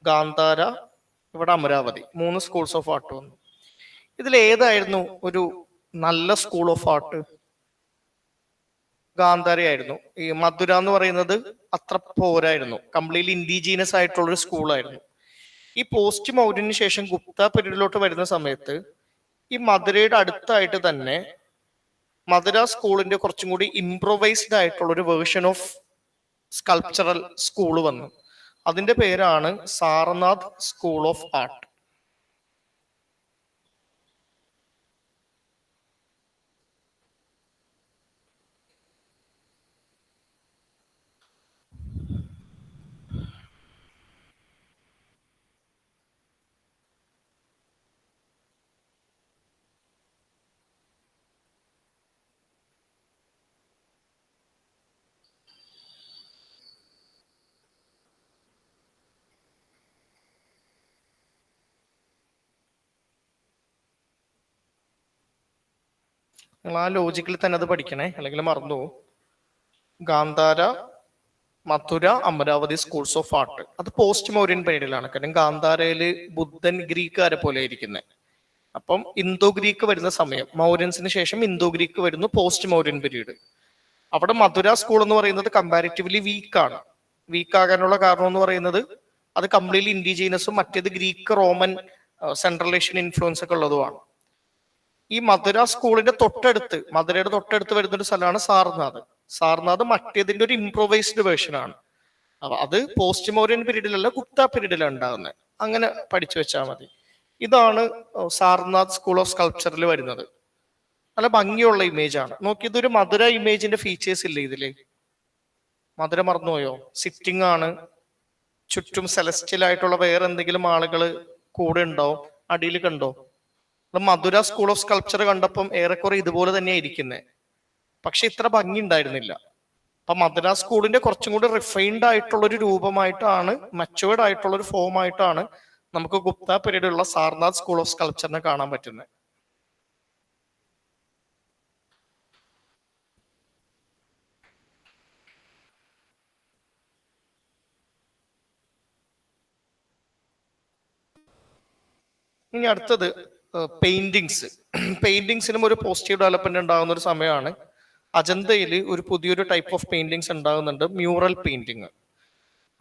ഗാന്ധാര, ഇവിടെ അമരാവതി. 3 സ്കൂൾസ് ഓഫ് ആർട്ട് വന്നു. ഇതിൽ ഏതായിരുന്നു ഒരു നല്ല സ്കൂൾ ഓഫ് ആർട്ട്? ഗാന്ധാരയായിരുന്നു. ഈ മധുര എന്ന് പറയുന്നത് അത്ര പോരായിരുന്നു, കംപ്ലീറ്റ്ലി ഇൻഡിജീനസ് ആയിട്ടുള്ള ഒരു സ്കൂളായിരുന്നു. ഈ പോസ്റ്റ് മൗര്യന് ശേഷം ഗുപ്ത പീരീഡിലോട്ട് വരുന്ന സമയത്ത് ഈ മധുരയുടെ അടുത്തായിട്ട് തന്നെ മധുര സ്കൂളിന്റെ കുറച്ചും കൂടി ഇംപ്രൊവൈസ്ഡ് ആയിട്ടുള്ള ഒരു വേർഷൻ ഓഫ് സ്കൾപ്ചറൽ സ്കൂൾ വന്നു. അതിന്റെ പേരാണ് സാരനാഥ് സ്കൂൾ ഓഫ് ആർട്ട്. നിങ്ങൾ ആ ലോജിക്കിൽ തന്നെ അത് പഠിക്കണേ, അല്ലെങ്കിൽ മറന്നുപോകും. Gandhara, Mathura, Amaravati schools of art. അത് പോസ്റ്റ് മൗര്യൻ പീരീഡിലാണ്. കാരണം ഗാന്ധാരയില് ബുദ്ധൻ ഗ്രീക്കുകാരെ പോലെ ഇരിക്കുന്നത്. അപ്പം ഇന്തോ ഗ്രീക്ക് വരുന്ന സമയം, മൗര്യൻസിന് ശേഷം ഇന്തോ ഗ്രീക്ക് വരുന്നു, പോസ്റ്റ് മൗര്യൻ പീരീഡ്. അവിടെ മധുര സ്കൂൾ എന്ന് പറയുന്നത് കമ്പാരിറ്റീവ്ലി വീക്കാണ്. വീക്ക് ആകാനുള്ള കാരണം എന്ന് പറയുന്നത് അത് കംപ്ലീറ്റ്ലി ഇൻഡിജീനസും മറ്റേത് Greek Roman central Asian influence ഒക്കെ ഉള്ളതുമാണ്. ഈ മധുര സ്കൂളിന്റെ തൊട്ടടുത്ത്, മധുരയുടെ തൊട്ടടുത്ത് വരുന്ന ഒരു സ്ഥലമാണ് സാർനാഥ്. സാർനാഥ് മറ്റേതിന്റെ ഒരു ഇംപ്രൊവൈസ്ഡ് വേർഷൻ ആണ്. അപ്പൊ അത് പോസ്റ്റ് മൗര്യൻ പീരീഡിലല്ല, ഗുപ്ത പീരീഡിലാണ് ഉണ്ടാകുന്നത്. അങ്ങനെ പഠിച്ചു വെച്ചാൽ മതി. ഇതാണ് സാർനാഥ് സ്കൂൾ ഓഫ് സ്കൾപ്ചറിൽ വരുന്നത്. നല്ല ഭംഗിയുള്ള ഇമേജ് ആണ്. നോക്കി, ഇതൊരു മധുര ഇമേജിന്റെ ഫീച്ചേഴ്സ് ഇല്ലേ ഇതില്? മധുര മറന്നുപോയോ? സിറ്റിംഗ് ആണ്, ചുറ്റും സെലസ്റ്റിയൽ ആയിട്ടുള്ള വേറെ എന്തെങ്കിലും ആളുകൾ കൂടെ ഉണ്ടാവും? അടിയിൽ കണ്ടോ? മധുര സ്കൂൾ ഓഫ് സ്കൾപ്ചർ കണ്ടപ്പം ഏറെക്കുറെ ഇതുപോലെ തന്നെയാണ് ഇരിക്കുന്നത്, പക്ഷെ ഇത്ര ഭംഗി ഉണ്ടായിരുന്നില്ല. അപ്പൊ മദ്രാ സ്കൂളിന്റെ കുറച്ചും കൂടി റിഫൈൻഡ് ആയിട്ടുള്ള ഒരു രൂപമായിട്ടാണ്, മച്ചുവേർഡ് ആയിട്ടുള്ള ഒരു ഫോം ആയിട്ടാണ് നമുക്ക് ഗുപ്ത പീരീഡിലുള്ള സാർനാഥ് സ്കൂൾ ഓഫ് സ്കൾപ്ചറിനെ കാണാൻ പറ്റുന്നത്. ഇനി അടുത്തത് പെയിന്റിങ്സ്. പെയിന്റിങ്സിനും ഒരു പോസിറ്റീവ് ഡെവലപ്മെന്റ് ഉണ്ടാകുന്ന ഒരു സമയമാണ്. അജന്തയിൽ ഒരു പുതിയൊരു ടൈപ്പ് ഓഫ് പെയിന്റിങ്സ് ഉണ്ടാകുന്നുണ്ട്, mural painting.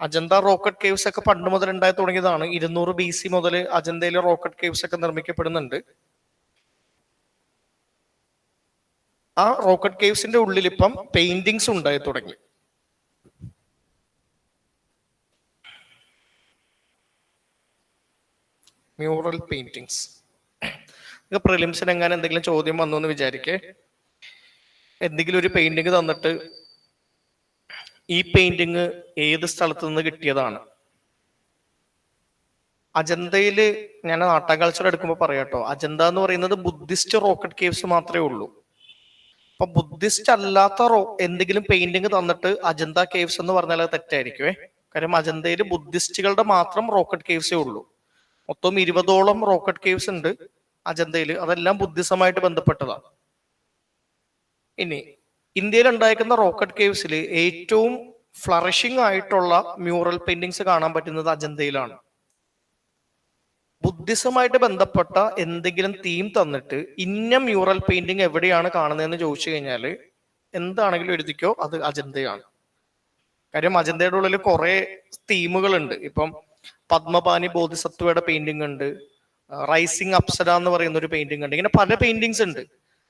Ajanta rock cut caves ഒക്കെ പണ്ട് മുതൽ ഉണ്ടായി തുടങ്ങിയതാണ്. 200 BC മുതൽ അജന്തയിലെ റോക്കറ്റ് കേവ്സ് ഒക്കെ നിർമ്മിക്കപ്പെടുന്നുണ്ട്. ആ റോക്കറ്റ് കേവ്സിന്റെ ഉള്ളിൽ ഇപ്പം പെയിന്റിങ്സ് ഉണ്ടായി തുടങ്ങി. Mural paintings. പ്രിലിംസിന് എങ്ങനെ എന്തെങ്കിലും ചോദ്യം വന്നു എന്ന് വിചാരിക്കേ, എന്തെങ്കിലും ഒരു പെയിന്റിങ് തന്നിട്ട് ഈ പെയിന്റിങ് ഏത് സ്ഥലത്ത് നിന്ന് കിട്ടിയതാണ്? അജന്തയില് ഞാൻ നാട്ടാ കൾച്ചർ എടുക്കുമ്പോൾ പറയാട്ടോ, അജന്ത എന്ന് പറയുന്നത് ബുദ്ധിസ്റ്റ് റോക്കറ്റ് കേവ്സ് മാത്രമേ ഉള്ളൂ. അപ്പൊ ബുദ്ധിസ്റ്റ് അല്ലാത്ത എന്തെങ്കിലും പെയിന്റിങ് തന്നിട്ട് അജന്ത കേവ്സ് എന്ന് പറഞ്ഞാൽ അത് തെറ്റായിരിക്കുവേ. കാര്യം അജന്തയിൽ ബുദ്ധിസ്റ്റുകളുടെ മാത്രം റോക്കറ്റ് കേവ്സേ ഉള്ളൂ. മൊത്തം 20ഓളം റോക്കറ്റ് കേവ്സ് ഉണ്ട് അജന്തയിൽ, അതെല്ലാം ബുദ്ധിസമായിട്ട് ബന്ധപ്പെട്ടതാണ്. ഇനി ഇന്ത്യയിൽ ഉണ്ടായിരിക്കുന്ന റോക്കറ്റ് കേവ്സിൽ ഏറ്റവും ഫ്ലറിഷിംഗ് ആയിട്ടുള്ള മ്യൂറൽ പെയിന്റിങ്സ് കാണാൻ പറ്റുന്നത് അജന്തയിലാണ്. ബുദ്ധിസമായിട്ട് ബന്ധപ്പെട്ട എന്തെങ്കിലും തീം തന്നിട്ട് ഇന്ന മ്യൂറൽ പെയിന്റിങ് എവിടെയാണ് കാണുന്നതെന്ന് ചോദിച്ചു കഴിഞ്ഞാൽ എന്താണെങ്കിലും എഴുതിക്കോ, അത് അജന്തയാണ്. കാര്യം അജന്തയുടെ ഉള്ളിൽ കുറെ തീമുകളുണ്ട്. ഇപ്പം പത്മപാനി ബോധിസത്വയുടെ പെയിന്റിംഗ് ഉണ്ട്, റൈസിങ് അപ്സര എന്ന് പറയുന്ന ഒരു പെയിന്റിംഗ് ഉണ്ട്. ഇങ്ങനെ പല പെയിന്റിങ്സ് ഉണ്ട്.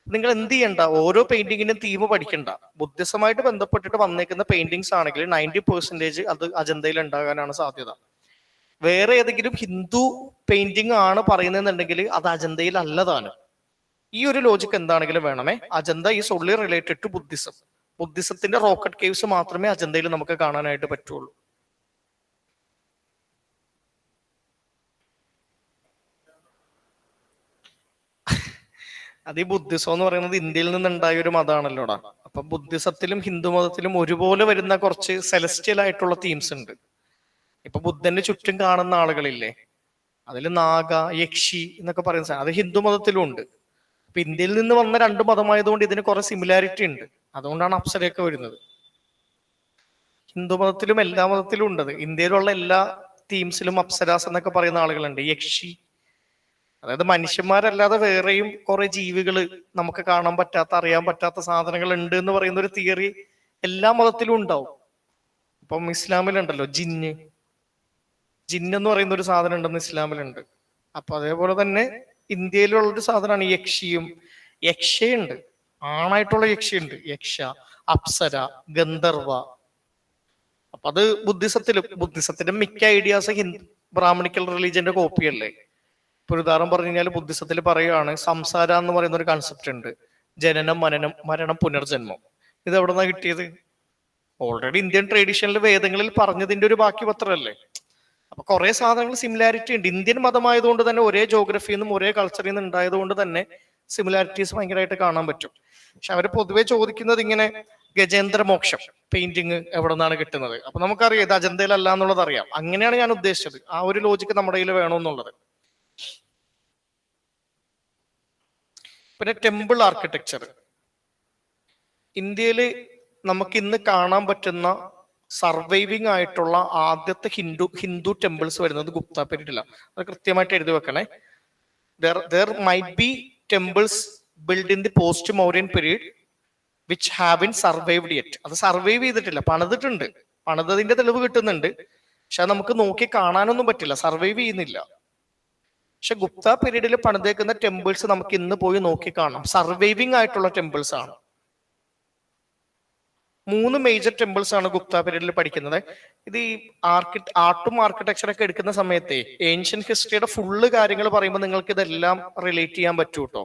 നിങ്ങൾ എന്ത് ചെയ്യണ്ട, ഓരോ പെയിന്റിങ്ങിനും തീം പഠിക്കണ്ട. ബുദ്ധിസമായിട്ട് ബന്ധപ്പെട്ടിട്ട് വന്നേക്കുന്ന പെയിന്റിങ്സ് ആണെങ്കിൽ 90% അത് അജന്തയിൽ ഉണ്ടാകാനാണ് സാധ്യത. വേറെ ഏതെങ്കിലും ഹിന്ദു പെയിന്റിംഗ് ആണ് പറയുന്നതെന്നുണ്ടെങ്കിൽ അത് അജന്തയിൽ അല്ലതാണ്. ഈ ഒരു ലോജിക്ക് എന്താണെങ്കിലും വേണമേ. Ajanta is only related to Buddhism. ബുദ്ധിസത്തിന്റെ റോക്കറ്റ് കേവ്സ് മാത്രമേ അജന്തയിൽ നമുക്ക് കാണാനായിട്ട് പറ്റുള്ളൂ. അത് ഈ ബുദ്ധിസം എന്ന് പറയുന്നത് ഇന്ത്യയിൽ നിന്നുണ്ടായ ഒരു മതമാണല്ലോടാ. അപ്പൊ ബുദ്ധിസത്തിലും ഹിന്ദു മതത്തിലും ഒരുപോലെ വരുന്ന കുറച്ച് സെലസ്റ്റിയൽ ആയിട്ടുള്ള തീംസ് ഉണ്ട്. ഇപ്പൊ ബുദ്ധന്റെ ചുറ്റും കാണുന്ന ആളുകളില്ലേ, അതിൽ നാഗ, യക്ഷി എന്നൊക്കെ പറയുന്ന സാധനം അത് ഹിന്ദു മതത്തിലും ഉണ്ട്. അപ്പൊ ഇന്ത്യയിൽ നിന്ന് വന്ന രണ്ട് മതമായതുകൊണ്ട് ഇതിന് കുറെ സിമിലാരിറ്റി ഉണ്ട്. അതുകൊണ്ടാണ് അപ്സരയൊക്കെ വരുന്നത്. ഹിന്ദു മതത്തിലും എല്ലാ മതത്തിലും ഉണ്ട്. ഇന്ത്യയിലുള്ള എല്ലാ തീംസിലും അപ്സരാസ് എന്നൊക്കെ പറയുന്ന ആളുകളുണ്ട്. യക്ഷി, അതായത് മനുഷ്യന്മാരല്ലാതെ വേറെയും കുറെ ജീവികൾ നമുക്ക് കാണാൻ പറ്റാത്ത, അറിയാൻ പറ്റാത്ത സാധനങ്ങൾ ഉണ്ട് എന്ന് പറയുന്ന ഒരു തിയറി എല്ലാ മതത്തിലും ഉണ്ടാവും. ഇപ്പം ഇസ്ലാമിലുണ്ടല്ലോ ജിന്ന്, ജിന്ന് പറയുന്ന ഒരു സാധനം ഉണ്ടെന്ന് ഇസ്ലാമിലുണ്ട്. അപ്പൊ അതേപോലെ തന്നെ ഇന്ത്യയിലുള്ളൊരു സാധനമാണ് യക്ഷിയും. യക്ഷയുണ്ട്, ആണായിട്ടുള്ള യക്ഷയുണ്ട്, യക്ഷ, അപ്സര, ഗന്ധർവ. അപ്പൊ അത് ബുദ്ധിസത്തിന്റെ മിക്ക ഐഡിയാസ് ബ്രാഹ്മണിക്കൽ റിലീജിയന്റെ കോപ്പിയല്ലേ. ഇപ്പൊ ഉദാഹരണം പറഞ്ഞു കഴിഞ്ഞാൽ ബുദ്ധിസത്തിൽ പറയുകയാണ് സംസാര എന്ന് പറയുന്ന ഒരു കൺസെപ്റ്റ് ഉണ്ട്. ജനനം, മനനം, മരണം, പുനർജന്മം. ഇത് എവിടെ നിന്നാണ് കിട്ടിയത്? ഓൾറെഡി ഇന്ത്യൻ ട്രഡീഷനിൽ വേദങ്ങളിൽ പറഞ്ഞതിന്റെ ഒരു ബാക്കി പത്രമല്ലേ. അപ്പൊ കുറെ സാധനങ്ങൾ സിമിലാരിറ്റി ഉണ്ട്. ഇന്ത്യൻ മതമായതുകൊണ്ട് തന്നെ ഒരേ ജോഗ്രഫിയിൽ നിന്നും ഒരേ കൾച്ചറിൽ നിന്നും ഉണ്ടായതുകൊണ്ട് തന്നെ സിമിലാരിറ്റീസ് ഭയങ്കരമായിട്ട് കാണാൻ പറ്റും. പക്ഷെ അവർ പൊതുവെ ചോദിക്കുന്നത് ഇങ്ങനെ ഗജേന്ദ്ര മോക്ഷം പെയിന്റിങ് എവിടെ നിന്നാണ് കിട്ടുന്നത്. അപ്പൊ നമുക്കറിയാം ഇത് അജന്തയിലല്ല എന്നുള്ളത് അറിയാം. അങ്ങനെയാണ് ഞാൻ ഉദ്ദേശിച്ചത്. ആ ഒരു ലോജിക്ക് നമ്മുടെ കയ്യിൽ വേണമെന്നുള്ളത്. പിന്നെ ടെമ്പിൾ ആർക്കിടെക്ചർ. ഇന്ത്യയിൽ നമുക്ക് ഇന്ന് കാണാൻ പറ്റുന്ന സർവൈവിങ് ആയിട്ടുള്ള ആദ്യത്തെ ഹിന്ദു ടെമ്പിൾസ് വരുന്നത് ഗുപ്ത പീരീഡിലാണ്. അത് കൃത്യമായിട്ട് എഴുതി വെക്കണേ. there might be temples built in the post Mauryan period which haven't survived yet. അത് സർവൈവ് ചെയ്തിട്ടില്ല, പണിതിട്ടുണ്ട്. പണിതതിന്റെ തെളിവ് കിട്ടുന്നുണ്ട്, പക്ഷെ നമുക്ക് നോക്കി കാണാനൊന്നും പറ്റില്ല, സർവൈവ് ചെയ്യുന്നില്ല. പക്ഷെ ഗുപ്ത പീരീഡിൽ പണിതേക്കുന്ന ടെമ്പിൾസ് നമുക്ക് ഇന്ന് പോയി നോക്കി കാണാം. സർവൈവിങ് ആയിട്ടുള്ള ടെമ്പിൾസ് ആണ്. 3 മേജർ ടെമ്പിൾസ് ആണ് ഗുപ്ത പീരീഡിൽ പഠിക്കുന്നത്. ഇത് ഈ ആർട്ടും ആർക്കിടെക്ചറൊക്കെ എടുക്കുന്ന സമയത്തെ ഏൻഷ്യൻ ഹിസ്റ്ററിയുടെ ഫുള്ള് കാര്യങ്ങൾ പറയുമ്പോൾ നിങ്ങൾക്ക് ഇതെല്ലാം റിലേറ്റ് ചെയ്യാൻ പറ്റൂ കേട്ടോ.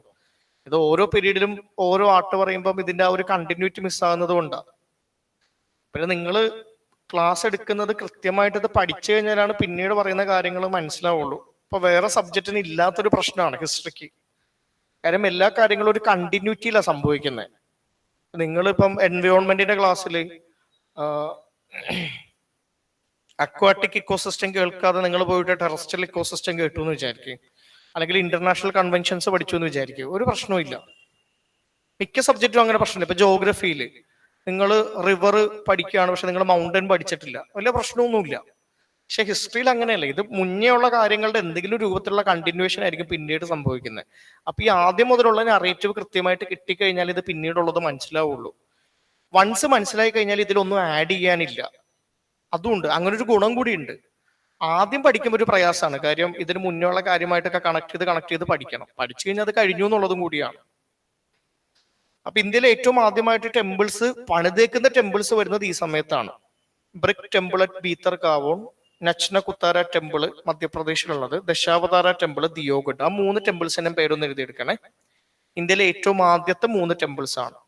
ഇത് ഓരോ പീരീഡിലും ഓരോ ആർട്ട് പറയുമ്പോൾ ഇതിന്റെ ആ ഒരു കണ്ടിന്യൂറ്റി മിസ്സാകുന്നത് കൊണ്ടാണ്. പിന്നെ നിങ്ങൾ ക്ലാസ് എടുക്കുന്നത് കൃത്യമായിട്ട് ഇത് പഠിച്ചു കഴിഞ്ഞാലാണ് പിന്നീട് പറയുന്ന കാര്യങ്ങൾ മനസ്സിലാവുള്ളൂ. ഇപ്പൊ വേറെ സബ്ജക്റ്റിന് ഇല്ലാത്തൊരു പ്രശ്നമാണ് ഹിസ്റ്ററിക്ക്. കാര്യം എല്ലാ കാര്യങ്ങളും ഒരു കണ്ടിന്യൂറ്റിയിലാണ് സംഭവിക്കുന്നത്. നിങ്ങളിപ്പം എൻവയോൺമെന്റിന്റെ ക്ലാസ്സിൽ അക്വാട്ടിക് ഇക്കോസിസ്റ്റം കേൾക്കാതെ നിങ്ങൾ പോയിട്ട് ടെറസ്ട്രിയൽ ഇക്കോസിസ്റ്റം കേട്ടു എന്ന് വിചാരിക്കും, അല്ലെങ്കിൽ ഇന്റർനാഷണൽ കൺവെൻഷൻസ് പഠിച്ചു എന്ന് വിചാരിക്കും, ഒരു പ്രശ്നവും ഇല്ല. മിക്ക സബ്ജക്റ്റും അങ്ങനെ പ്രശ്നമില്ല. ഇപ്പൊ ജോഗ്രഫിയിൽ നിങ്ങൾ റിവർ പഠിക്കുകയാണ്, പക്ഷെ നിങ്ങൾ മൗണ്ടൻ പഠിച്ചിട്ടില്ല, വലിയ പ്രശ്നമൊന്നുമില്ല. പക്ഷെ ഹിസ്റ്ററിയിൽ അങ്ങനെയല്ല. ഇത് മുന്നേ ഉള്ള കാര്യങ്ങളുടെ എന്തെങ്കിലും രൂപത്തിലുള്ള കണ്ടിന്യൂവേഷൻ ആയിരിക്കും പിന്നീട് സംഭവിക്കുന്നത്. അപ്പൊ ഈ ആദ്യം മുതലുള്ള നറേറ്റീവ് കൃത്യമായിട്ട് കിട്ടിക്കഴിഞ്ഞാൽ ഇത് പിന്നീടുള്ളത് മനസ്സിലാവുള്ളൂ. വൺസ് മനസ്സിലായി കഴിഞ്ഞാൽ ഇതിലൊന്നും ആഡ് ചെയ്യാനില്ല. അതുകൊണ്ട് അങ്ങനെ ഒരു ഗുണം കൂടി ഉണ്ട്. ആദ്യം പഠിക്കുമ്പോൾ ഒരു പ്രയാസമാണ്. കാര്യം ഇതിന് മുന്നേ ഉള്ള കാര്യമായിട്ടൊക്കെ കണക്ട് ചെയ്ത് പഠിക്കണം. പഠിച്ചു കഴിഞ്ഞാൽ അത് കഴിഞ്ഞു എന്നുള്ളതും കൂടിയാണ്. അപ്പൊ ഇന്ത്യയിലെ ഏറ്റവും ആദ്യമായിട്ട് ടെമ്പിൾസ് പണിതേക്കുന്ന ടെമ്പിൾസ് വരുന്നത് ഈ സമയത്താണ്. Brick temple at Bhitargaon, Nachna Kuthara temple മധ്യപ്രദേശിലുള്ളത്, ദശാവതാര ടെമ്പിള് ദിയോഗഡ്. ആ 3 ടെമ്പിൾസിന്റെ പേരൊന്ന് എഴുതിയെടുക്കണേ. ഇന്ത്യയിലെ ഏറ്റവും ആദ്യത്തെ 3 ടെമ്പിൾസ് ആണ്.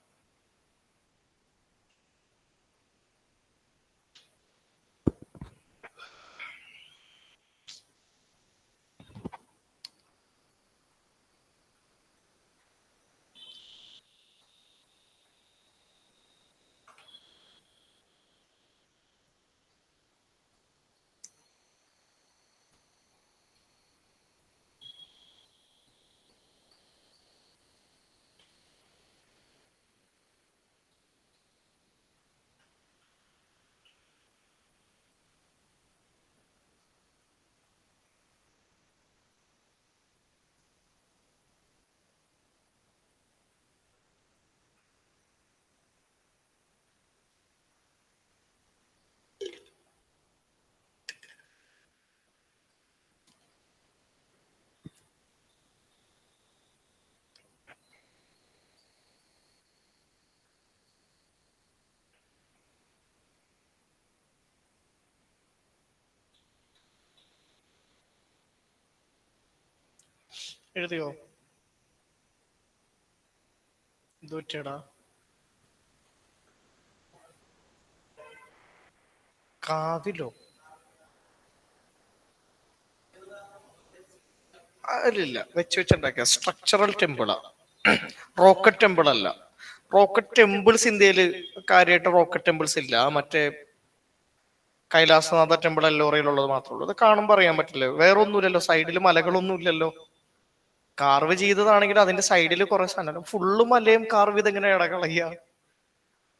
എഴുതിയോ? എന്തോറ്റേടാ കാതിലോ? അല്ലില്ല, വെച്ചുണ്ടാക്കിയ സ്ട്രക്ചറൽ ടെമ്പിളാ, റോക്കറ്റ് ടെമ്പിൾ അല്ല. റോക്കറ്റ് ടെമ്പിൾസ് ഇന്ത്യയിൽ കാര്യമായിട്ട് റോക്കറ്റ് ടെമ്പിൾസ് ഇല്ല. മറ്റേ കൈലാസനാഥ ടെമ്പിൾ എല്ലോറയിലുള്ളത് മാത്രമേ ഉള്ളൂ. അത് കാണുമ്പോൾ അറിയാൻ പറ്റില്ല. വേറെ ഒന്നുമില്ലല്ലോ, സൈഡിൽ മലകളൊന്നും ഇല്ലല്ലോ. കാർവ് ചെയ്തതാണെങ്കിൽ അതിന്റെ സൈഡിൽ കുറെ സാധനം, ഫുള്ള് മലയും കാർവ് ചെയ്ത് എങ്ങനെ ഇടകളയ്യ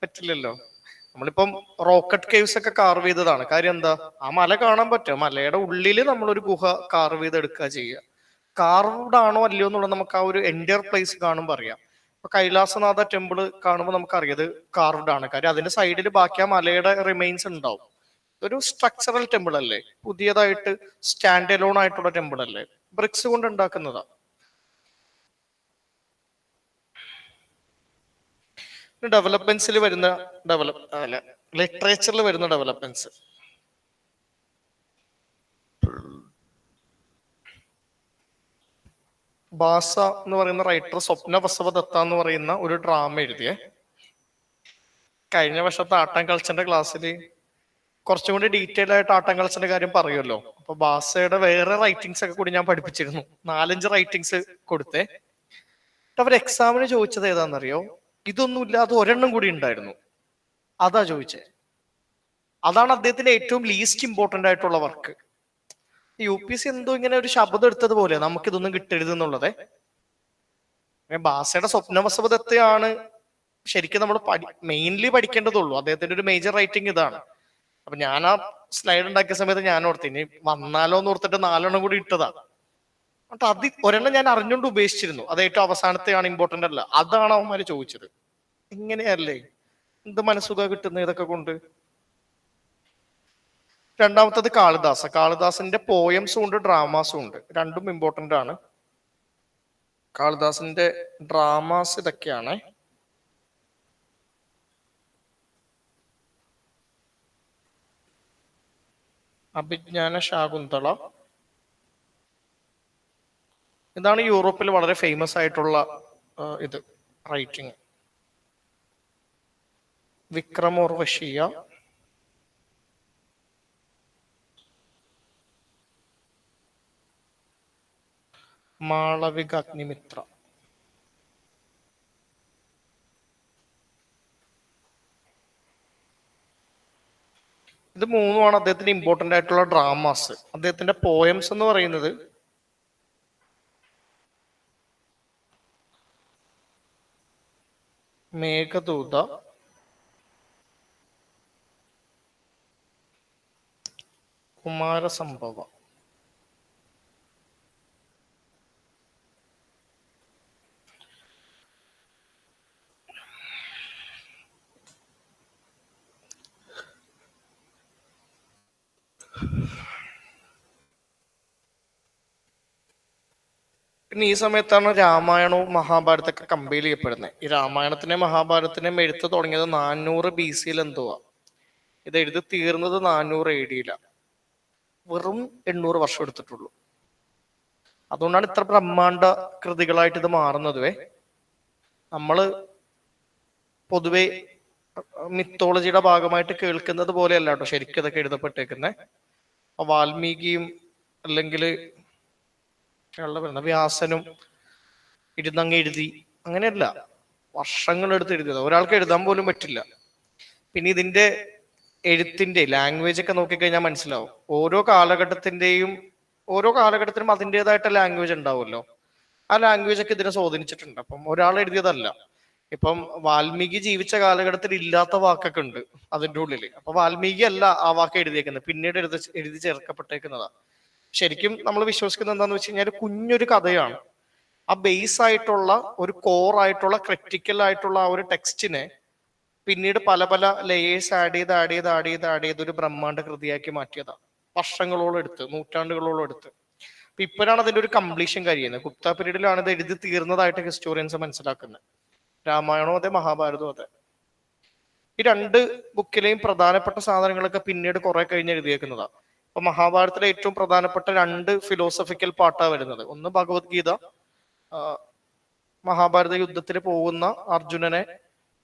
പറ്റില്ലല്ലോ. നമ്മളിപ്പം റോക്കറ്റ് കേവ്സ് ഒക്കെ കാർവ് ചെയ്തതാണ്. കാര്യം എന്താ? ആ മല കാണാൻ പറ്റും, മലയുടെ ഉള്ളിൽ നമ്മളൊരു ഗുഹ കാർവ് ചെയ്ത് എടുക്കുക ചെയ്യുക. കാർവ്ഡ് ആണോ അല്ലയോ എന്നുള്ളത് നമുക്ക് ആ ഒരു എൻറ്റയർ പ്ലേസ് കാണുമ്പോൾ അറിയാം. ഇപ്പൊ കൈലാസനാഥ ടെമ്പിൾ കാണുമ്പോൾ നമുക്കറിയാം ഇത് കാർവ്ഡ് ആണ്. കാര്യം അതിന്റെ സൈഡിൽ ബാക്കി ആ മലയുടെ റിമൈൻസ് ഉണ്ടാവും. ഒരു സ്ട്രക്ചറൽ ടെമ്പിൾ അല്ലേ, പുതിയതായിട്ട് സ്റ്റാൻഡ് എലോൺ ആയിട്ടുള്ള ടെമ്പിൾ അല്ലേ, ബ്രിക്സ് കൊണ്ട് ഉണ്ടാക്കുന്നതാ. ഡെവലപ്മെന്റ്സിൽ വരുന്ന ലിറ്ററേച്ചറിൽ വരുന്ന ഡെവലപ്മെന്റ്സ്. ബാസ എന്ന് പറയുന്ന റൈറ്റർ സ്വപ്ന ബസവദത്ത എന്ന് പറയുന്ന ഒരു ഡ്രാമ എഴുതിയേ. കഴിഞ്ഞ വർഷത്തെ ആർട്ട് ആൻഡ് കൾച്ചറിന്റെ ക്ലാസ്സിൽ കുറച്ചും കൂടി ഡീറ്റെയിൽ ആയിട്ട് ആർട്ട് ആൻഡ് കൾച്ചറിന്റെ കാര്യം പറയുമല്ലോ. അപ്പൊ ബാസയുടെ വേറെ റൈറ്റിങ്സ് ഒക്കെ കൂടി ഞാൻ പഠിപ്പിച്ചിരുന്നു. 4-5 റൈറ്റിങ്സ് കൊടുത്തേ. അവർ എക്സാമിന് ചോദിച്ചത് ഏതാണെന്നറിയോ? ഇതൊന്നും ഇല്ലാതെ ഒരെണ്ണം കൂടി ഉണ്ടായിരുന്നു, അതാ ചോദിച്ചേ. അതാണ് അദ്ദേഹത്തിന്റെ ഏറ്റവും ലീസ്റ്റ് ഇമ്പോർട്ടന്റ് ആയിട്ടുള്ള വർക്ക്. UPSC എന്തോ ഇങ്ങനെ ഒരു ശബ്ദം എടുത്തതുപോലെ നമുക്കിതൊന്നും കിട്ടരുത് എന്നുള്ളത്. ബാസയുടെ സ്വപ്നവസവദത്തയാണ് ശരിക്കും നമ്മൾ മെയിൻലി പഠിക്കേണ്ടതുള്ളൂ. അദ്ദേഹത്തിന്റെ ഒരു മേജർ റൈറ്റിംഗ് ഇതാണ്. അപ്പൊ ഞാൻ ആ സ്ലൈഡ് ഉണ്ടാക്കിയ സമയത്ത് ഞാൻ ഓർത്തി ഇനി വന്നാലോ എന്ന് ഓർത്തിട്ട് 4 കൂടി ഇട്ടതാ. എന്നിട്ട് അത് ഒരെണ്ണം ഞാൻ അറിഞ്ഞുകൊണ്ട് ഉപേക്ഷിച്ചിരുന്നു. അത് ഏറ്റവും അവസാനത്തെയാണ്, ഇമ്പോർട്ടന്റ് അല്ല. അതാണ് അവന്മാര് ചോദിച്ചത്. ഇങ്ങനെയല്ലേ എന്ത് മനസ്സുഖ കിട്ടുന്ന ഇതൊക്കെ കൊണ്ട്. രണ്ടാമത്തത് കാളിദാസ. കാളിദാസന്റെ പോയംസും ഉണ്ട് ഡ്രാമാസും ഉണ്ട്, രണ്ടും ഇമ്പോർട്ടന്റ് ആണ്. കാളിദാസന്റെ ഡ്രാമാസ് ഇതൊക്കെയാണ്. അഭിജ്ഞാന ശാകുന്തള. ഇതാണ് യൂറോപ്പിൽ വളരെ ഫേമസ് ആയിട്ടുള്ള ഇത് റൈറ്റിംഗ്. വിക്രമോർവശീയ, മാളവിക അഗ്നിമിത്ര. ഇത് മൂന്നുമാണ് അദ്ദേഹത്തിന്റെ ഇമ്പോർട്ടന്റ് ആയിട്ടുള്ള ഡ്രാമാസ്. അദ്ദേഹത്തിന്റെ പോയംസ് എന്ന് പറയുന്നത് മേഘദൂത, കുമാരസംഭവ. പിന്നെ ഈ സമയത്താണ് രാമായണവും മഹാഭാരതമൊക്കെ കമ്പയർ ചെയ്യപ്പെടുന്നത്. ഈ രാമായണത്തിനെ മഹാഭാരതത്തിനെയും എഴുത്ത് തുടങ്ങിയത് 400 BC എന്തുവാ. ഇത് എഴുതി തീർന്നത് 400 AD. വെറും 800 വർഷം എടുത്തിട്ടുള്ളൂ. അതുകൊണ്ടാണ് ഇത്ര ബ്രഹ്മാണ്ഡ കൃതികളായിട്ട് ഇത് മാറുന്നതുവേ. നമ്മള് പൊതുവെ മിത്തോളജിയുടെ ഭാഗമായിട്ട് കേൾക്കുന്നത് പോലെയല്ല കേട്ടോ ശരിക്കും ഇതൊക്കെ എഴുതപ്പെട്ടേക്കുന്നത്. വാൽമീകിയും അല്ലെങ്കിൽ വ്യാസനും ഇരുന്നങ്ങ് എഴുതി അങ്ങനെയല്ല, വർഷങ്ങൾ എടുത്ത് എഴുതിയത്. ഒരാൾക്ക് എഴുതാൻ പോലും പറ്റില്ല. പിന്നെ ഇതിന്റെ എഴുത്തിന്റെ ലാംഗ്വേജ് ഒക്കെ നോക്കിക്കഴിഞ്ഞാൽ മനസ്സിലാവും. ഓരോ കാലഘട്ടത്തിനും അതിൻ്റെതായിട്ട് ലാംഗ്വേജ് ഉണ്ടാവുമല്ലോ. ആ ലാംഗ്വേജ് ഒക്കെ ഇതിനെ സ്വാധീനിച്ചിട്ടുണ്ട്. അപ്പം ഒരാൾ എഴുതിയതല്ല. ഇപ്പം വാൽമീകി ജീവിച്ച കാലഘട്ടത്തിൽ ഇല്ലാത്ത വാക്കൊക്കെ ഉണ്ട് അതിൻ്റെ ഉള്ളിൽ. അപ്പൊ വാൽമീകി അല്ല ആ വാക്ക് എഴുതിയേക്കുന്നത്, പിന്നീട് എഴുതി ചേർക്കപ്പെട്ടേക്കുന്നതാ. ശരിക്കും നമ്മൾ വിശ്വസിക്കുന്നത് എന്താന്ന് വെച്ച് കഴിഞ്ഞാൽ കുഞ്ഞൊരു കഥയാണ്. ആ ബേസ് ആയിട്ടുള്ള ഒരു കോർ ആയിട്ടുള്ള ക്രിറ്റിക്കൽ ആയിട്ടുള്ള ആ ഒരു ടെക്സ്റ്റിനെ പിന്നീട് പല പല ലെയേഴ്സ് ആഡ് ചെയ്ത് ഒരു ബ്രഹ്മാണ്ഡ കൃതിയാക്കി മാറ്റിയതാണ്. വർഷങ്ങളോളം എടുത്ത്, നൂറ്റാണ്ടുകളോളം എടുത്ത്. അപ്പൊ ഇപ്പോഴാണ് അതിന്റെ ഒരു കംപ്ലീഷൻ കഴിയുന്നത്. ഗുപ്ത പീരീഡിലാണ് ഇത് എഴുതി തീർന്നതായിട്ട് ഹിസ്റ്റോറിയൻസ് മനസ്സിലാക്കുന്നത്. രാമായണവും അതെ, മഹാഭാരതവും അതെ. ഈ രണ്ട് ബുക്കിലെയും പ്രധാനപ്പെട്ട സാധനങ്ങളൊക്കെ പിന്നീട് കുറെ കഴിഞ്ഞ് എഴുതിയേക്കുന്നതാണ്. അപ്പൊ മഹാഭാരതത്തിലെ ഏറ്റവും പ്രധാനപ്പെട്ട 2 ഫിലോസഫിക്കൽ പാർട്ടാണ് വരുന്നത്. ഒന്ന് ഭഗവത്ഗീത, മഹാഭാരത യുദ്ധത്തിൽ പോകുന്ന അർജുനനെ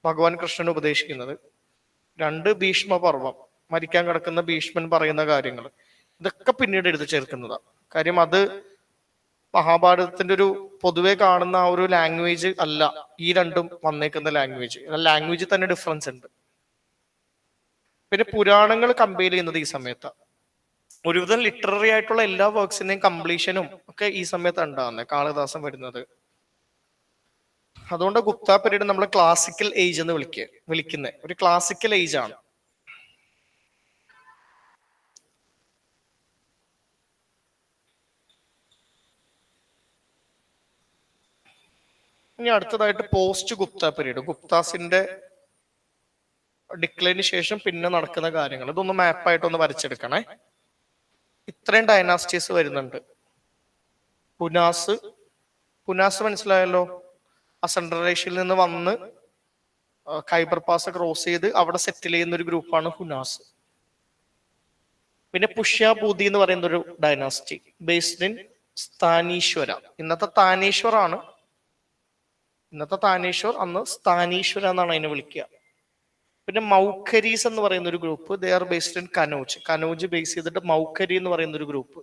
ഭഗവാൻ കൃഷ്ണൻ ഉപദേശിക്കുന്നത്. 2 ഭീഷ്മപർവം, മരിക്കാൻ കിടക്കുന്ന ഭീഷ്മൻ പറയുന്ന കാര്യങ്ങൾ. ഇതൊക്കെ പിന്നീട് എഴുതി ചേർക്കുന്നതാണ്. കാര്യം അത് മഹാഭാരതത്തിന്റെ ഒരു പൊതുവെ കാണുന്ന ആ ഒരു ലാംഗ്വേജ് അല്ല ഈ രണ്ടും വന്നേക്കുന്ന ലാംഗ്വേജ്. ലാംഗ്വേജിൽ തന്നെ ഡിഫറൻസ് ഉണ്ട്. പിന്നെ പുരാണങ്ങൾ കമ്പയർ ചെയ്യുന്നത് ഈ സമയത്താണ്. ഒരുവിധം ലിറ്റററി ആയിട്ടുള്ള എല്ലാ വർക്ക്സിന്റെയും കംപ്ലീഷനും ഒക്കെ ഈ സമയത്ത് ഉണ്ടാകുന്നത്. കാളിദാസൻ വരുന്നത്. അതുകൊണ്ട് ഗുപ്ത പീരീഡ് നമ്മൾ ക്ലാസിക്കൽ ഏജ് എന്ന് വിളിക്കുന്നത് ഒരു ക്ലാസിക്കൽ ഏജ് ആണ്. ഇനി അടുത്തതായിട്ട് പോസ്റ്റ് ഗുപ്ത പീരീഡ്, ഗുപ്താസിന്റെ ഡിക്ലൈന് ശേഷം പിന്നെ നടക്കുന്ന കാര്യങ്ങൾ. ഇതൊന്ന് മാപ്പായിട്ടൊന്ന് വരച്ചെടുക്കണേ. ഇത്രയും ഡൈനാസ്റ്റീസ് വരുന്നുണ്ട്. പുനാസ് മനസ്സിലായല്ലോ. ആ സെൻട്രൽ ഏഷ്യയിൽ നിന്ന് വന്ന് ഖൈബർ പാസ് ക്രോസ് ചെയ്ത് അവിടെ സെറ്റിൽ ചെയ്യുന്ന ഒരു ഗ്രൂപ്പാണ് ഹുനാസ്. പിന്നെ പുഷ്യഭൂതി എന്ന് പറയുന്ന ഒരു ഡൈനാസ്റ്റി ബേസ്ഡ് ഇൻ സ്ഥാനീശ്വര. ഇന്നത്തെ താനേശ്വർ ആണ്. ഇന്നത്തെ താനേശ്വർ, അന്ന് സ്ഥാനീശ്വര എന്നാണ് അതിനെ വിളിക്കുക. പിന്നെ മൗഖരീസ് എന്ന് പറയുന്ന ഒരു group, they are based in Kannauj base ചെയ്തിട്ട് മൗഖരി എന്ന് പറയുന്ന ഒരു ഗ്രൂപ്പ്.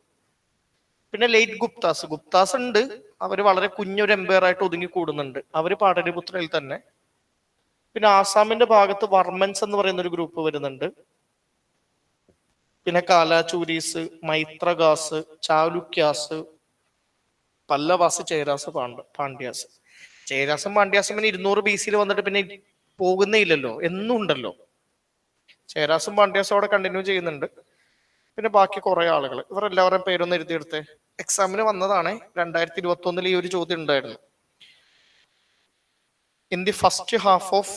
പിന്നെ ലേറ്റ് ഗുപ്താസ് ഉണ്ട്. അവർ വളരെ കുഞ്ഞൊരു എംപയർ ആയിട്ട് ഒതുങ്ങി കൂടുന്നുണ്ട്. അവര് പാടലിപുത്രയിൽ തന്നെ. പിന്നെ ആസാമിന്റെ ഭാഗത്ത് വർമ്മൻസ് എന്ന് പറയുന്ന ഒരു ഗ്രൂപ്പ് വരുന്നുണ്ട്. പിന്നെ കാലാചൂരീസ്, മൈത്രഗാസ്, ചാലുക്യാസ്, പല്ലവാസ്, ചേരാസ്, പാണ്ഡ്യാസ്. ചേരാസും പാണ്ഡ്യാസും പിന്നെ 200 BC വന്നിട്ട് പിന്നെ പോകുന്നേ ഇല്ലല്ലോ, എന്നും ഉണ്ടല്ലോ. ചേരാസും പാണ്ഡ്യാസും അവിടെ കണ്ടിന്യൂ ചെയ്യുന്നുണ്ട്. പിന്നെ ബാക്കി കുറെ ആളുകൾ. ഇവരെല്ലാവരുടെയും പേരൊന്ന് എഴുതിയെടുത്തേ. എക്സാമിന് വന്നതാണ്. 2021 ഈ ഒരു ചോദ്യം ഉണ്ടായിരുന്നു. In the first half of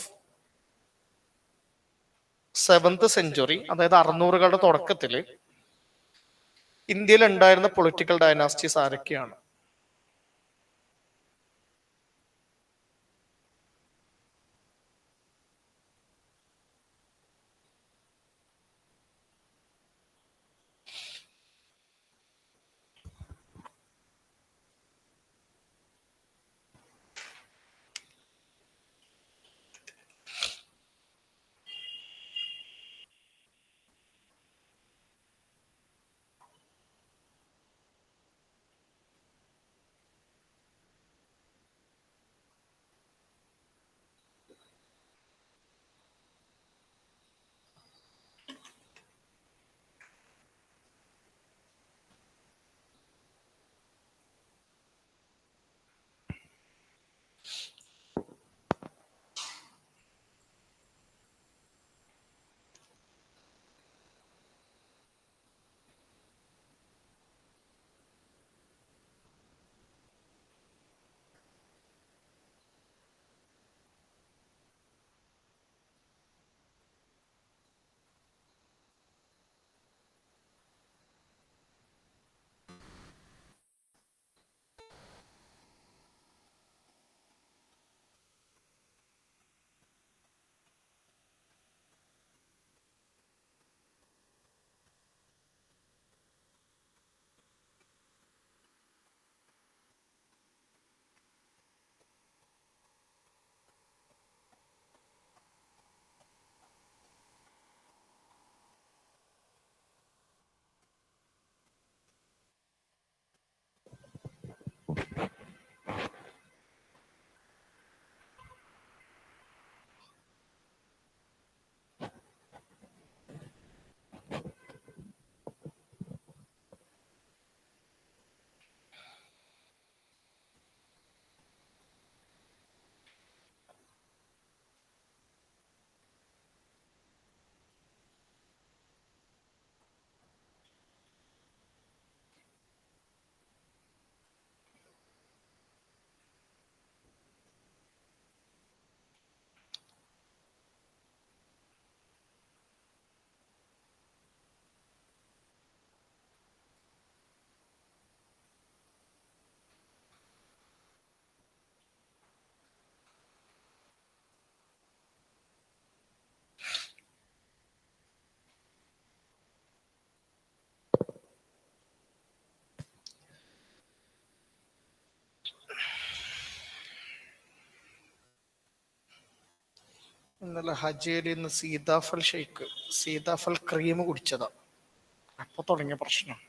7th century, അതായത് 600കളുടെ തുടക്കത്തിൽ ഇന്ത്യയിൽ ഉണ്ടായിരുന്ന പൊളിറ്റിക്കൽ ഡൈനാസ്റ്റീസ് ആരൊക്കെയാണ്? ഇന്നലെ ഹജയിൽ നിന്ന് സീതാഫൽ ഷെയ്ക്ക്, സീതാഫൽ ക്രീം കുടിച്ചതാ. അപ്പൊ തുടങ്ങിയ പ്രശ്നം.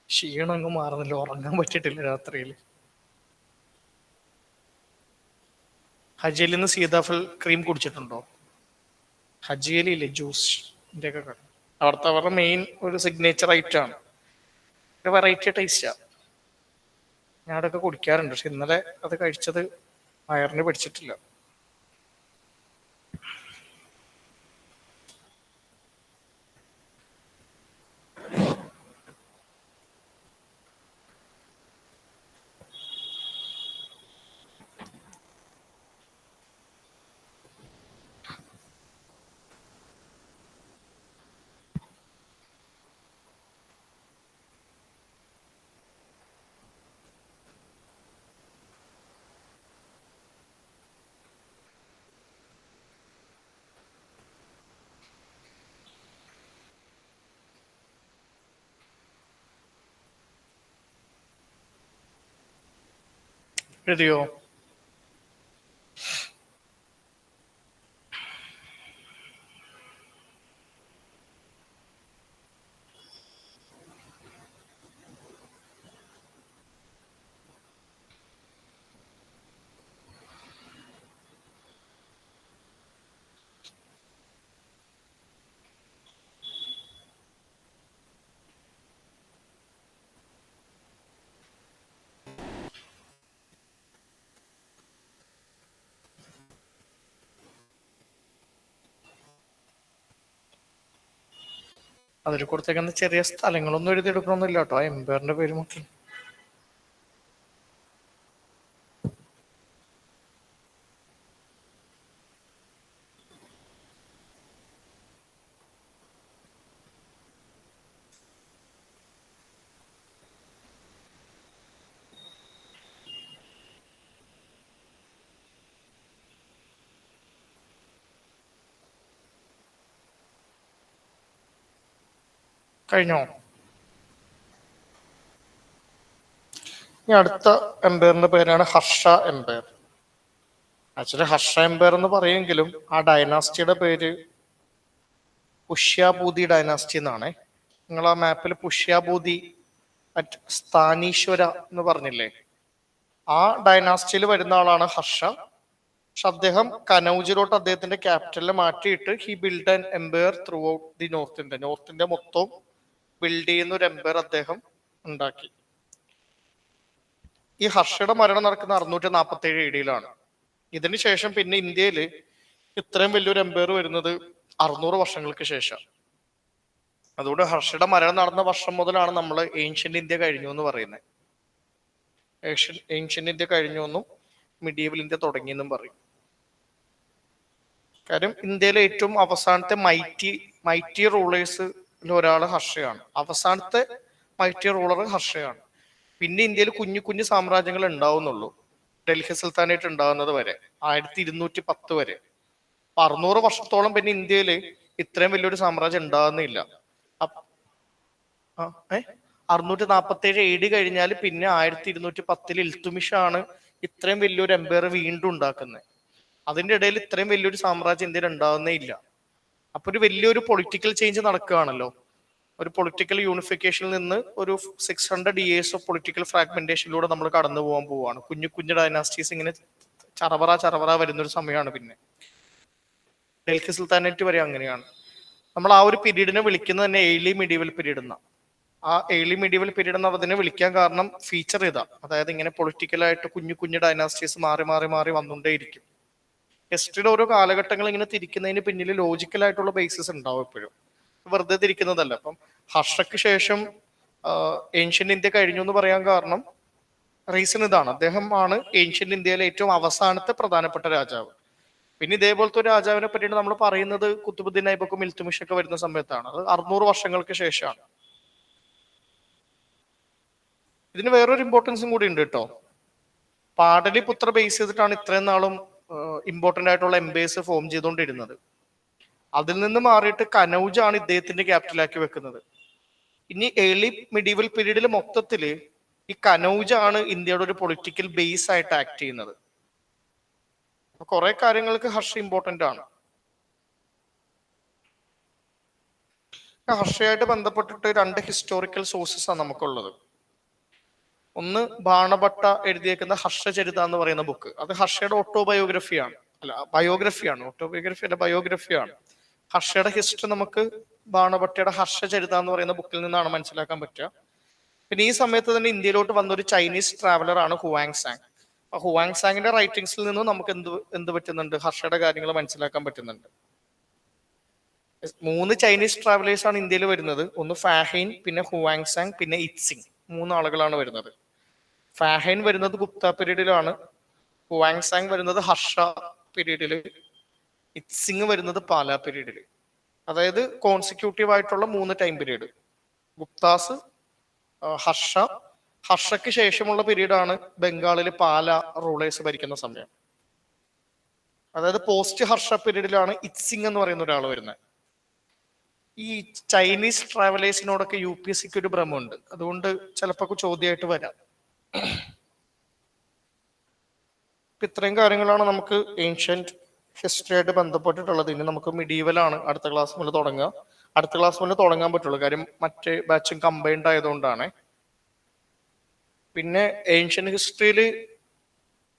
ക്ഷീണം അങ്ങ് മാറുന്നില്ല, ഉറങ്ങാൻ പറ്റിയിട്ടില്ല രാത്രിയിൽ. ഹജയിൽ നിന്ന് സീതാഫൽ ക്രീം കുടിച്ചിട്ടുണ്ടോ? ഹജിയലില്ലേ ജ്യൂസ് ഒക്കെ കട, അവിടുത്തെ അവരുടെ മെയിൻ ഒരു സിഗ്നേച്ചർ ഐറ്റം ആണ്. വെറൈറ്റി ടേസ്റ്റാ. ഞാൻ അതൊക്കെ കുടിക്കാറുണ്ട്, പക്ഷെ ഇന്നലെ അത് കഴിച്ചത് വയറിന് പിടിച്ചിട്ടില്ല. എഴുതിയോ? അതിൽ കൊടുത്തേക്കുന്ന ചെറിയ സ്ഥലങ്ങളൊന്നും എഴുതിയെടുക്കണമെന്നില്ല കേട്ടോ, ആ എംപയറിന്റെ പേര് മാത്രം. കഴിഞ്ഞോ? ഇനി അടുത്ത എംപയറിന്റെ പേരാണ് Harsha empire. Actually Harsha empire എന്ന് പറയുമെങ്കിലും ആ ഡൈനാസ്റ്റിയുടെ പേര് പുഷ്യാഭൂതി ഡൈനാസ്റ്റി എന്നാണ്. നിങ്ങൾ ആ മാപ്പിൽ പുഷ്യാഭൂതി അറ്റ് സ്ഥാനീശ്വര എന്ന് പറഞ്ഞില്ലേ, ആ ഡൈനാസ്റ്റിയിൽ വരുന്ന ആളാണ് ഹർഷ. പക്ഷെ അദ്ദേഹം കനൗജിലോട്ട് അദ്ദേഹത്തിന്റെ ക്യാപിറ്റലിൽ മാറ്റിയിട്ട് he build an empire throughout the north India മൊത്തം ബിൽഡ് ചെയ്യുന്ന ഒരു എംപയർ അദ്ദേഹം ഉണ്ടാക്കി. ഈ ഹർഷയുടെ മരണം നടക്കുന്ന 647 AD-യിലാണ്. ഇതിനുശേഷം പിന്നെ ഇന്ത്യയിൽ ഇത്രയും വലിയൊരു എംപയർ വരുന്നത് 600 വർഷങ്ങൾക്ക് ശേഷം. അതുകൊണ്ട് ഹർഷയുടെ മരണം നടന്ന വർഷം മുതലാണ് നമ്മൾ ഏൻഷ്യന്റ് ഇന്ത്യ കഴിഞ്ഞു എന്ന് പറയുന്നത്. ഏൻഷ്യന്റ് ഇന്ത്യ കഴിഞ്ഞു എന്നും മിഡീവൽ ഇന്ത്യ തുടങ്ങിയെന്നും പറയും. കാര്യം ഇന്ത്യയിലെ ഏറ്റവും അവസാനത്തെ മൈറ്റി റൂളേഴ്സിൽ ഒരാൾ ഹർഷയാണ്. അവസാനത്തെ മൈറ്റി റൂളർ ഹർഷയാണ്. പിന്നെ ഇന്ത്യയിൽ കുഞ്ഞു കുഞ്ഞു സാമ്രാജ്യങ്ങൾ ഉണ്ടാവുന്നുള്ളൂ, ഡൽഹി സുൽത്താനായിട്ട് ഉണ്ടാകുന്നത് വരെ 1210 വരെ. 600 വർഷത്തോളം പിന്നെ ഇന്ത്യയിൽ ഇത്രയും വലിയൊരു സാമ്രാജ്യം ഉണ്ടാകുന്നില്ല. 647 AD കഴിഞ്ഞാൽ പിന്നെ 1210 ഇൽത്തുമിഷാണ് ഇത്രയും വലിയൊരു എംപയർ വീണ്ടും ഉണ്ടാക്കുന്നത്. അതിന്റെ ഇടയിൽ ഇത്രയും വലിയൊരു സാമ്രാജ്യം ഇന്ത്യയിൽ ഉണ്ടാകുന്നേ ഇല്ല. അപ്പൊ ഒരു വലിയൊരു പൊളിറ്റിക്കൽ ചേഞ്ച് നടക്കുകയാണല്ലോ. ഒരു പൊളിറ്റിക്കൽ യൂണിഫിക്കേഷനിൽ നിന്ന് ഒരു 600 years ഓഫ് പൊളിറ്റിക്കൽ ഫ്രാഗ്മെന്റേഷനിലൂടെ നമ്മൾ കടന്നു പോകാൻ പോവാണ്. കുഞ്ഞു കുഞ്ഞു ഡൈനാസ്റ്റീസ് ഇങ്ങനെ ചറവറ വരുന്നൊരു സമയമാണ്. പിന്നെ ഡൽഹി സുൽത്താനേറ്റ് വരെ അങ്ങനെയാണ്. നമ്മൾ ആ ഒരു പീരീഡിനെ വിളിക്കുന്നത് തന്നെ ഏർലി മിഡീവൽ പീരീഡ് എന്നാണ്. ആ ഏർലി മിഡീവൽ പീരീഡ് എന്ന് അതിനെ വിളിക്കാൻ കാരണം ഫീച്ചർ ഇതാ. അതായത് ഇങ്ങനെ പൊളിറ്റിക്കലായിട്ട് കുഞ്ഞു കുഞ്ഞു ഡൈനാസ്റ്റീസ് മാറി മാറി മാറി വന്നുകൊണ്ടേയിരിക്കും. ഹിസ്റ്ററിയുടെ ഓരോ കാലഘട്ടങ്ങൾ ഇങ്ങനെ തിരിക്കുന്നതിന് പിന്നിൽ ലോജിക്കലായിട്ടുള്ള ബേസിസ് ഉണ്ടാവും എപ്പോഴും, വെറുതെ തിരിക്കുന്നതല്ല. അപ്പം ഹർഷയ്ക്ക് ശേഷം ഏൻഷ്യന്റ് ഇന്ത്യ കഴിഞ്ഞു എന്ന് പറയാൻ കാരണം റീസൺ ഇതാണ്. അദ്ദേഹം ആണ് ഏൻഷ്യന്റ് ഇന്ത്യയിലെ ഏറ്റവും അവസാനത്തെ പ്രധാനപ്പെട്ട രാജാവ്. പിന്നെ ഇതേപോലത്തെ ഒരു രാജാവിനെ പറ്റിയിട്ട് നമ്മൾ പറയുന്നത് കുത്തുബുദ്ദീൻ ഐബക്കും ഇൽത്തുമിഷൊക്കെ വരുന്ന സമയത്താണ്. അത് 600 വർഷങ്ങൾക്ക് ശേഷമാണ്. ഇതിന് വേറൊരു ഇമ്പോർട്ടൻസും കൂടി ഉണ്ട് കേട്ടോ. പാടലിപുത്ര ബേസ് ചെയ്തിട്ടാണ് ഇത്രയും നാളും ഇമ്പോർട്ടന്റ് ആയിട്ടുള്ള എംപയേഴ്സ് ഫോം ചെയ്തുകൊണ്ടിരുന്നത്. അതിൽ നിന്ന് മാറിയിട്ട് കനൗജാണ് ഇദ്ദേഹത്തിന്റെ ക്യാപിറ്റലാക്കി വെക്കുന്നത്. ഇനി ഏർലി മിഡീവൽ പീരീഡിൽ മൊത്തത്തില് ഈ കനൗജാണ് ഇന്ത്യയുടെ ഒരു പൊളിറ്റിക്കൽ ബേസ് ആയിട്ട് ആക്ട് ചെയ്യുന്നത്. കുറെ കാര്യങ്ങൾക്ക് ഹർഷ ഇമ്പോർട്ടന്റ് ആണ്. ഹർഷയായിട്ട് ബന്ധപ്പെട്ടിട്ട് 2 ഹിസ്റ്റോറിക്കൽ സോഴ്സസ് ആണ് നമുക്കുള്ളത്. ഒന്ന് ബാണഭട്ട എഴുതിയേക്കുന്ന ഹർഷചരിത എന്ന് പറയുന്ന ബുക്ക്. അത് ഹർഷയുടെ ഓട്ടോബയോഗ്രഫിയാണ്, അല്ല ബയോഗ്രഫിയാണ്, ഓട്ടോബയോഗ്രഫി അല്ല ബയോഗ്രഫിയാണ്. ഹർഷയുടെ ഹിസ്റ്ററി നമുക്ക് ബാണഭട്ടയുടെ ഹർഷചരിത എന്ന് പറയുന്ന ബുക്കിൽ നിന്നാണ് മനസ്സിലാക്കാൻ പറ്റുക. പിന്നെ ഈ സമയത്ത് തന്നെ ഇന്ത്യയിലോട്ട് വന്ന ഒരു ചൈനീസ് ട്രാവലർ ആണ് ഹുവാങ് സാങ്. ഹുവാങ് സാങ്ങിന്റെ റൈറ്റിംഗ്സിൽ നിന്നും നമുക്ക് എന്ത് പറ്റുന്നുണ്ട്, ഹർഷയുടെ കാര്യങ്ങൾ മനസ്സിലാക്കാൻ പറ്റുന്നുണ്ട്. 3 ചൈനീസ് ട്രാവലേഴ്സ് ആണ് ഇന്ത്യയിൽ വരുന്നത്. ഒന്ന് ഫാഹൈൻ, പിന്നെ ഹുവാങ് സാങ്, പിന്നെ ഇറ്റ്സിങ്. 3 ആളുകളാണ് വരുന്നത്. ഫാഹൈൻ വരുന്നത് ഗുപ്ത പീരീഡിലാണ്, ഹുവാങ് സാങ് വരുന്നത് ഹർഷ പീരീഡില്, ഇറ്റ്സിങ് വരുന്നത് പാല പീരീഡില്. അതായത് കോൺസിക്യൂട്ടീവ് ആയിട്ടുള്ള 3 ടൈം പീരീഡ്. ഗുപ്താസ്, ഹർഷയ്ക്ക് ശേഷമുള്ള പീരീഡാണ് ബംഗാളില് പാല റൂളേഴ്സ് ഭരിക്കുന്ന സമയം. അതായത് പോസ്റ്റ് ഹർഷ പീരീഡിലാണ് ഇറ്റ്സിങ് എന്ന് പറയുന്ന ഒരാൾ വരുന്നത്. ഈ ചൈനീസ് ട്രാവലേഴ്സിനോടൊക്കെ UPSCക്ക് ഒരു ഭ്രമമുണ്ട്, അതുകൊണ്ട് ചിലപ്പോൾ ചോദ്യമായിട്ട് വരാം. ഇത്രയും കാര്യങ്ങളാണ് നമുക്ക് ഏൻഷ്യന്റ് ഹിസ്റ്ററി ആയിട്ട് ബന്ധപ്പെട്ടിട്ടുള്ളത്. ഇനി നമുക്ക് മിഡീവൽ ആണ് അടുത്ത ക്ലാസ് മുതൽ തുടങ്ങുക. അടുത്ത ക്ലാസ് മുതൽ തുടങ്ങാൻ പറ്റുള്ളൂ, കാര്യം മറ്റേ ബാച്ചും കമ്പൈൻഡ് ആയതുകൊണ്ടാണ്. പിന്നെ ഏൻഷ്യന്റ് ഹിസ്റ്ററിയിൽ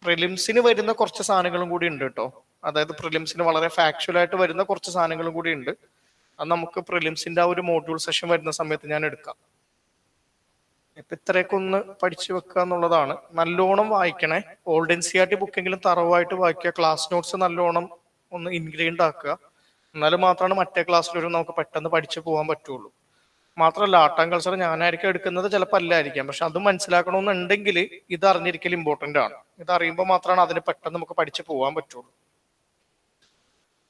പ്രിലിംസിന് വരുന്ന കുറച്ച് സാധനങ്ങളും കൂടി ഉണ്ട് കേട്ടോ. അതായത് പ്രിലിംസിന് വളരെ ഫാക്ച്വൽ ആയിട്ട് വരുന്ന കുറച്ച് സാധനങ്ങളും കൂടി ഉണ്ട്. അത് നമുക്ക് പ്രിലിംസിന്റെ ആ ഒരു മോഡ്യൂൾ സെഷൻ വരുന്ന സമയത്ത് ഞാൻ എടുക്കാം. ഇപ്പൊ ഇത്രയൊക്കെ ഒന്ന് പഠിച്ചു വെക്കുക എന്നുള്ളതാണ്. നല്ലോണം വായിക്കണേ. ഓൾഡ് NCERT ബുക്കെങ്കിലും തറവായിട്ട് വായിക്കുക. ക്ലാസ് നോട്ട്സ് നല്ലോണം ഒന്ന് ഇൻഗ്രീൻഡ് ആക്കുക. എന്നാലും മാത്രമാണ് മറ്റേ ക്ലാസ്സിലൊരു നമുക്ക് പെട്ടെന്ന് പഠിച്ചു പോകാൻ പറ്റുള്ളൂ. മാത്രമല്ല ആർട്ട് ആൻഡ് കൾച്ചർ ഞാനായിരിക്കും എടുക്കുന്നത്, ചിലപ്പോൾ അല്ലായിരിക്കാം. പക്ഷെ അത് മനസ്സിലാക്കണമെന്നുണ്ടെങ്കിൽ ഇത് അറിഞ്ഞിരിക്കൽ ഇമ്പോർട്ടന്റ് ആണ്. ഇത് അറിയുമ്പോൾ മാത്രമാണ് അതിന് പെട്ടെന്ന് നമുക്ക് പഠിച്ചു പോകാൻ പറ്റുള്ളൂ.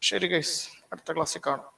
ശരി ഗൈസ്, അടുത്ത ക്ലാസ്സിൽ കാണാം.